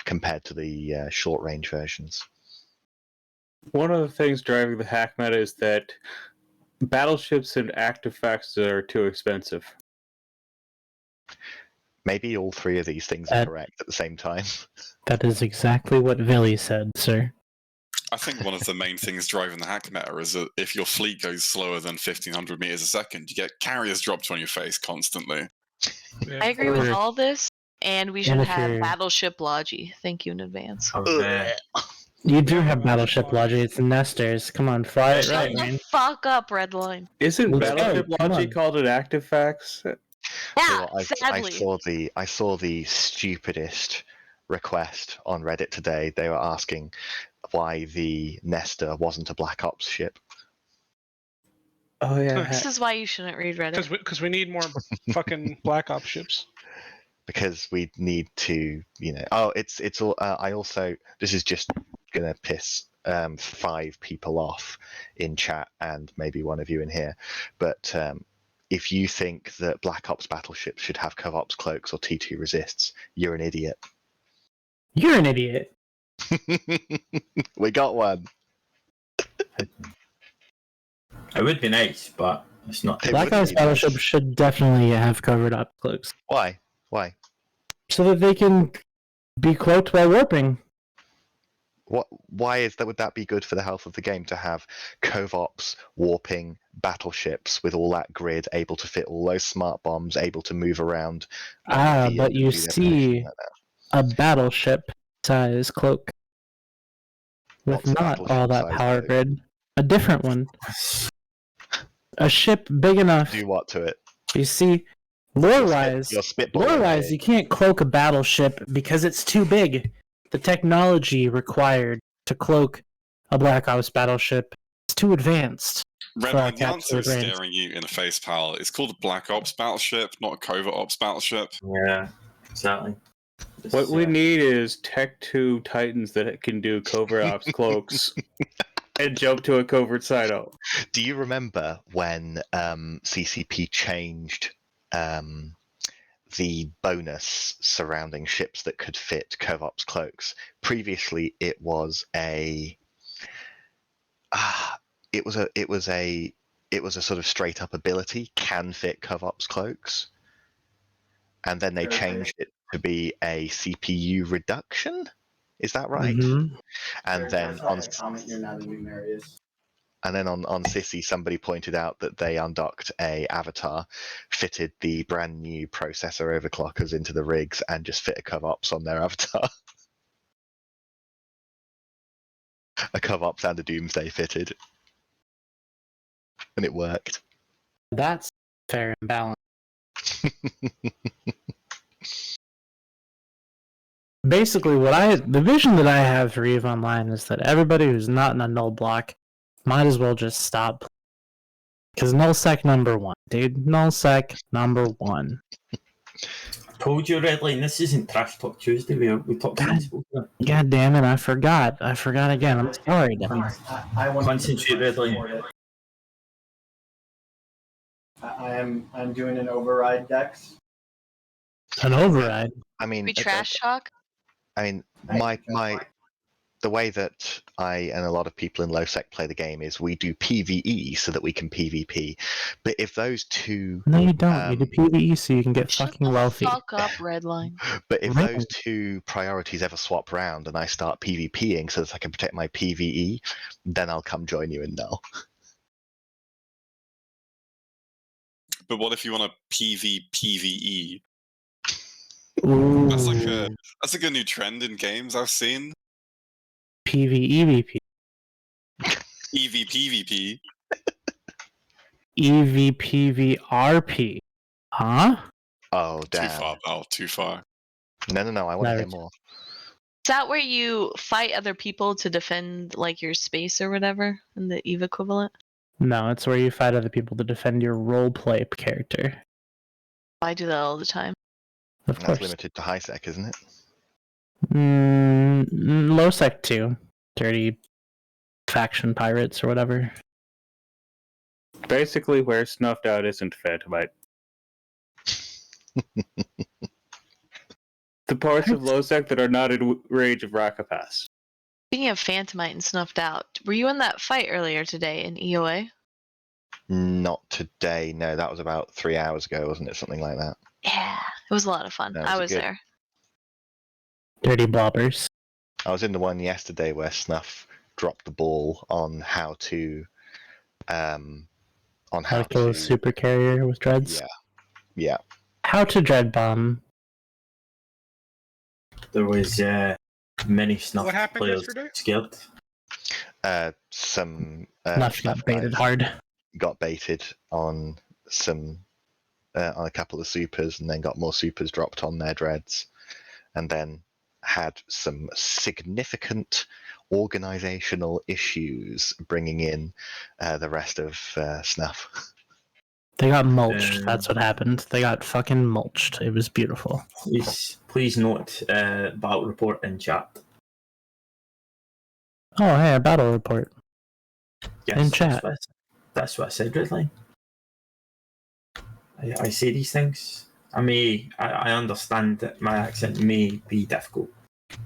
compared to the short-range versions. One of the things driving the hack meta is that battleships and artifacts are too expensive. Maybe all three of these things are correct at the same time. That is exactly what Villy said, sir. I think one of the main things driving the hack meta is that if your fleet goes slower than 1500 meters a second, you get carriers dropped on your face constantly. Yeah. I agree with Or- all this, and we should And if have you're- Battleship Logi. Thank you in advance. You do Yeah, have Battleship Logic. It's Nesters. Come on, fly it Shut right, the man. fuck up, Redline. Isn't Let's Battleship go, come Logi on. called an artifact? Yeah, I sadly. saw the stupidest request on Reddit today. They were asking why the Nestor wasn't a Black Ops ship. Oh yeah. This is why you shouldn't read Reddit. Because we need more fucking Black Ops ships. Because we need to, it's all. I also, this is just gonna piss 5 people off in chat and maybe one of you in here, but if you think that Black Ops battleships should have co-ops cloaks or T2 resists, you're an idiot. You're an idiot. We got one. It would be nice, but it's not. It Black would Ops be nice. battleships should definitely have covered up cloaks, Why? Why? so that they can be cloaked while warping. Why is that? Would that be good for the health of the game to have Covops warping battleships with all that grid, able to fit all those smart bombs, able to move around? But you see a battleship size cloak with What's a not all that battleship-sized power cloak? grid. A different one. A ship big enough. Do what to it? You see, lore-wise, You're spitballing here. you can't cloak a battleship because it's too big. The technology required to cloak a Black Ops battleship is too advanced. Redline, the Capture answer is the brains. staring you in the face, pal. It's called a Black Ops battleship, not a Covert Ops battleship. Yeah, exactly. What we need is Tech 2 Titans that can do covert ops cloaks and jump to a covert silo. Do you remember when CCP changed the bonus surrounding ships that could fit Kovop's cloaks. Previously, it was a sort of straight up ability, can fit Kovop's cloaks, and then they changed it to be a CPU reduction. Is that right? Mm-hmm. And then on you're now the new Marius. And then on Sissy, somebody pointed out that they undocked a avatar, fitted the brand new processor overclockers into the rigs, and just fit a Covops on their avatar. A Covops and a Doomsday fitted. And it worked. That's fair and balanced. Basically, the vision that I have for EVE Online is that everybody who's not in a null block might as well just stop. Because nullsec #1, dude. Nullsec #1. Told you, Redline, this isn't Trash Talk Tuesday. We talk sensible. God damn it, I forgot. I forgot again. I'm sorry. I want Concentrate, Redline. I'm doing an override, Dex. An override? I mean, We trash talk? I mean, the way that I and a lot of people in LowSec play the game is we do PvE so that we can PvP. But if those two... No, you don't. You do PvE so you can get fucking wealthy. Fuck up, Redline. But if those two priorities ever swap round and I start PvPing so that I can protect my PvE, then I'll come join you in Null. But what if you want to PvPvE? Ooh. That's like a new trend in games I've seen. PvEVP. EVPVP. EVPVRP. Huh? Oh, damn. Too far, Val. Too far. No. I want to hear more. Is that where you fight other people to defend like your space or whatever in the EVE equivalent? No, it's where you fight other people to defend your roleplay character. I do that all the time. Of course. That's limited to high sec, isn't it? Low sec 2. Dirty faction pirates or whatever. Basically, where snuffed out isn't Phantomite. The parts of Losec that are not in range of Rocket Pass. Speaking of Phantomite and Snuffed Out, were you in that fight earlier today in EOA? Not today, no. That was about 3 hours ago, wasn't it? Something like that. Yeah, it was a lot of fun. No, I was good. there. Dirty blobbers. I was in the one yesterday where Snuff dropped the ball on how to kill a super carrier with dreads. Yeah. How to dread bomb. There was many Snuff What happened players yesterday? scared. Snuff got baited hard. Got baited on some on a couple of supers, and then got more supers dropped on their dreads, and then had some significant organizational issues bringing in the rest of Snuff. They got mulched. That's what happened. They got fucking mulched. It was beautiful. Please note battle report in chat. Oh, hey, a battle report. Yes, in chat. That's what I said, Redline. I say these things. I understand that my accent may be difficult,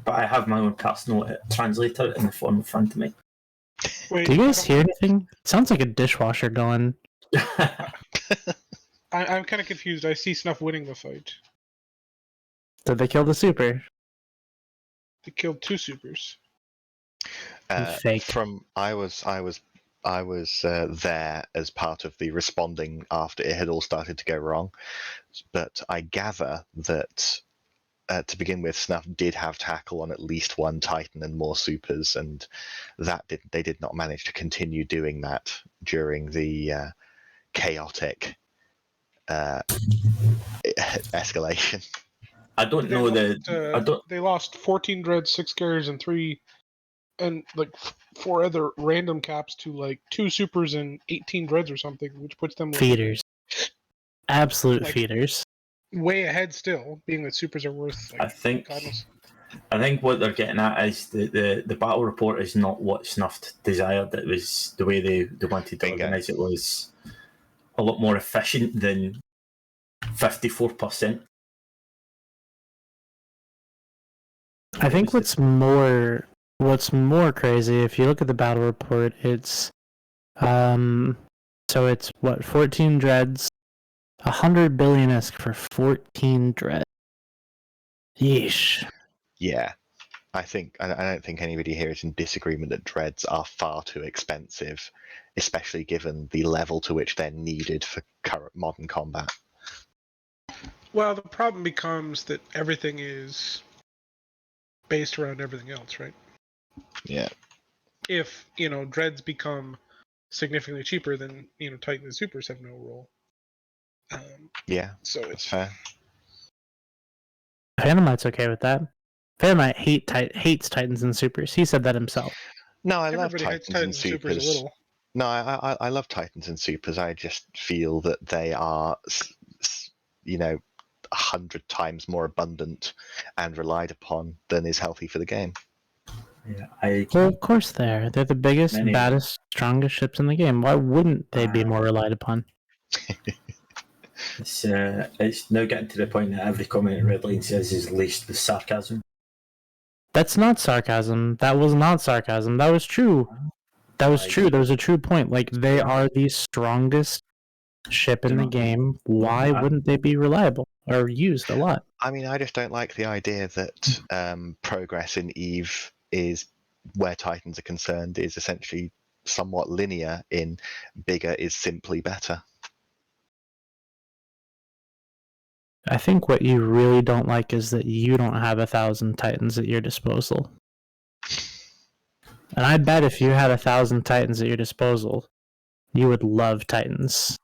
but I have my own personal translator in the form of Phantomite. Wait, do you guys hear anything? It sounds like a dishwasher going. I'm kind of confused. I see Snuff winning the fight. Did they kill the super? They killed 2 supers. Fake. I was there as part of the responding after it had all started to go wrong, but I gather that to begin with, Snuff did have tackle on at least one Titan and more supers, and they did not manage to continue doing that during the chaotic escalation. I don't know They lost 14 dreads, 6 carriers, and 3, and like 4 other random caps to like 2 supers and 18 dreads or something, which puts them feeders. Absolute feeders. Way ahead still, being that supers are worth. Like, I think what they're getting at is the battle report is not what Snuffed desired. It was the way they wanted to organise it was a lot more efficient than 54%. I think what's more crazy, if you look at the battle report, it's so it's what, 14 dreads, 100 billion ISK for 14 dreads. Yeesh. Yeah, I don't think anybody here is in disagreement that dreads are far too expensive, especially given the level to which they're needed for current modern combat. Well, the problem becomes that everything is based around everything else, right? Yeah. If, dreads become significantly cheaper, then, Titan and Supers have no role. Yeah, So that's it's fair. Phantomite's okay with that. Phantomite hates Titans and Supers. He said that himself. No, I love everybody hates Titans and Titans and Supers a Supers. little. No, I love Titans and Supers. I just feel that they are, 100 times more abundant and relied upon than is healthy for the game. Yeah, Well, of course they're the biggest, Many. baddest, strongest ships in the game. Why wouldn't they be more relied upon? It's now getting to the point that every comment in Redline says is laced with sarcasm. That's not sarcasm. That was not sarcasm. That was true. That was true. That was a true point. Like, they are the strongest ship in the game. Why wouldn't they be reliable or used a lot? I mean, I just don't like the idea that progress in EVE is, where Titans are concerned, is essentially somewhat linear in bigger is simply better. I think what you really don't like is that you don't have 1,000 Titans at your disposal. And I bet if you had 1,000 Titans at your disposal, you would love Titans.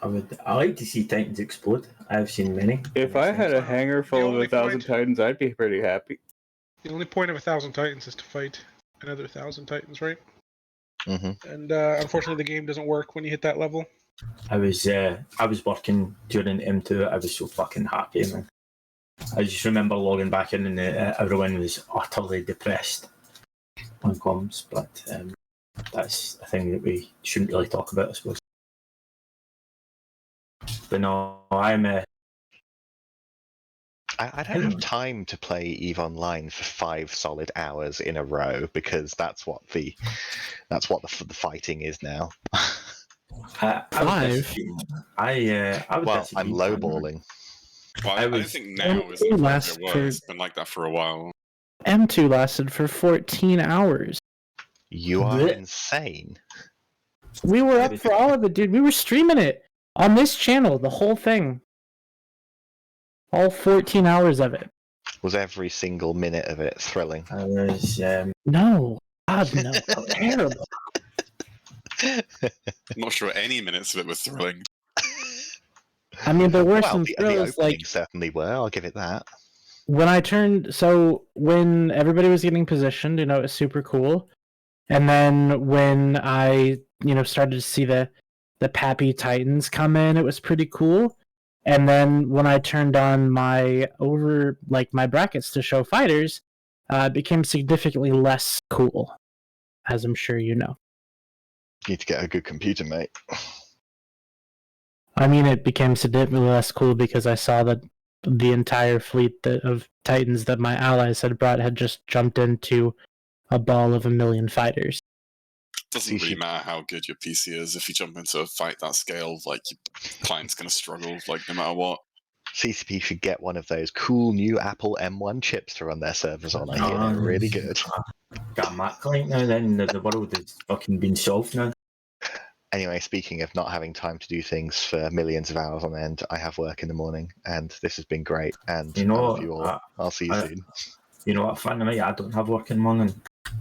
I like to see Titans explode. I've seen many. If I had a hangar full of 1,000 Titans, I'd be pretty happy. The only point of 1,000 Titans is to fight another 1,000 Titans, right? Mm-hmm. And unfortunately, the game doesn't work when you hit that level. I was working during M2. I was so fucking happy, man. I just remember logging back in and everyone was utterly depressed on comms, but that's a thing that we shouldn't really talk about, I suppose. But no, I don't have time to play EVE Online for 5 solid hours in a row, because that's what the fighting is now. Five? I'm lowballing. Well, I don't think now is the appropriate word. It's been like that for a while. M2 lasted for 14 hours. You are insane. We were up for all of it, dude. We were streaming it on this channel, the whole thing. All 14 hours of it. Was every single minute of it thrilling? No. God, no. How terrible. I'm not sure any minutes of it were thrilling. I mean, there were well, some the thrills, like, certainly were. I'll give it that. when everybody was getting positioned, it was super cool. And then when I, started to see the Pappy Titans come in, it was pretty cool. And then when I turned on my brackets to show fighters, it became significantly less cool, as I'm sure you know. You need to get a good computer, mate. I mean, it became significantly less cool because I saw that the entire fleet of Titans that my allies had brought had just jumped into a ball of 1,000,000 fighters. Doesn't really matter how good your PC is. If you jump into a fight that scale, your client's going to struggle, no matter what. CCP should get one of those cool new Apple M1 chips to run their servers on. I hear they're really good. Got a Mac client now, then the world has fucking been solved now. Anyway, speaking of not having time to do things for millions of hours on end, I have work in the morning, and this has been great. And I love you all. I'll see you soon. You know what, fan of me, I don't have work in the morning,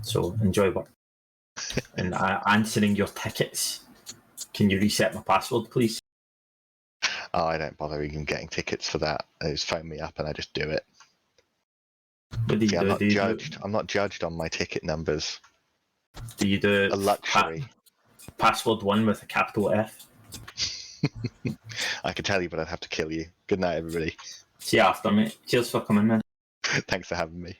so enjoy work. And answering your tickets, can you reset my password, please? Oh, I don't bother even getting tickets for that. They just phone me up and I just do it. What do you do? I'm not judged. I'm not judged on my ticket numbers. Do you do a luxury? Password 1 with a capital F. I could tell you, but I'd have to kill you. Good night, everybody. See you after, mate. Cheers for coming, man. Thanks for having me.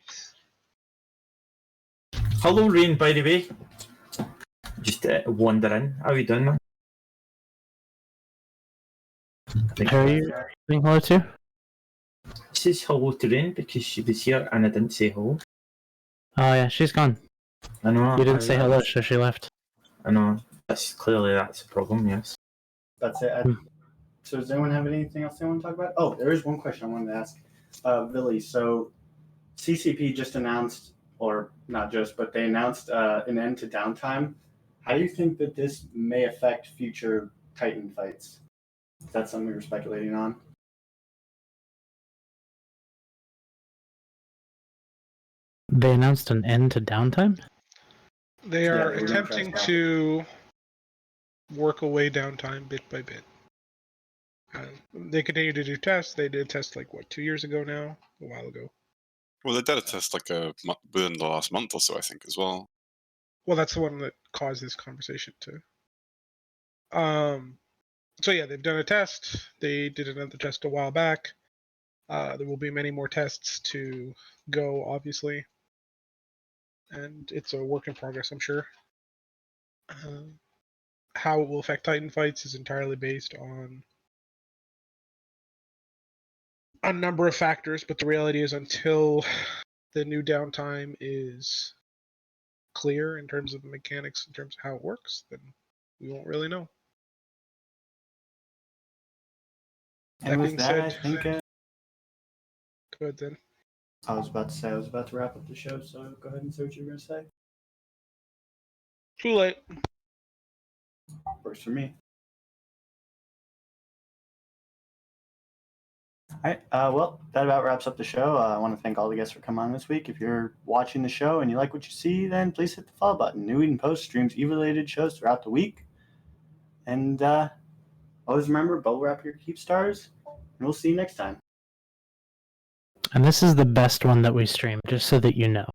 Hello, Rain, by the way. Just wandering. How are you doing, man? How are you saying hello to? Says hello to Rain because she was here and I didn't say hello. Oh yeah, she's gone. I know. You didn't say hello, so she left. I know. That's a problem. Yes. That's it. So does anyone have anything else they want to talk about? Oh, there is one question I wanted to ask. Billy, so CCP just announced, or not just, but they announced an end to downtime. How do you think that this may affect future Titan fights? Is that something we were speculating on? They announced an end to downtime? They are Yeah, attempting to work away downtime bit by bit. They continue to do tests. They did a test 2 years ago now, a while ago. Well, they did a test within the last month or so, I think, as well. Well, that's the one that caused this conversation too. So yeah, they've done a test. They did another test a while back. There will be many more tests to go, obviously, and it's a work in progress, I'm sure. How it will affect Titan fights is entirely based on a number of factors, but the reality is until the new downtime is clear in terms of the mechanics, in terms of how it works, then we won't really know. And with that, I think. Go ahead then. I was about to wrap up the show, so go ahead and say what you were going to say. Too late. Works for me. All right. Well, that about wraps up the show. I want to thank all the guests for coming on this week. If you're watching the show and you like what you see, then please hit the follow button. New Eden Post streams EVA-related shows throughout the week. And always remember, bubble wrap your Keepstars, and we'll see you next time. And this is the best one that we stream, just so that you know.